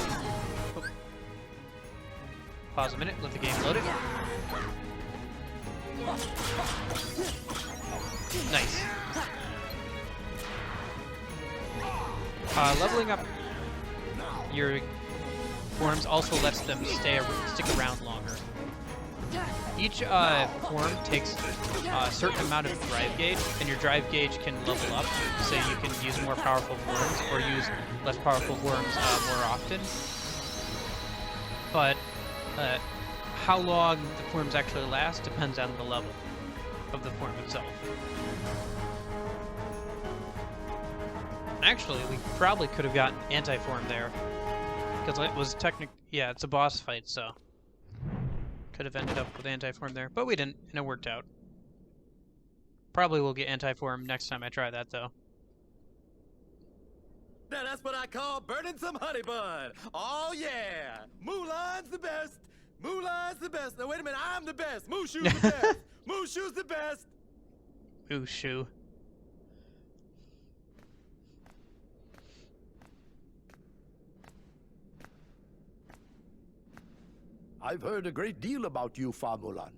Oh. Pause a minute, let the game load it. Nice. Leveling up your forms also lets them stick around longer. Each form takes a certain amount of drive gauge, and your drive gauge can level up, so you can use more powerful forms or use less powerful forms more often. But how long the forms actually last depends on the level of the form itself. Actually, we probably could have gotten anti-form there, because it was yeah, it's a boss fight, so could have ended up with anti-form there, but we didn't, and it worked out. Probably will get anti-form next time I try that, though. Now that's what I call burning some honey bun. Oh yeah, Mulan's the best. Mulan's the best. Now wait a minute, I'm the best. Mushu's the best. Mushu's the best. Mushu. I've heard a great deal about you, Fa Mulan.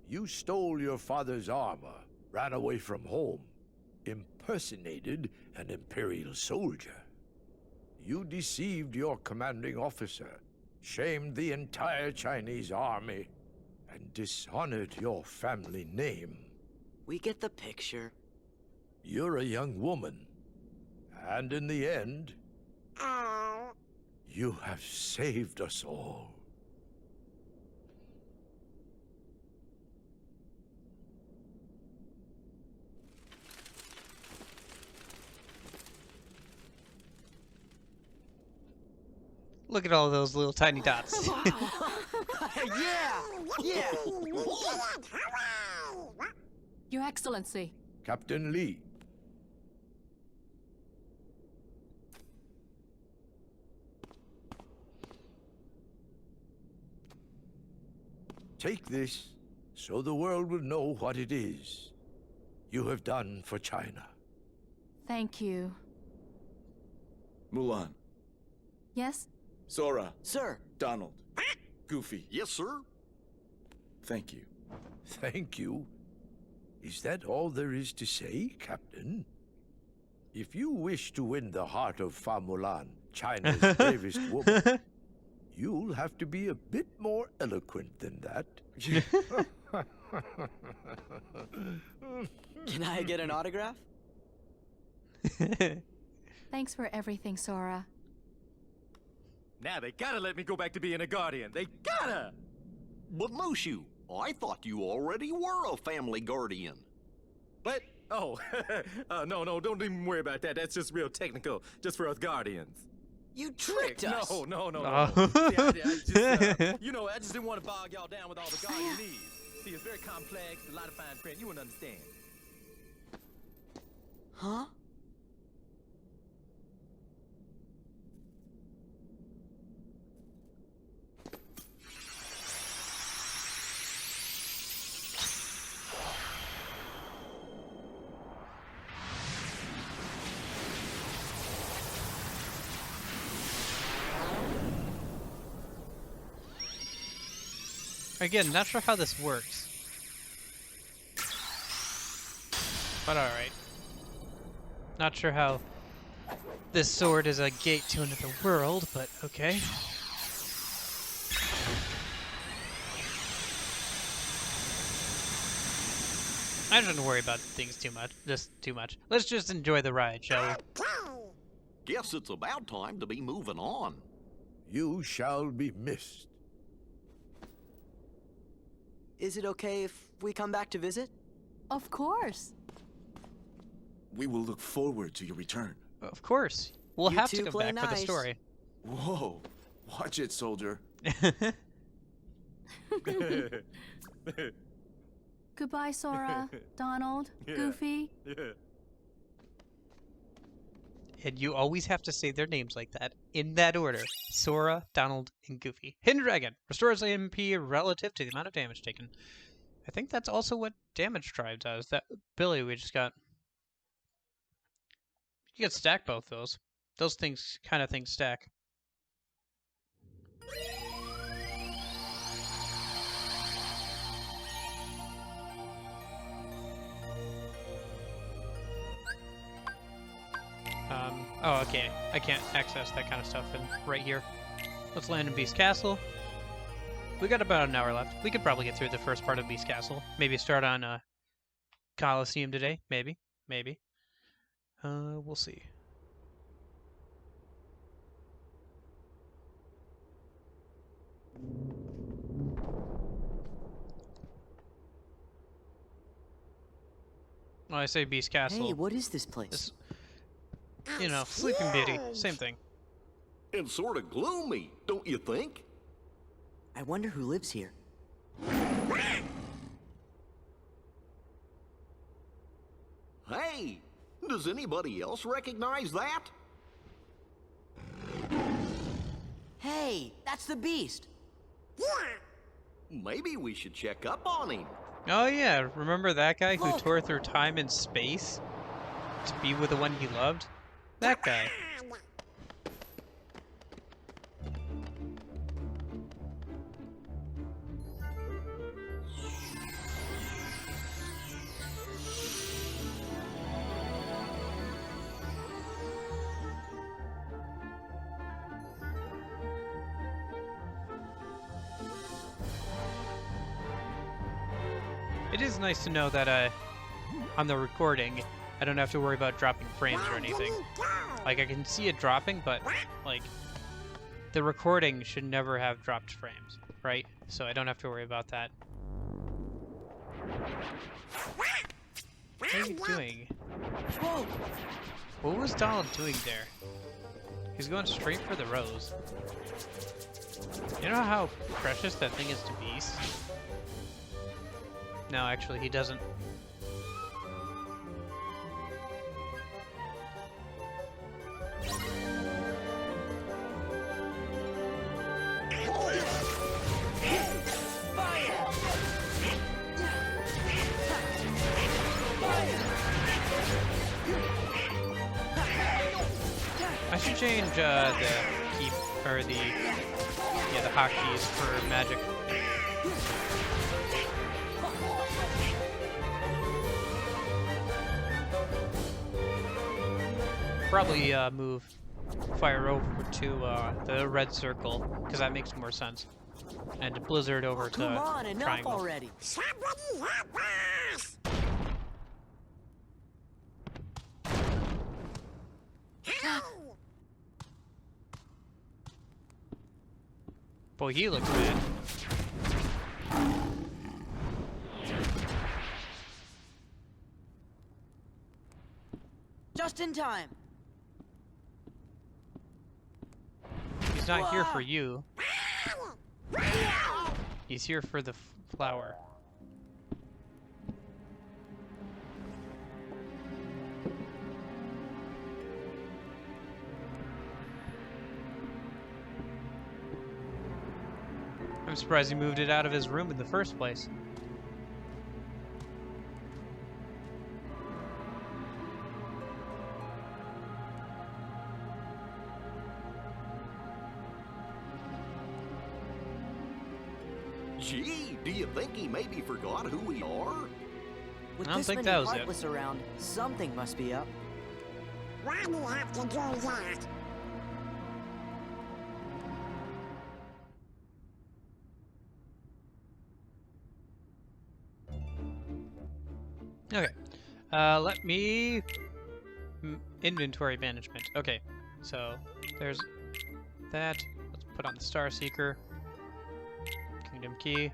You stole your father's armor, ran away from home, impersonated an Imperial soldier. You deceived your commanding officer, shamed the entire Chinese army, and dishonored your family name. We get the picture. You're a young woman, and in the end, you have saved us all. Look at all those little tiny dots. Yeah! Your Excellency. Captain Lee. Take this, so the world will know what it is you have done for China. Thank you. Mulan. Yes? Sora. Sir. Donald. Goofy. Yes, sir. Thank you. Thank you. Is that all there is to say, Captain? If you wish to win the heart of Fa Mulan, China's bravest woman, you'll have to be a bit more eloquent than that. Can I get an autograph? Thanks for everything, Sora. Now they gotta let me go back to being a guardian. They gotta! But Mushu, I thought you already were a family guardian. But, oh, no, don't even worry about that. That's just real technical, just for us guardians. You tricked us! No. Oh. See, I just, you know, I just didn't want to bog y'all down with all the guardian needs. See, it's very complex, a lot of fine print. You wouldn't understand. Huh? Again, not sure how this works. But alright. Not sure how this sword is a gate to another world, but okay. I shouldn't worry about things too much. Let's just enjoy the ride, shall we? Guess it's about time to be moving on. You shall be missed. Is it okay if we come back to visit? Of course. We will look forward to your return. Of course. We'll You have two to come play back for the nice. story. Whoa. Watch it, soldier. Goodbye, Sora, Donald, Goofy. Yeah. And you always have to say their names like that, in that order. Sora, Donald, and Goofy. Hidden Dragon. Restores MP relative to the amount of damage taken. I think that's also what Damage Tribe does. That Billy we just got. You can stack both those. Those things, kind of things stack. Oh, okay. I can't access that kind of stuff right here. Let's land in Beast Castle. We got about an hour left. We could probably get through the first part of Beast Castle. Maybe start on Colosseum today. Maybe. We'll see. When I say Beast Castle. Hey, what is this place? You know, Sleeping Beauty, same thing. And sort of gloomy, don't you think? I wonder who lives here. Hey, does anybody else recognize that? Hey, that's the beast. Maybe we should check up on him. Oh yeah, remember that guy who tore through time and space to be with the one he loved? That guy. It is nice to know that on the recording, I don't have to worry about dropping frames or anything. Like, I can see it dropping, but, like, the recording should never have dropped frames, right? So I don't have to worry about that. What are you doing? Whoa! What was Donald doing there? He's going straight for the rose. You know how precious that thing is to Beast? No, actually, he doesn't. I should change the key or the hotkeys for magic. Probably move fire over to the red circle because that makes more sense, and blizzard over to Come on, enough triangle. already. Somebody help us! Boy, he looks bad. Just in time. He's not here for you. He's here for the flower. I'm surprised he moved it out of his room in the first place. Gee, do you think he maybe forgot who we are? With I don't this think many that was it. Heartless around, something must be up. Why do you have to do that? Okay. Let me... inventory management. Okay. So, there's that. Let's put on the Star Seeker. Kingdom Key.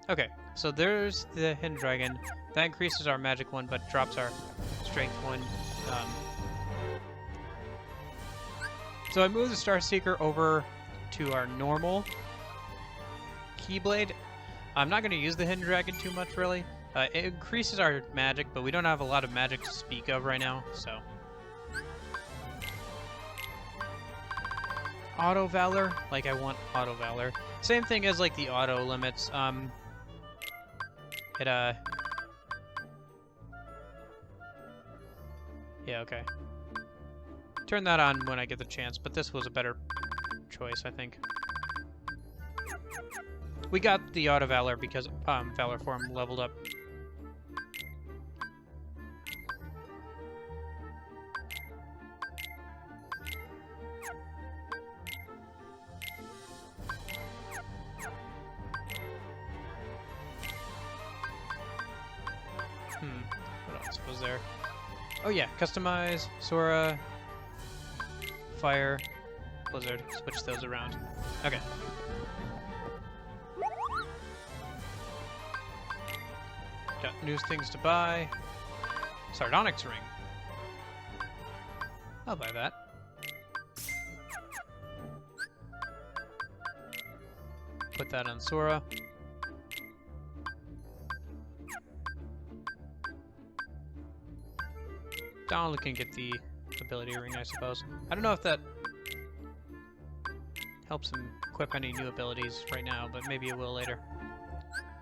Okay. So there's the Hidden Dragon. That increases our magic one, but drops our strength one. So I moved the Star Seeker over to our normal Keyblade. I'm not going to use the Hidden Dragon too much, really. It increases our magic, but we don't have a lot of magic to speak of right now, so. Auto Valor? Like, I want Auto Valor. Same thing as, like, the auto limits. Yeah, okay. Turn that on when I get the chance, but this was a better choice, I think. We got the Auto Valor because Valor Form leveled up. What else was there? Oh yeah, customize, Sora, Fire, Blizzard. Switch those around. Okay. Got new things to buy. Sardonyx ring. I'll buy that. Put that on Sora. Donald can get the ability ring, I suppose. I don't know if that helps him equip any new abilities right now, but maybe it will later.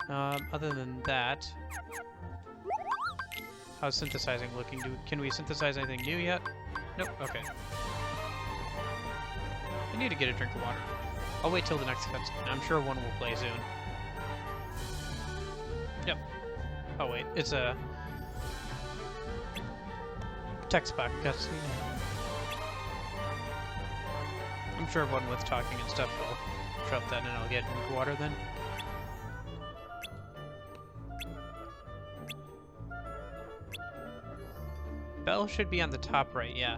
Other than that, how's synthesizing looking? Can we synthesize anything new yet? Nope, okay. I need to get a drink of water. I'll wait till the next cutscene. I'm sure one will play soon. Yep. Oh wait, it's a text box cutscene. I'm sure one with talking and stuff will show up then, and I'll get a drink of water then. Bell should be on the top right, yeah.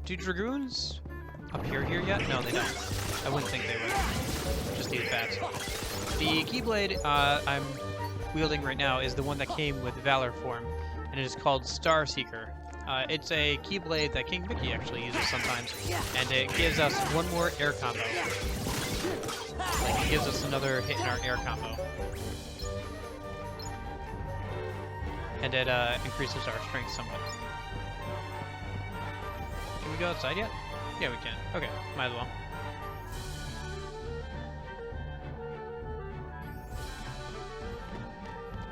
Do Dragoons appear here yet? No, they don't. I wouldn't think they would. Just these bats. The Keyblade, I'm wielding right now is the one that came with Valor form, and it is called Star Seeker. It's a Keyblade that King Mickey actually uses sometimes, and it gives us one more air combo. Like, it gives us another hit in our air combo. And it increases our strength somewhat. Can we go outside yet? Yeah, we can. Okay, might as well.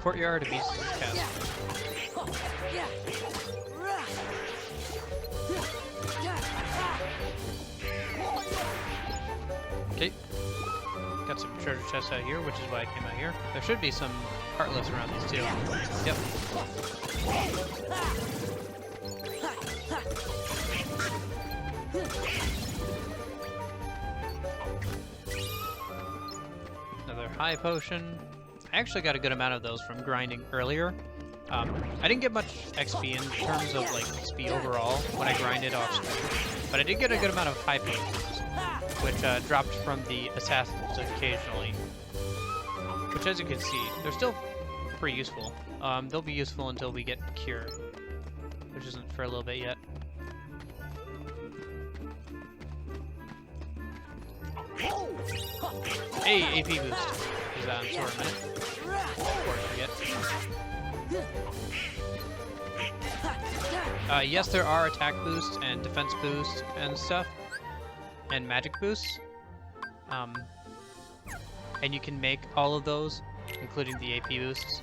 Courtyard of Beast's Castle. Okay. Got some treasure chests out here, which is why I came out here. There should be some Heartless around these too. Yep. Another high potion. I actually got a good amount of those from grinding earlier. I didn't get much XP in terms of like XP overall when I grinded off screen, but I did get a good amount of high potions, which dropped from the assassins occasionally. Which, as you can see, they're still pretty useful. They'll be useful until we get Cure, which isn't for a little bit yet. Hey, AP boost. Is that on Sword a minute? Of course I get. Yes, there are attack boosts and defense boosts and stuff, and magic boosts. And you can make all of those, including the AP boosts.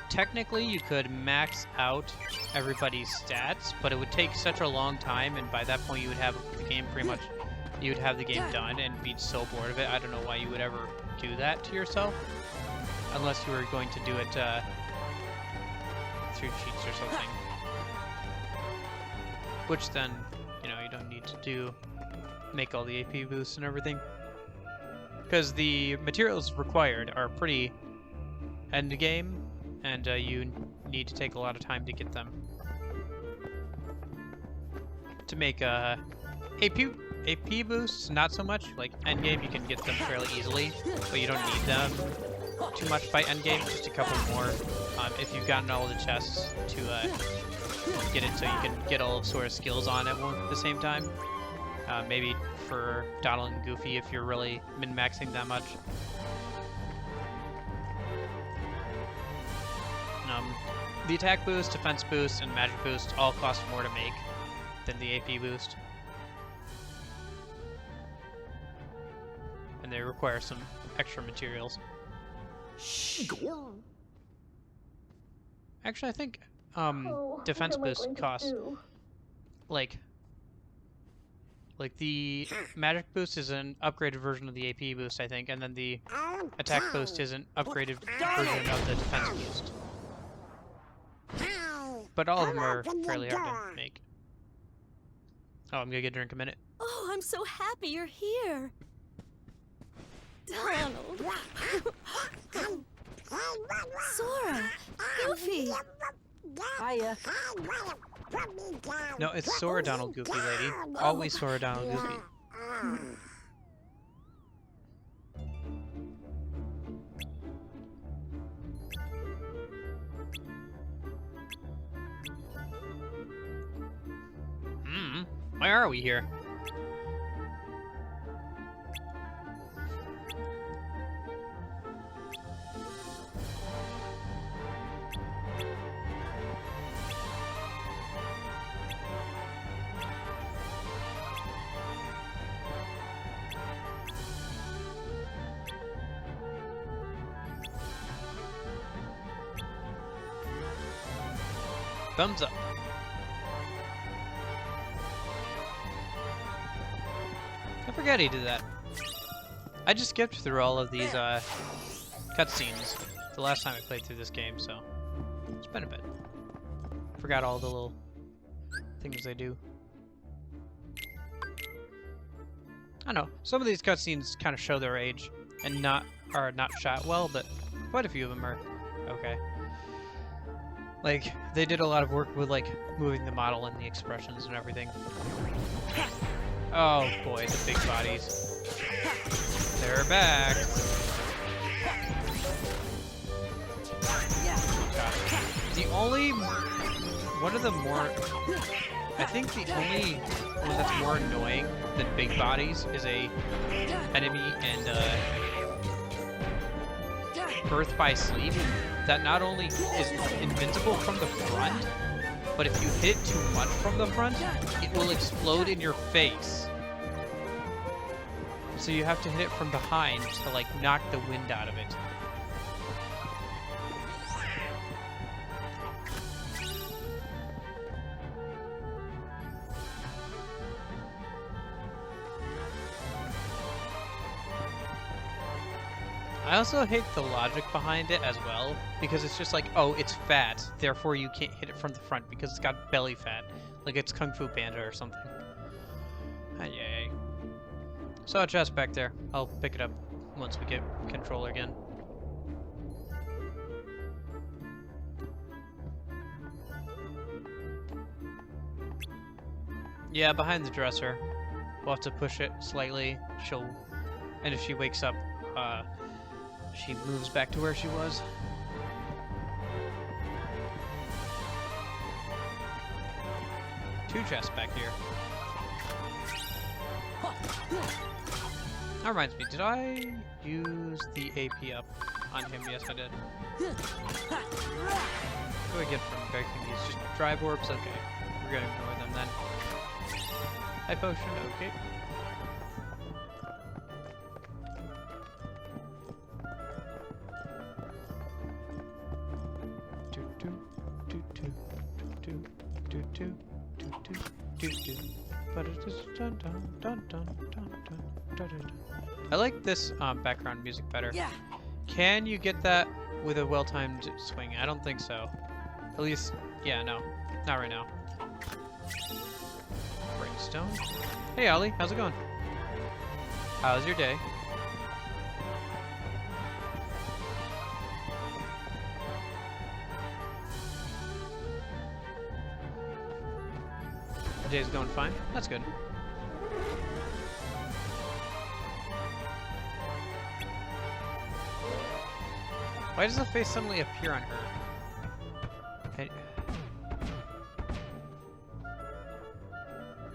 Technically, you could max out everybody's stats, but it would take such a long time, and by that point you would have the game pretty much, you would have the game done and be so bored of it. I don't know why you would ever do that to yourself, unless you were going to do it through cheats or something. Which then, you know, you don't need to do, make all the AP boosts and everything. Because the materials required are pretty end game, and you need to take a lot of time to get them. To make AP boosts, not so much. Like end game, you can get them fairly easily, but you don't need them too much by end game. Just a couple more. If you've gotten all the chests to get it, so you can get all of Sora's skills on at the same time. Maybe for Donald and Goofy if you're really min-maxing that much. The attack boost, defense boost, and magic boost all cost more to make than the AP boost. And they require some extra materials. Actually, I think defense boost costs like the magic boost is an upgraded version of the AP boost, I think, and then the attack boost is an upgraded version of the defense boost. But all of them are fairly hard to make. Oh, I'm gonna get a drink in a minute. Oh, I'm so happy you're here. Donald. Sora. Goofy. Hiya. No, it's Sora, Donald, Goofy, lady. Always Sora, Donald, Goofy. Why are we here? Thumbs up. I forgot he did that. I just skipped through all of these cutscenes the last time I played through this game, so it's been a bit. Forgot all the little things they do. I don't know. Some of these cutscenes kind of show their age and are not shot well, but quite a few of them are okay. Like, they did a lot of work with, like, moving the model and the expressions and everything. Oh boy, the big bodies. They're back. only one of the more, I think the only one that's more annoying than big bodies is a enemy and Birth by Sleep that not only is invincible from the front, but if you hit it too much from the front, it will explode in your face. So you have to hit it from behind to like knock the wind out of it. I also hate the logic behind it as well, because it's just like, oh, it's fat, therefore you can't hit it from the front because it's got belly fat. Like it's Kung Fu Panda or something. Yay. Saw a chest back there. I'll pick it up once we get control again. Yeah, behind the dresser. We'll have to push it slightly. And if she wakes up, she moves back to where she was. Two chests back here. That reminds me, did I use the AP up on him? Yes, I did. What do I get from breaking these? Just drive orbs? Okay. We're gonna ignore them then. High potion, okay. I like this background music better. Yeah. Can you get that with a well-timed swing? I don't think so. At least, yeah, no. Not right now. Brimstone. Hey, Ollie. How's it going? How's your day? The day's going fine. That's good. Why does the face suddenly appear on her?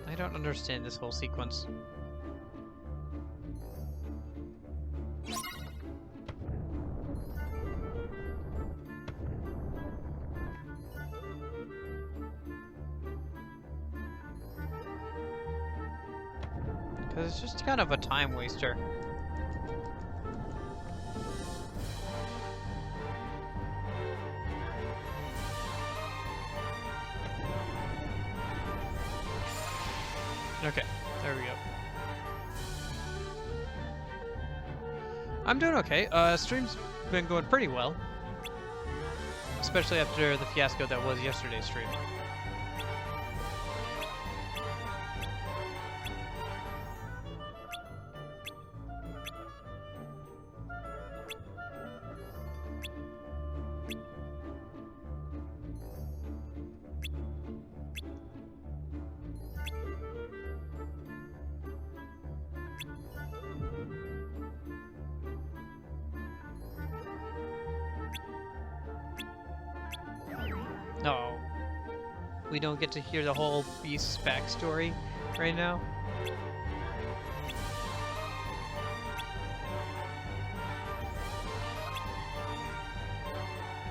I don't understand this whole sequence. Because it's just kind of a time waster. Okay, there we go. I'm doing okay. Stream's been going pretty well. Especially after the fiasco that was yesterday's stream. No. We don't get to hear the whole Beast's backstory right now.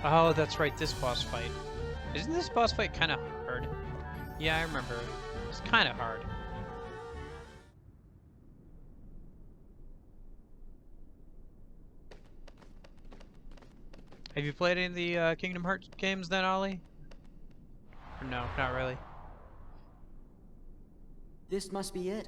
Oh, that's right, this boss fight. Isn't this boss fight kind of hard? Yeah, I remember. It's kind of hard. Have you played any of the Kingdom Hearts games then, Ollie? Or no, not really. This must be it.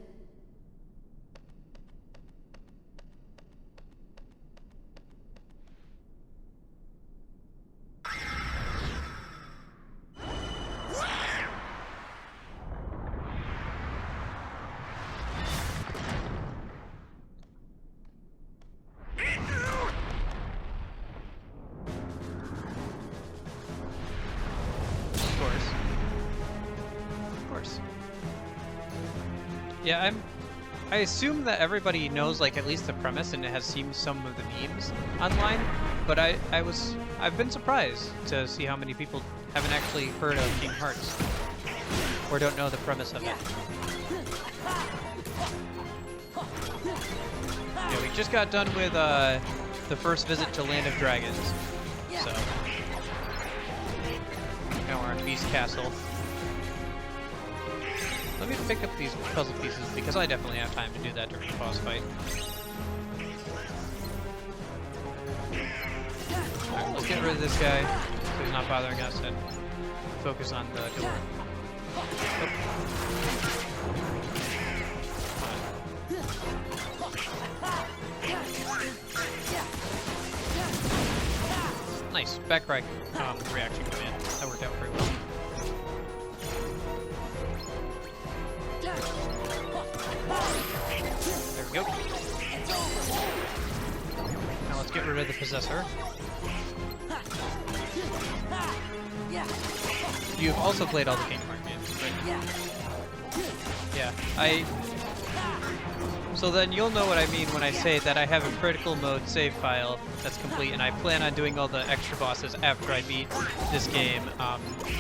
Yeah, I assume that everybody knows like at least the premise and has seen some of the memes online, but I've been surprised to see how many people haven't actually heard of Kingdom Hearts or don't know the premise of it. Yeah, we just got done with the first visit to Land of Dragons, so now we're on Beast Castle. Let me pick up these puzzle pieces because I definitely have time to do that during the boss fight. Alright, let's get rid of this guy so he's not bothering us and focus on the door. Nice, back right reaction command. That worked out pretty well. There we go. Now let's get rid of the possessor. You've also played all the Kingdom Hearts games, right? Yeah, So then you'll know what I mean when I say that I have a critical mode save file that's complete, and I plan on doing all the extra bosses after I beat this game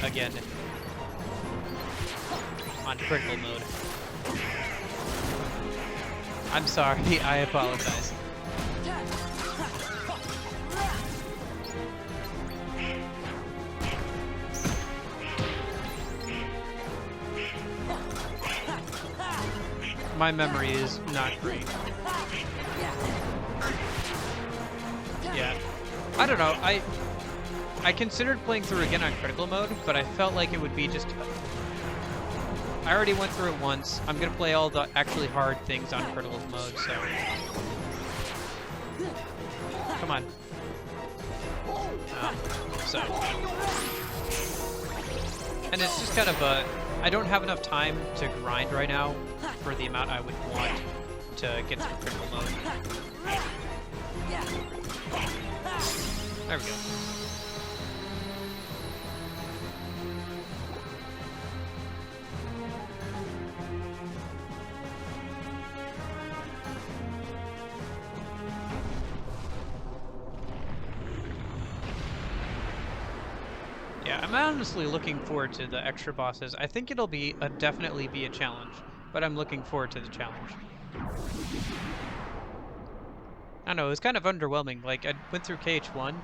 again on critical mode. I'm sorry, I apologize. My memory is not great. Yeah. I don't know, I considered playing through again on critical mode, but I felt like it would be just... I already went through it once. I'm gonna play all the actually hard things on critical mode, so... Come on. So... And it's just kind of a... I don't have enough time to grind right now for the amount I would want to get through critical mode. There we go. Yeah, I'm honestly looking forward to the extra bosses. I think it'll be definitely be a challenge, but I'm looking forward to the challenge. I don't know, it was kind of underwhelming. Like, I went through KH1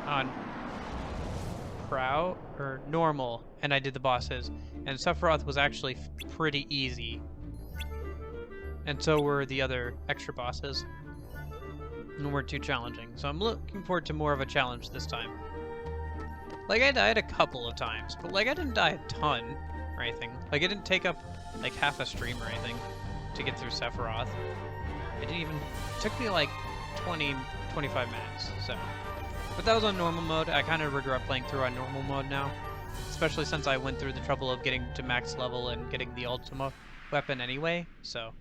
on Prow, or Normal, and I did the bosses, and Sephiroth was actually pretty easy. And so were the other extra bosses. And weren't too challenging. So I'm looking forward to more of a challenge this time. Like, I died a couple of times, but, like, I didn't die a ton or anything. Like, it didn't take up, like, half a stream or anything to get through Sephiroth. It didn't even... It took me, like, 20, 25 minutes, so... But that was on normal mode. I kind of regret playing through on normal mode now. Especially since I went through the trouble of getting to max level and getting the Ultima weapon anyway, so...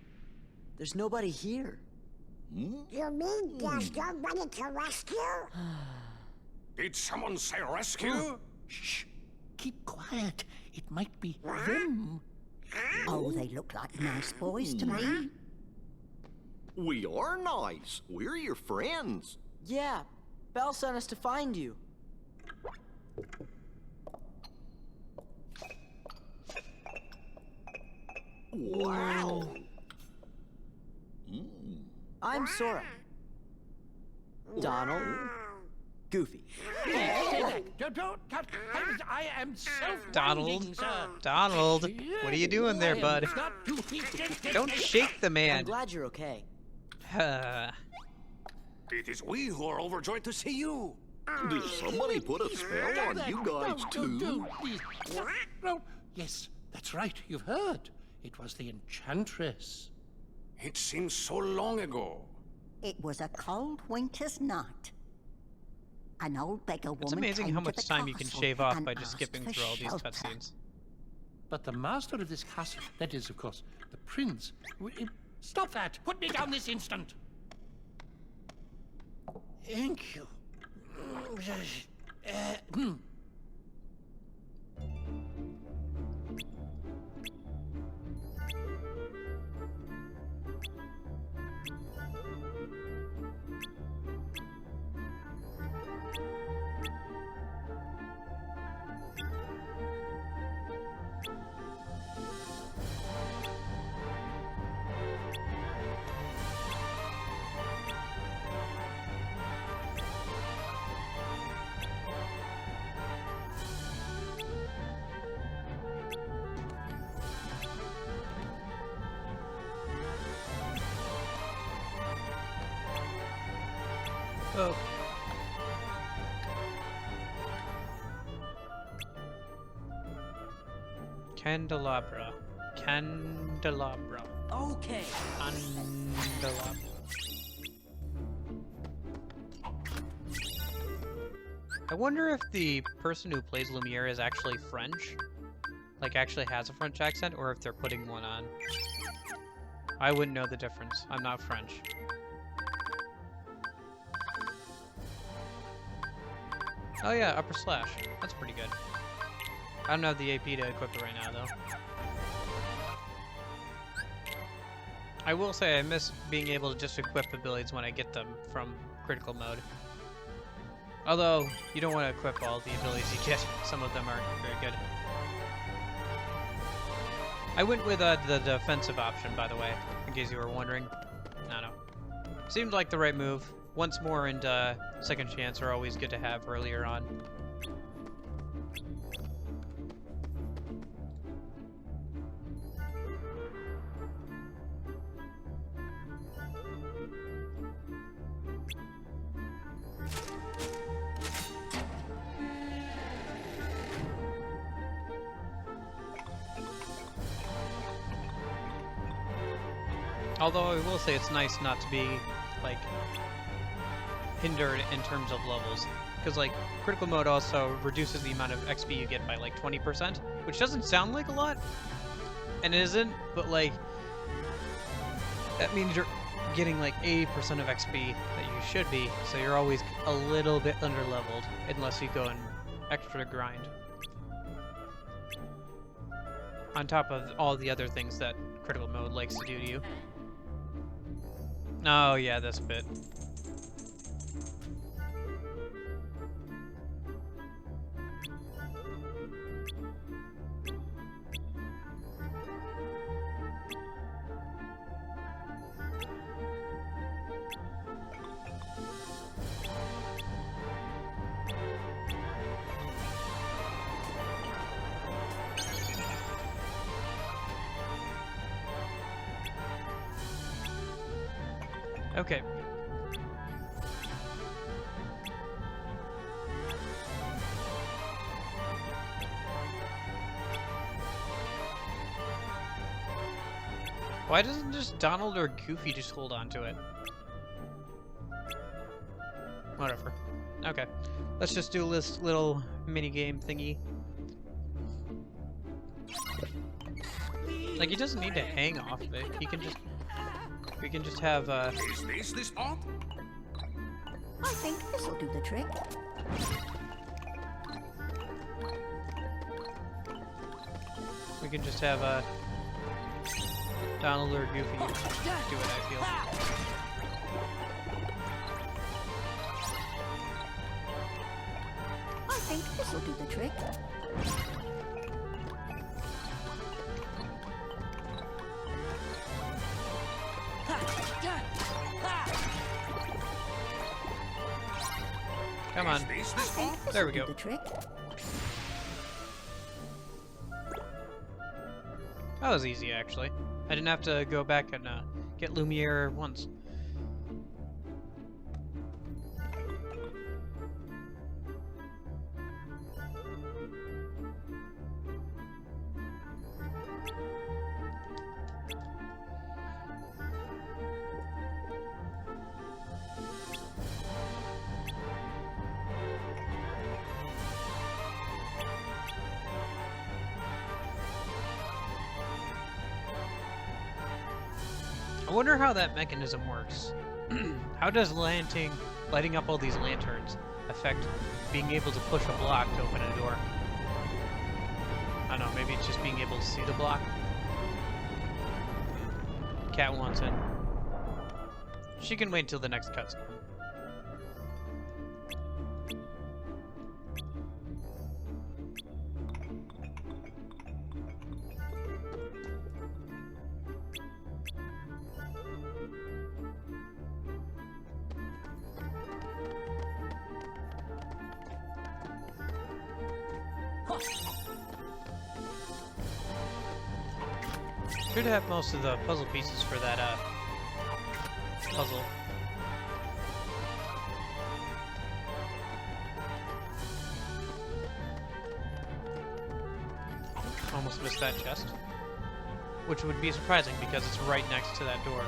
There's nobody here. You mean there's nobody to rescue? Did someone say rescue? Shh. Keep quiet. It might be them. Oh, they look like nice boys to me. We are nice. We're your friends. Yeah, Belle sent us to find you. Wow. I'm Sora. Donald. Goofy. I am Donald, Donald, what are you doing there, bud? Don't shake the man. I'm glad you're okay. It is we who are overjoyed to see you. Did somebody put a spell on you guys too? No, yes, that's right. You've heard. It was the Enchantress. It seems so long ago. It was a cold winter's night. An old beggar woman. It's amazing came how to much the time you can castle shave off and by just asked skipping for through all these shelter. cutscenes. But the master of this castle, that is, of course, the prince. Stop that! Put me down this instant! Thank you. Oh. Candelabra. Candelabra. Okay. Candelabra. I wonder if the person who plays Lumiere is actually French. Like, actually has a French accent, or if they're putting one on. I wouldn't know the difference. I'm not French. Oh yeah, upper slash. That's pretty good. I don't have the AP to equip it right now, though. I will say I miss being able to just equip abilities when I get them from critical mode. Although, you don't want to equip all the abilities you get. Some of them aren't very good. I went with the defensive option, by the way, in case you were wondering. I don't know. Seemed like the right move. Once more and second chance are always good to have earlier on. Although I will say it's nice not to be, like, hindered in terms of levels. Because, like, critical mode also reduces the amount of XP you get by, like, 20%, which doesn't sound like a lot, and it isn't, but, like, that means you're getting, like, 80% of XP that you should be, so you're always a little bit under-leveled, unless you go and extra grind. On top of all the other things that critical mode likes to do to you. Oh, yeah, this bit. Okay. Why doesn't just Donald or Goofy just hold on to it? Whatever. Okay. Let's just do this little mini-game thingy. Like, he doesn't need to hang off of it. He can just... We can just have, Is this the spot? I think this'll do the trick. We can just have, Donald or Goofy do it, I feel. I think this'll do the trick. Come on. There we go. The trick. That was easy, actually. I didn't have to go back and get Lumiere once. I wonder how that mechanism works. How does lighting up all these lanterns affect being able to push a block to open a door? I don't know, maybe it's just being able to see the block. Cat wants in. She can wait until the next cutscene. Should have most of the puzzle pieces for that puzzle. almost missed that chest. Which would be surprising because it's right next to that door.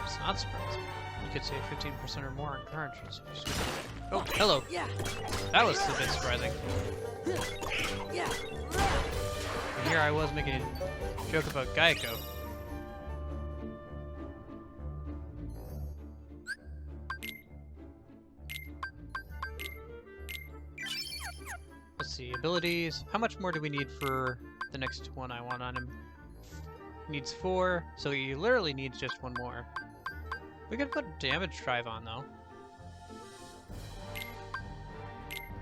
It's not surprising. You could save 15% or more on cartridges. Oh, hello. That was a bit surprising. And here I was making a joke about Geico. Let's see, abilities. How much more do we need for the next one I want on him? Needs 4, so he literally needs just 1 more. We could put damage drive on though.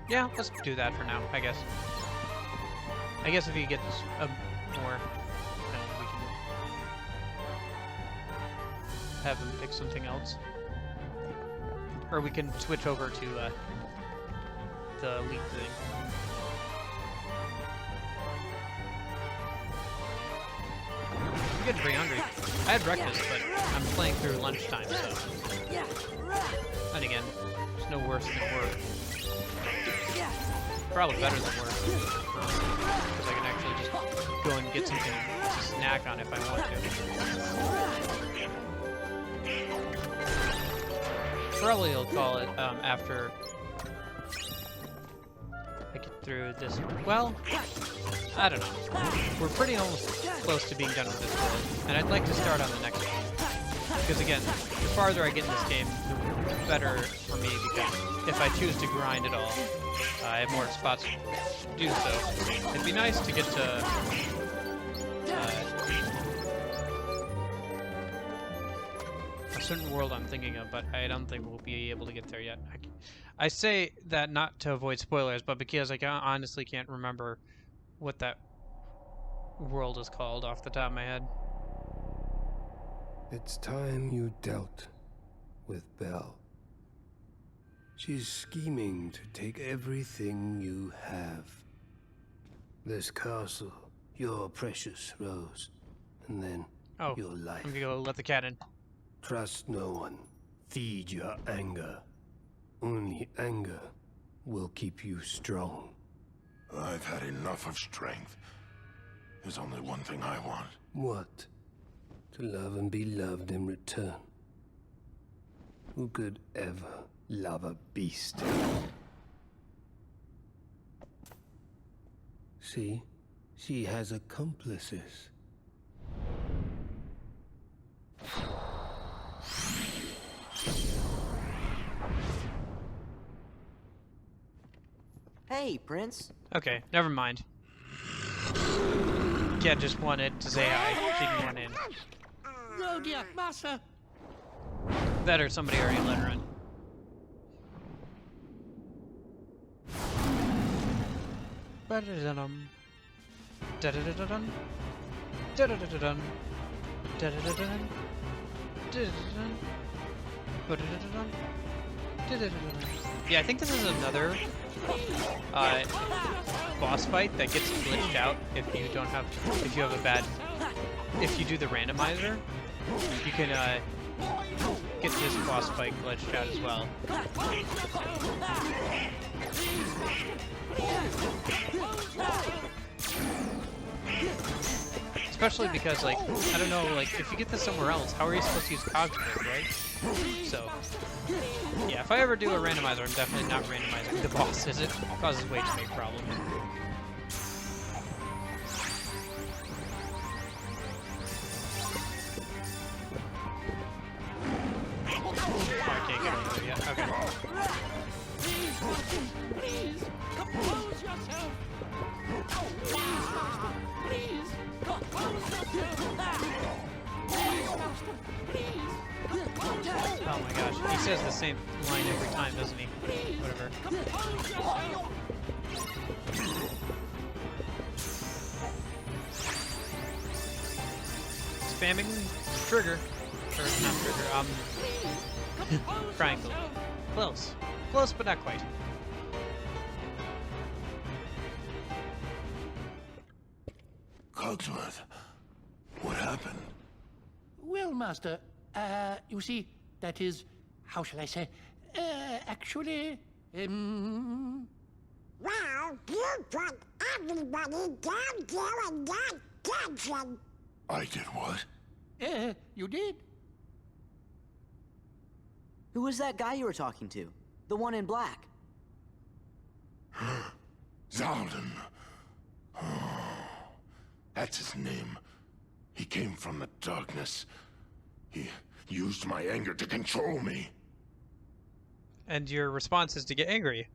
Yeah, let's do that for now, I guess. I guess if he gets more, then we can have him pick something else. Or we can switch over to the lead thing. I'm getting pretty hungry. I had breakfast, but I'm playing through lunchtime, so. And again, it's no worse than work. Probably better than work. Because I can actually just go and get something to snack on if I want to. Probably I'll call it after I get through this. Well, I don't know. We're pretty almost close to being done with this world, and I'd like to start on the next one. Because again, the farther I get in this game, the better for me, because if I choose to grind it all, I have more spots to do so. It'd be nice to get to a certain world I'm thinking of, but I don't think we'll be able to get there yet. I say that not to avoid spoilers, but because I honestly can't remember what that world is called off the top of my head. It's time you dealt with Belle. She's scheming to take everything you have. This castle, your precious Rose, and then your life. I'm gonna go let the cat in. Trust no one. Feed your anger. Only anger will keep you strong. I've had enough of strength. There's only one thing I want. What? To love and be loved in return. Who could ever love a beast? See? She has accomplices. Hey, Prince. Okay, never mind. Cat just wanted to say hi. She didn't want in. Oh dear, master. That or somebody already let her in. Ba-da-da-dum. Da-da-da-da-dum. Da-da-da-da-dum. Da-da-da-da-dum. Da-da-da-dum. Ba-da-da-da-dum. Da-da-da-da-dum. Yeah, I think this is another boss fight that gets glitched out if you don't have, if you have a bad, if you do the randomizer, you can get this boss fight glitched out as well. Especially because, like, I don't know, like, if you get this somewhere else, how are you supposed to use cognitive, right? So, yeah, if I ever do a randomizer, I'm definitely not randomizing the bosses. It causes way too many problems. Oh, I can't get over there yet. Okay. Please, compose yourself. Please, compose yourself. Oh my gosh, he says the same line every time, doesn't he? Whatever. Spamming trigger. Or not trigger, triangle. Close. Close, but not quite. Cogsworth, what happened? Well, master, you see, that is, how shall I say, actually, Well, you put everybody down there in that dungeon. I did what? You did. Who was that guy you were talking to? The one in black. Zaldin. That's his name. He came from the darkness. He used my anger to control me. And your response is to get angry.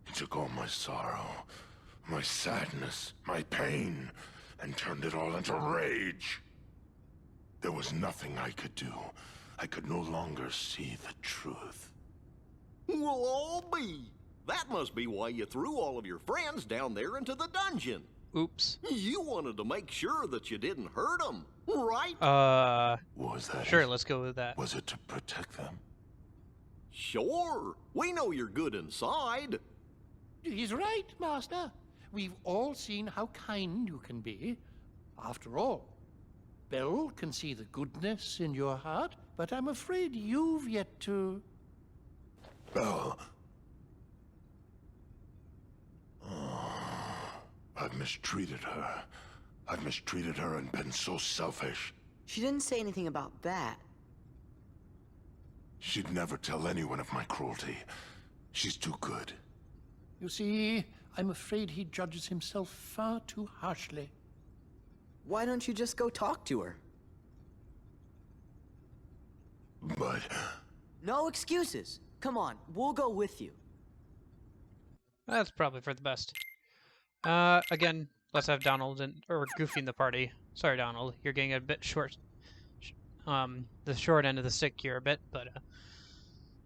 He took all my sorrow, my sadness, my pain, and turned it all into rage. There was nothing I could do. I could no longer see the truth. We'll all be. That must be why you threw all of your friends down there into the dungeon. Oops. You wanted to make sure that you didn't hurt them, right? Was that Sure, it? let's go with that. Was it to protect them? Sure. We know you're good inside. He's right, Master. We've all seen how kind you can be. After all, Belle can see the goodness in your heart, but I'm afraid you've yet to... Belle. I've mistreated her. I've mistreated her and been so selfish. She didn't say anything about that. She'd never tell anyone of my cruelty. She's too good. You see, I'm afraid he judges himself far too harshly. Why don't you just go talk to her? But... No excuses. Come on, we'll go with you. That's probably for the best. Again, let's have Donald or Goofy in the party. Sorry, Donald, you're getting a bit short. The short end of the stick here a bit, but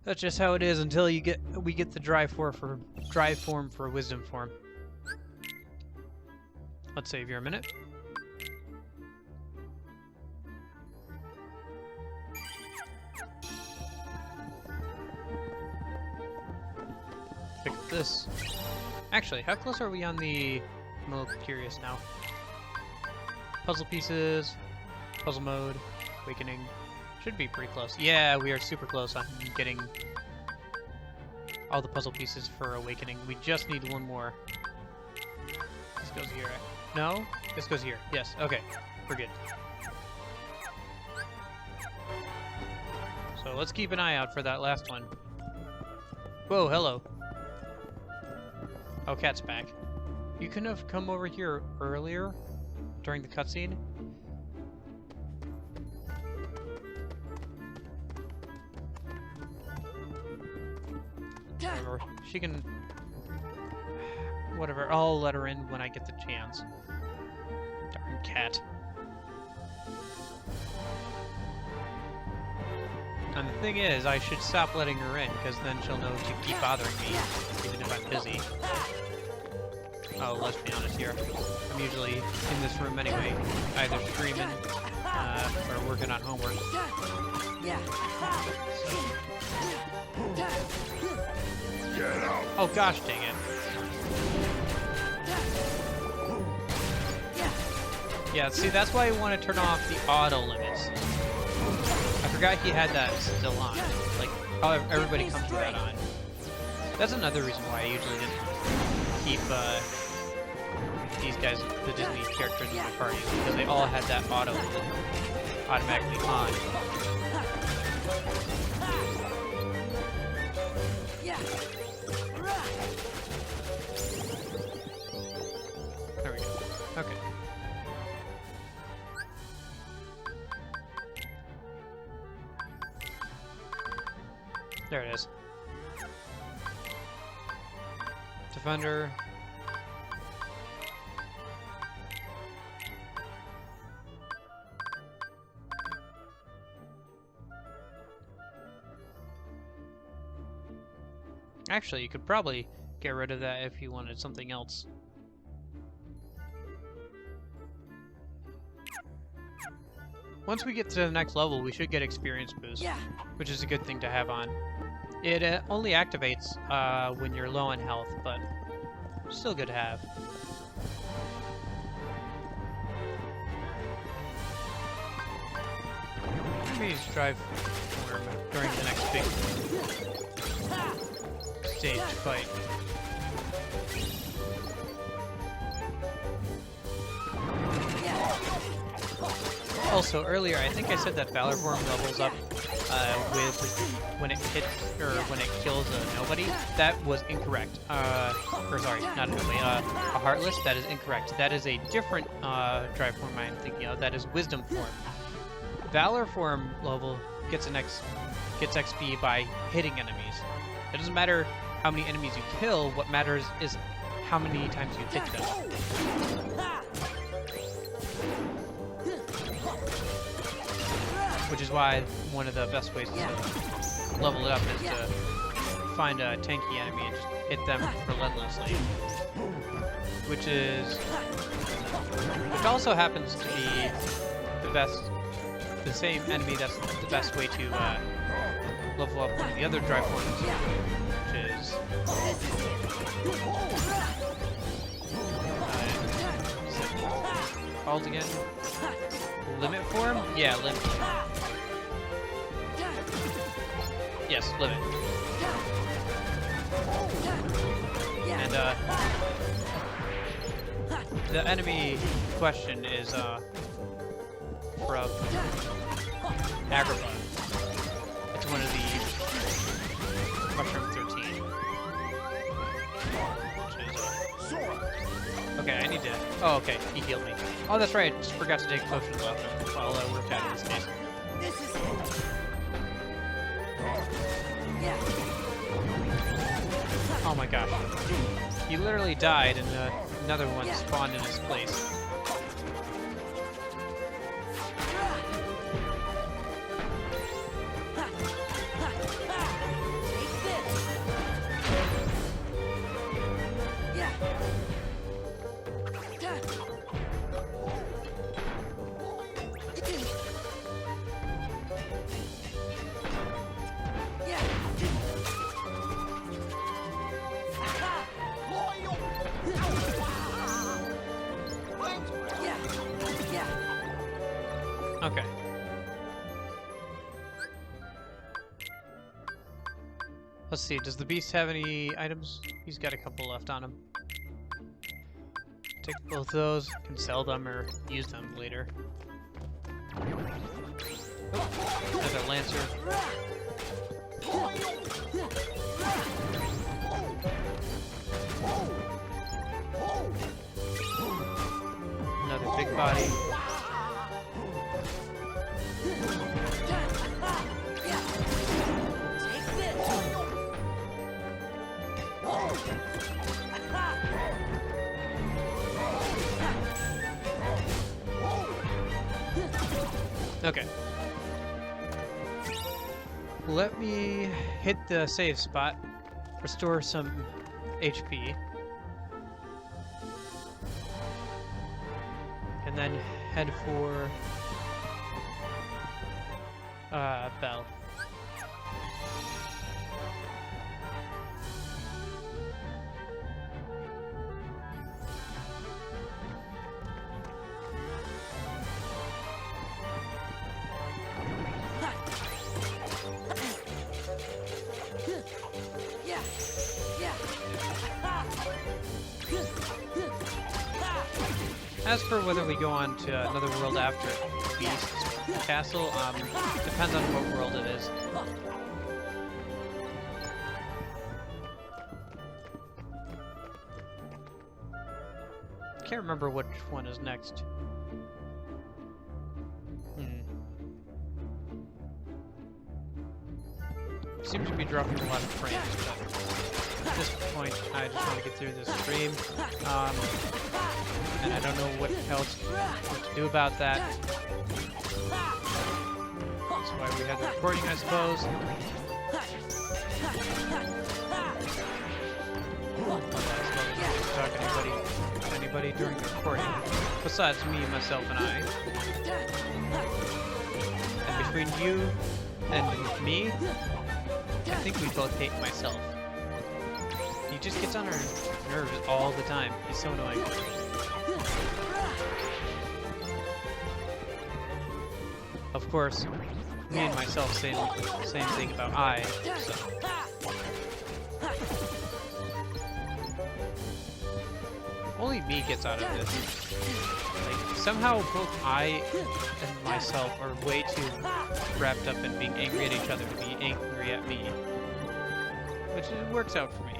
that's just how it is until we get the drive form for wisdom form. Let's save here a minute. Pick up this. Actually, how close are we on the... I'm a little curious now. Puzzle pieces, puzzle mode, awakening. Should be pretty close. Yeah, we are super close on getting all the puzzle pieces for awakening. We just need one more. This goes here. No? This goes here. Yes, okay. We're good. So let's keep an eye out for that last one. Whoa, hello. Oh, Cat's back. You couldn't have come over here earlier during the cutscene? Whatever. She can... Whatever. I'll let her in when I get the chance. Darn cat. And the thing is, I should stop letting her in, because then she'll know to keep bothering me, even if I'm busy. Oh, let's be honest here. I'm usually in this room anyway, either streaming or working on homework. Oh gosh, dang it. Yeah, see, that's why I want to turn off the auto limits. I forgot he had that still on. Like, how everybody comes with that on. That's another reason why I usually didn't keep these guys, the Disney characters in my party, because they all had that auto automatically on. There we go. Okay. There it is. Defender. Actually, you could probably get rid of that if you wanted something else. Once we get to the next level, we should get experience boost, which is a good thing to have on. It only activates when you're low on health, but still good to have. Maybe just drive during the next big stage fight. Also, earlier, I think I said that Valor Form levels up with when it hits or when it kills a nobody. That was incorrect. Or sorry, not a nobody. A Heartless. That is incorrect. That is a different drive form I'm thinking of. That is Wisdom Form. Valor Form level gets XP by hitting enemies. It doesn't matter how many enemies you kill. What matters is how many times you hit them. Which is why one of the best ways to level it up is to find a tanky enemy and just hit them relentlessly. Which also happens to be the same enemy that's the best way to level up one of the other drive forms, which is called again? Limit form? Yeah, limit. Yes, limit. And the enemy question is from Agrabah. It's one of the Mushroom 13. Okay, I need to... Oh, okay, he healed me. Oh, that's right, I just forgot to take potions off him while I worked out in this case. This is it. Oh my gosh. He literally died and another one spawned in his place. Okay. Let's see, does the beast have any items? He's got a couple left on him. Take both those, can sell them or use them later. Oh, another Lancer. Another big body. Okay. Let me hit the save spot, restore some HP, and then head for Belle. As for whether we go on to another world after Beast's Castle, depends on what world it is. Can't remember which one is next. Seems to be dropping a lot of frames, but at this point I just want to get through this stream. And I don't know what else to do about that. That's why we had the recording, I suppose. Talk to anybody during the recording, besides me, myself, and I. And between you and me, I think we both hate myself. He just gets on our nerves all the time. He's so annoying. Of course, me and myself say the same thing about I, so. Only me gets out of this. Like, somehow both I and myself are way too wrapped up in being angry at each other to be angry at me. Which works out for me.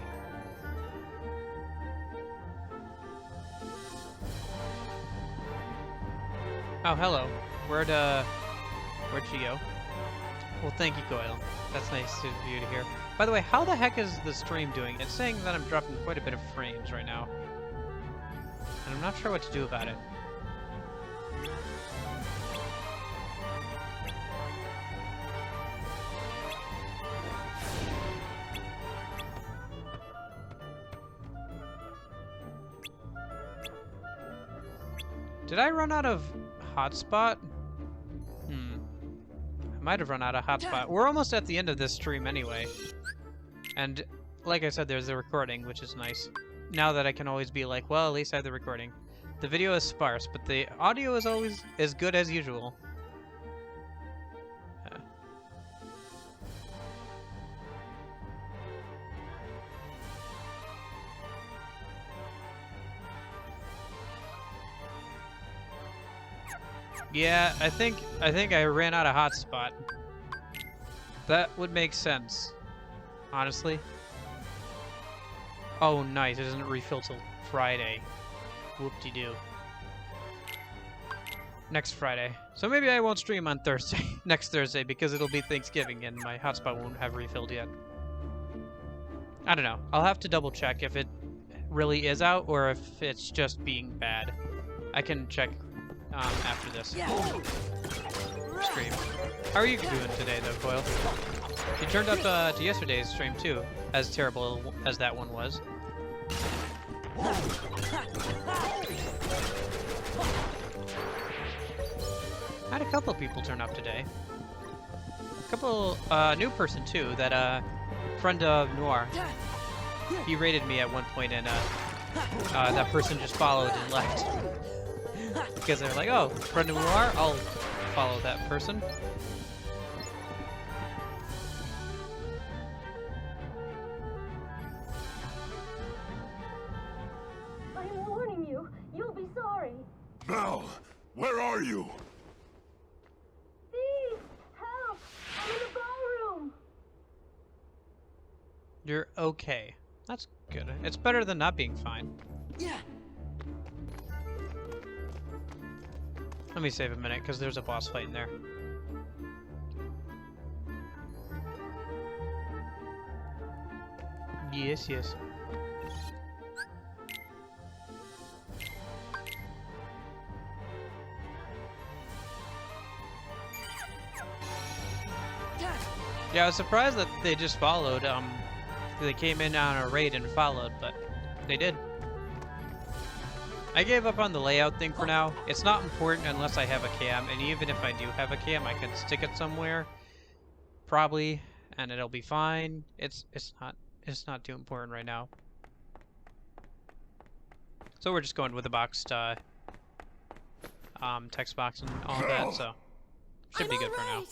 Oh, hello. Where'd she go? Well, thank you, Goyle. That's nice of you to hear. By the way, how the heck is the stream doing? It's saying that I'm dropping quite a bit of frames right now. And I'm not sure what to do about it. Did I run out of hotspot? I might have run out of hotspot. We're almost at the end of this stream anyway. And like I said, there's the recording, which is nice. Now that I can always be like, well, at least I have the recording. The video is sparse, but the audio is always as good as usual. Yeah, I think I ran out of hotspot. That would make sense, honestly. Oh, nice! It doesn't refill till Friday. Whoop-de-doo. Next Friday. So maybe I won't stream on Thursday, next Thursday, because it'll be Thanksgiving and my hotspot won't have refilled yet. I don't know. I'll have to double check if it really is out or if it's just being bad. I can check after this stream. How are you doing today, though, Coil? You turned up to yesterday's stream too, as terrible as that one was. I had a couple of people turn up today. A couple, new person too, that friend of Noir. He raided me at one point, and that person just followed and left. Because they're like, oh, friend of Noir, I'll follow that person. I'm warning you. You'll be sorry. Belle, where are you? Steve, help! I'm in the ballroom. You're okay. That's good. It's better than not being fine. Yeah. Let me save a minute, because there's a boss fight in there. Yes, yes. Yeah, I was surprised that they just followed. They came in on a raid and followed, but they did. I gave up on the layout thing for now. It's not important unless I have a cam, and even if I do have a cam, I can stick it somewhere, probably, and it'll be fine. It's not too important right now. So we're just going with the boxed text box and all of that, so should be good for now.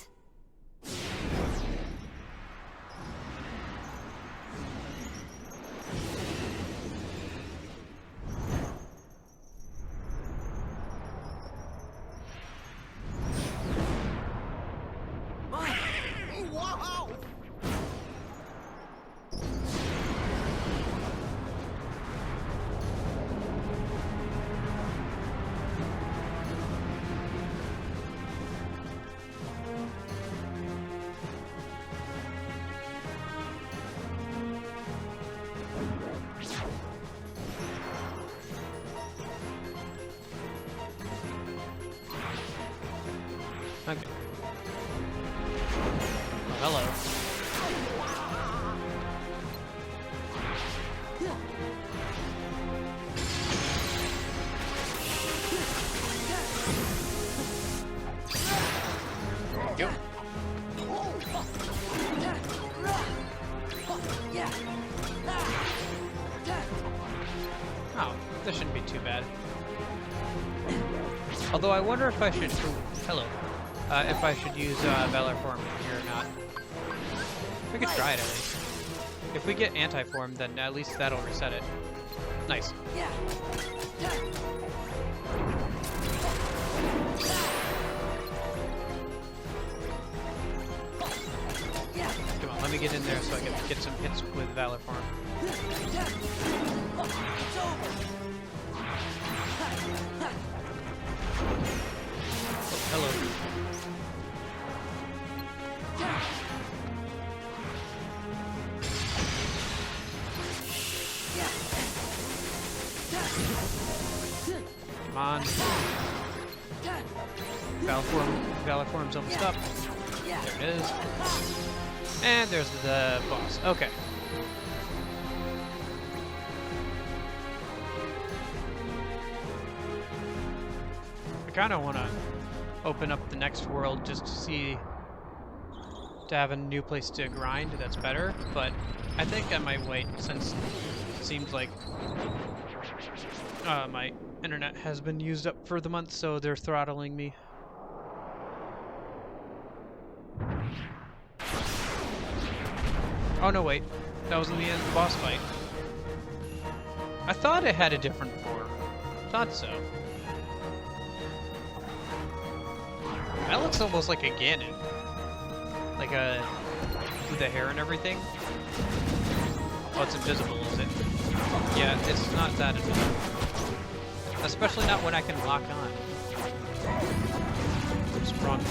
Okay. Oh, hello. Yep. Oh, this shouldn't be too bad. Although I wonder if I should... Ooh, hello. If I should use Valor Form here or not. We could try it at least. If we get Anti-Form, then at least that'll reset it. Nice. get in there so I can get some hits with Valor Farm. Oh, hello. Come on. Valor Form's almost up. There it is. And there's the boss. Okay. I kind of want to open up the next world just to see, to have a new place to grind that's better, but I think I might wait since it seems like my internet has been used up for the month, so they're throttling me. Oh no, wait. That was in the end of the boss fight. I thought it had a different form. Thought so. That looks almost like a Ganon. Like a... with the hair and everything. Oh, it's invisible, is it? Yeah, it's not that invisible. Especially not when I can lock on. What's wrong?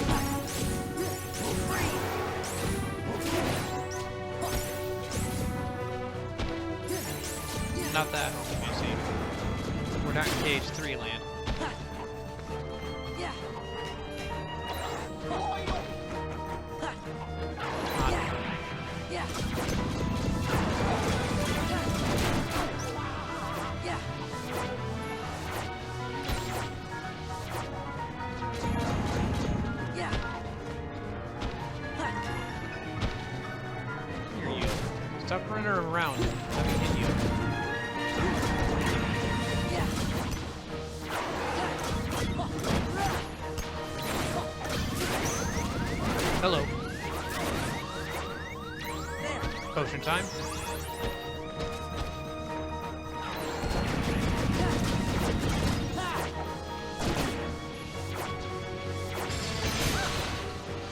Not that, you see. We're not in Cage 3 land. Here you. Stop running around. Let me hit you. Hello. Potion time.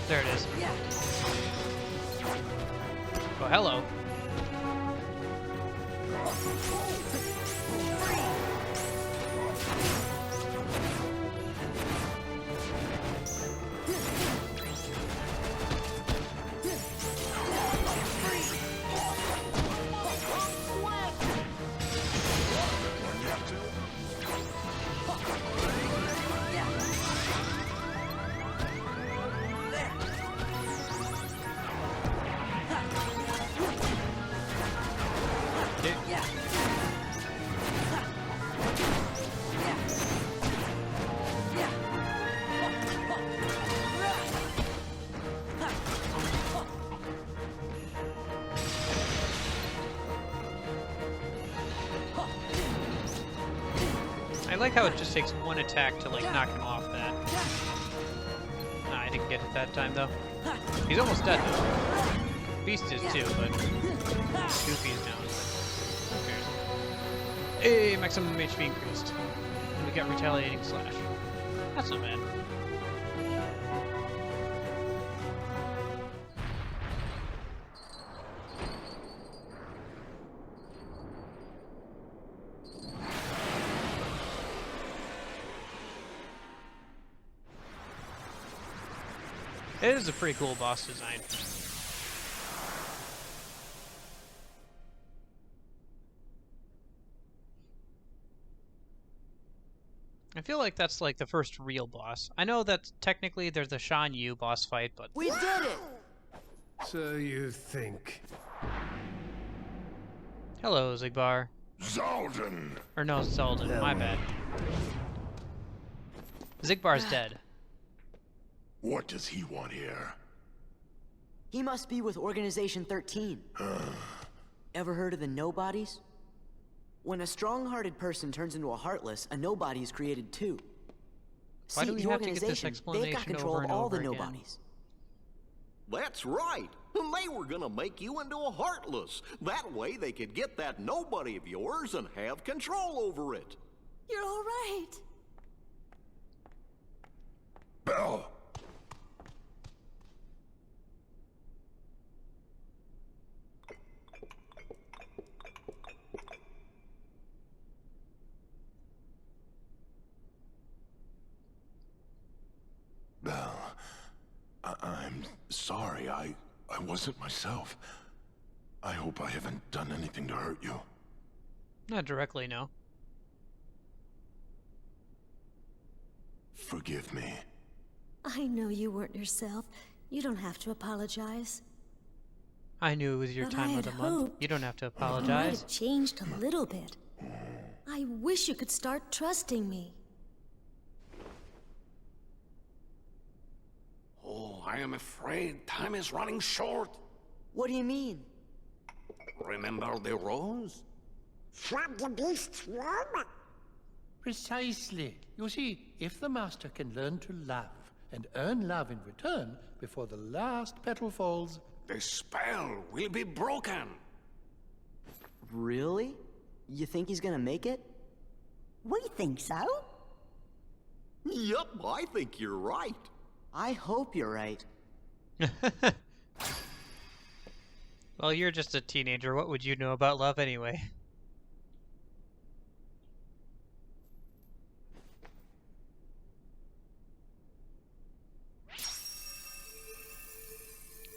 There it is. Oh, hello. I like how it just takes one attack to like knock him off that. Nah, I didn't get it that time though. He's almost dead though. Beast is too, but Goofy's down. Who cares? Hey, maximum HP increased. And we got retaliating slash. That's not bad. It is a pretty cool boss design. I feel like that's like the first real boss. I know that technically there's the Shan Yu boss fight, but... We did it! So you think. Hello, Zigbar. Zaldin! Or no, Zaldin, my bad. Zigbar's dead. What does he want here? He must be with Organization 13. Ever heard of the Nobodies? When a strong-hearted person turns into a Heartless, a Nobody is created too. Why See, do we the have to get this organization, explanation they've got control over of and all over the again? Nobodies. That's right. And they were gonna make you into a Heartless. That way they could get that nobody of yours and have control over it. You're all right. Bell! sorry. I wasn't myself. I hope I haven't done anything to hurt you. Not directly, no. Forgive me. I know you weren't yourself. You don't have to apologize. I knew it was your But time I of the had month. hoped You don't have to You might apologize. have changed a little bit. I wish you could start trusting me. Oh, I am afraid time is running short. What do you mean? Remember the rose? From the beast's room? Precisely. You see, if the master can learn to love and earn love in return before the last petal falls, The spell will be broken. Really? You think he's gonna make it? We think so. Yup, I think you're right. I hope you're right. Well, you're just a teenager. What would you know about love anyway?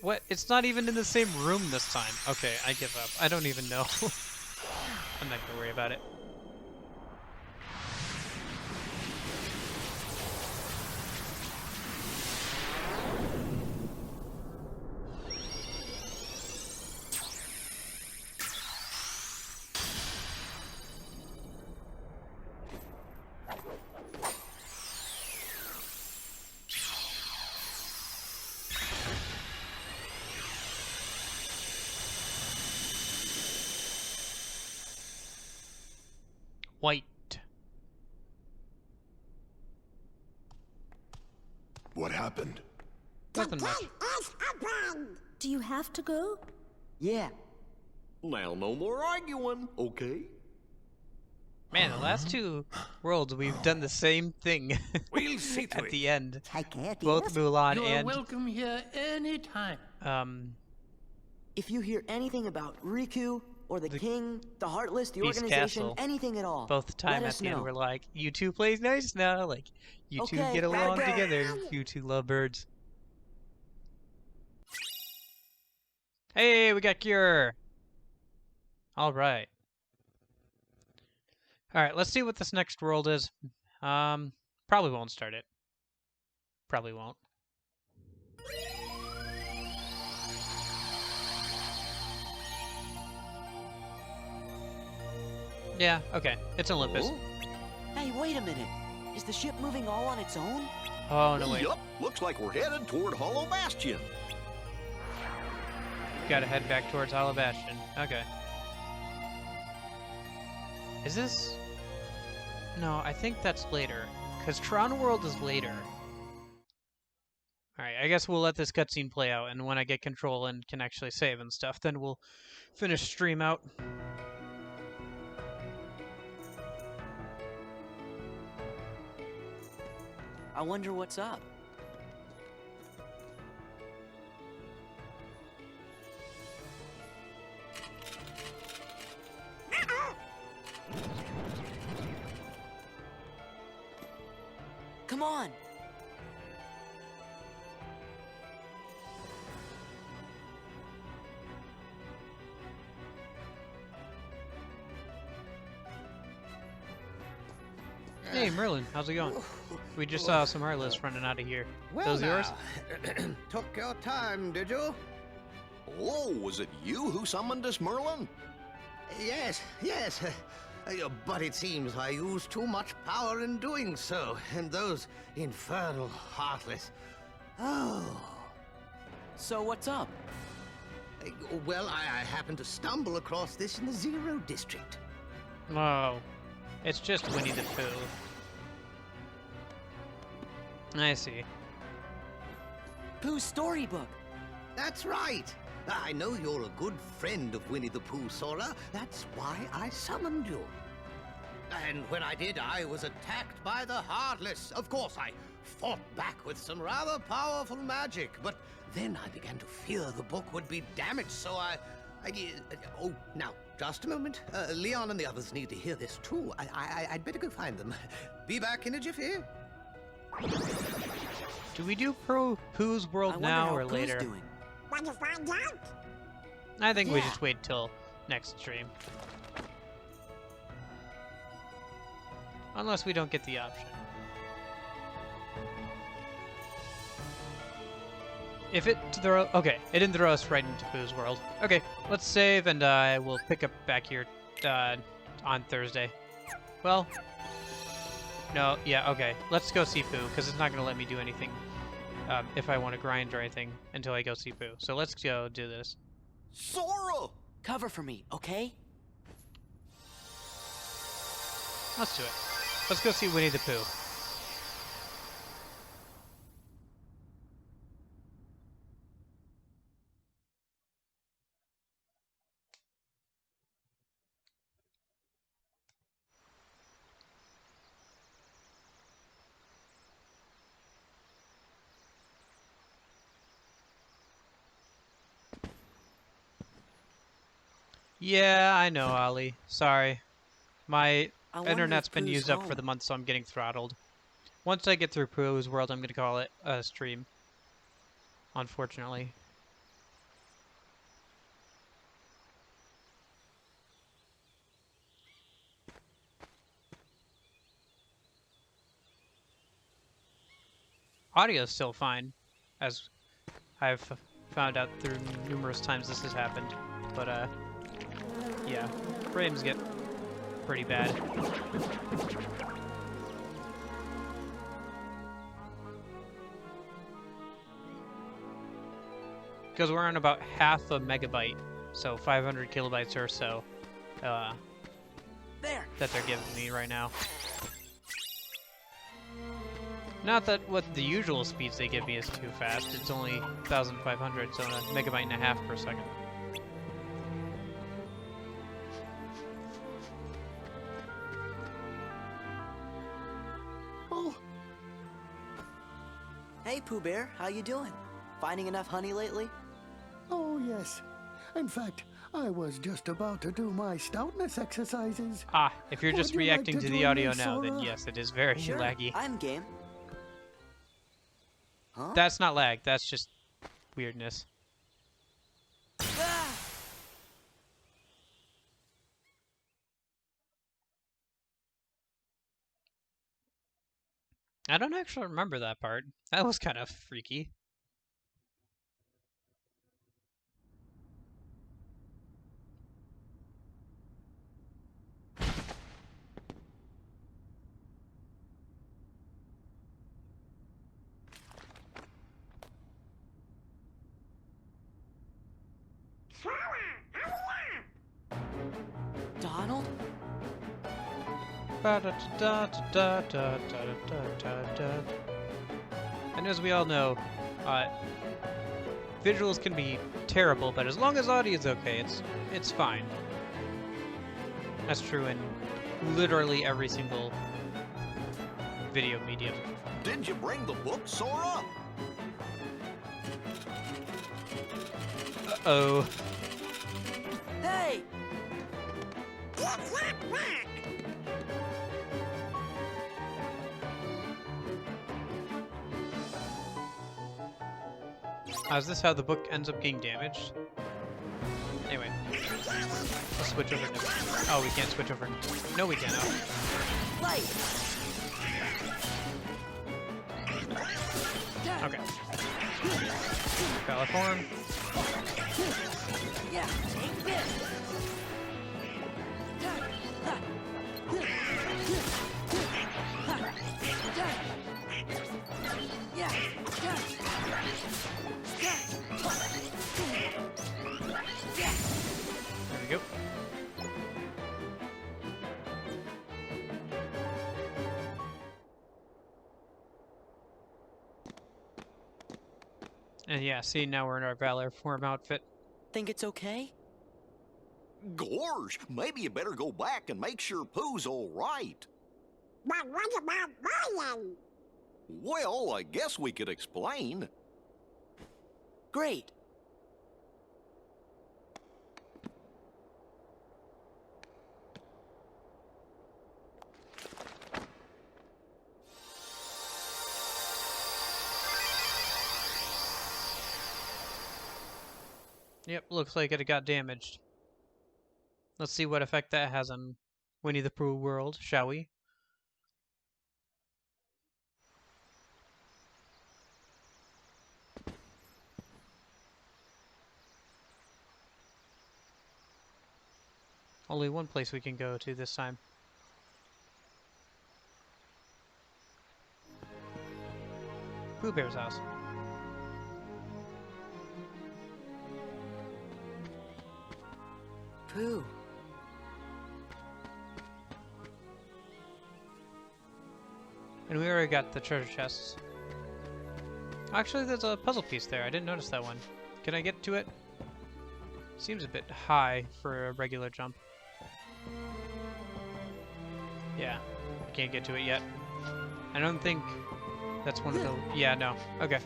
What? It's not even in the same room this time. Okay, I give up. I don't even know. I'm not gonna worry about it. White. What happened? Nothing much. Do you have to go? Yeah. Now, no more arguing, okay? Man, the last two worlds we've done the same thing We'll see to at it. the end. Take care, Both dears. Mulan you are and welcome here anytime. If you hear anything about Riku, or the King, the Heartless, the Beast organization, Castle. anything at all, both the time let at us the end know. we're like, you two plays nice now, like you two Okay, get along okay. together, you two lovebirds. Hey, we got Cure. All right. All right, let's see what this next world is. Probably won't start it. Probably won't. Yeah, okay. It's Olympus. Hey, wait a minute. Is the ship moving all on its own? Oh, no, wait. Yup, looks like we're headed toward Hollow Bastion. Gotta head back towards Hollow Bastion. Okay. Is this... No, I think that's later. Because Tron World is later. Alright, I guess we'll let this cutscene play out, and when I get control and can actually save and stuff, then we'll finish stream out. I wonder what's up. Come on. Hey, Merlin, how's it going? We just saw some Heartless running out of here. Well, Those yours? Took your time, did you? Oh, was it you who summoned us, Merlin? Yes, yes. But it seems I used too much power in doing so, and those infernal Heartless. Oh. So what's up? Well, I happened to stumble across this in the Zero District. Oh, it's just Winnie the Pooh. I see. Pooh's storybook. That's right. I know you're a good friend of Winnie the Pooh, Sora. That's why I summoned you. And when I did, I was attacked by the Heartless. Of course, I fought back with some rather powerful magic, but then I began to fear the book would be damaged, so oh, now, just a moment. Leon and the others need to hear this, too. I'd better go find them. Be back in a jiffy. Do we do Pooh's World now or later? Want to find out? I think we Yeah. just wait till next stream. Unless we don't get the option. If it okay, it didn't throw us right into Pooh's World. Okay, let's save and we'll pick up back here on Thursday. Well, no, yeah, okay. Let's go see Pooh because it's not gonna let me do anything if I want to grind or anything until I go see Pooh. So let's go do this. Sora! Cover for me, okay? Let's do it. Let's go see Winnie the Pooh. Yeah, I know, Ollie. Sorry. My internet's been used up for the month, so I'm getting throttled. Once I get through Pooh's World, I'm going to call it a stream. Unfortunately. Audio is still fine, as I've found out through numerous times this has happened. But, yeah, frames get pretty bad. Because we're on about half a megabyte, so 500 kilobytes or so, that they're giving me right now. Not that what the usual speeds they give me is too fast, it's only 1,500, so a megabyte and a half per second. Hey, Pooh Bear, how you doing? Finding enough honey lately? Oh, yes. In fact, I was just about to do my stoutness exercises. Ah, if you're just Would you like reacting to to the join audio me, now, then Sora? yes, it is very Sure, laggy. I'm game. Huh? That's not lag, that's just weirdness. I don't actually remember that part. That was kind of freaky. Donald? And as we all know, visuals can be terrible, but as long as audio is okay, it's fine. That's true in literally every single video medium. Did you bring the book, Sora? Uh-oh. Hey! Is this how the book ends up getting damaged? Anyway, let's switch over to... Oh, we can't switch over. No, we can't. Oh. Light! Okay. Californ. Yeah, take this! There we go. And yeah, see, now we're in our Valor form outfit. Think it's okay? Gorge, maybe you better go back and make sure Pooh's all right. But what about Brian? Well, I guess we could explain. Great. Yep, looks like it got damaged. Let's see what effect that has on Winnie the Pooh world, shall we? Only one place we can go to this time. Pooh Bear's house. Pooh. And we already got the treasure chests. Actually, there's a puzzle piece there. I didn't notice that one. Can I get to it? Seems a bit high for a regular jump. Yeah, I can't get to it yet. I don't think that's one of the... Yeah, no. Okay.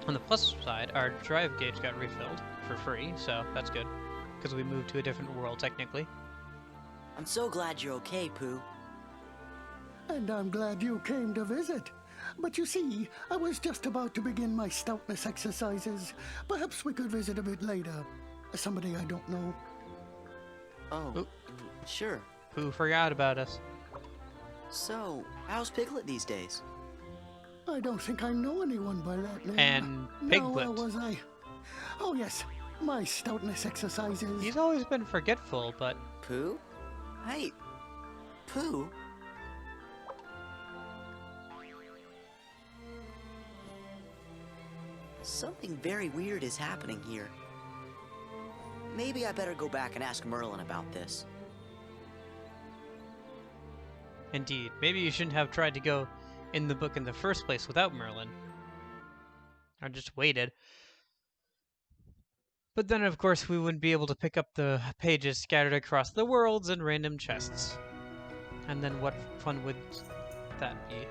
On the plus side, our drive gauge got refilled for free, so that's good. Because we moved to a different world, technically. I'm so glad you're okay, Pooh. And I'm glad you came to visit. But you see, I was just about to begin my stoutness exercises. Perhaps we could visit a bit later. Somebody I don't know. Oh, Ooh. Sure. Pooh forgot about us. So, how's Piglet these days? I don't think I know anyone by that name. And Now, Piglet. where was I? Oh yes, my stoutness exercises. He's always been forgetful, but... Pooh? Hey, Pooh? Something very weird is happening here. Maybe I better go back and ask Merlin about this. Indeed. Maybe you shouldn't have tried to go in the book in the first place without Merlin. Or just waited. But then, of course, we wouldn't be able to pick up the pages scattered across the worlds in random chests. And then what fun would that be?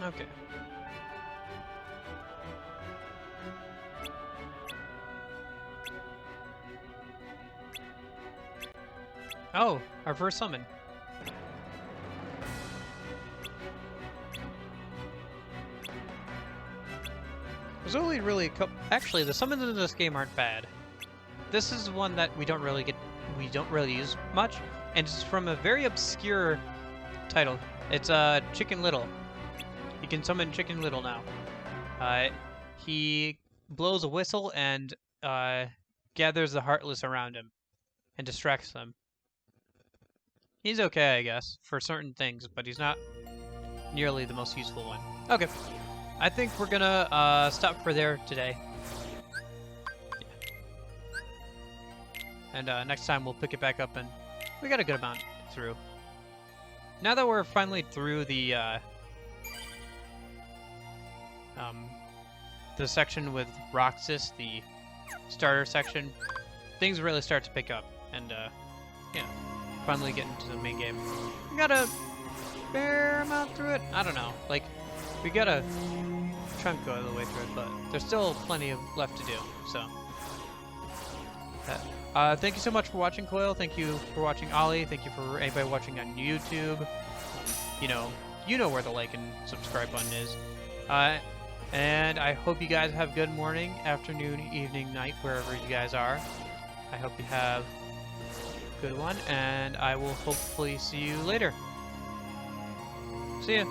Okay. Oh, our first summon. There's only really a couple. Actually, the summons in this game aren't bad. This is one that we don't really use much, and it's from a very obscure title. It's Chicken Little. You can summon Chicken Little now. He blows a whistle and gathers the Heartless around him and distracts them. He's okay, I guess, for certain things, but he's not nearly the most useful one. Okay, I think we're gonna stop for there today. Yeah. And next time we'll pick it back up, and we got a good amount through. Now that we're finally through the section with Roxas, the starter section, things really start to pick up, and yeah, finally get into the main game. We got a fair amount through it. I don't know, like we got a chunk of the way through it, but there's still plenty of left to do. So, thank you so much for watching, Coil. Thank you for watching, Ollie. Thank you for anybody watching on YouTube. You know where the like and subscribe button is. And I hope you guys have a good morning, afternoon, evening, night, wherever you guys are. I hope you have a good one, and I will hopefully see you later. See ya.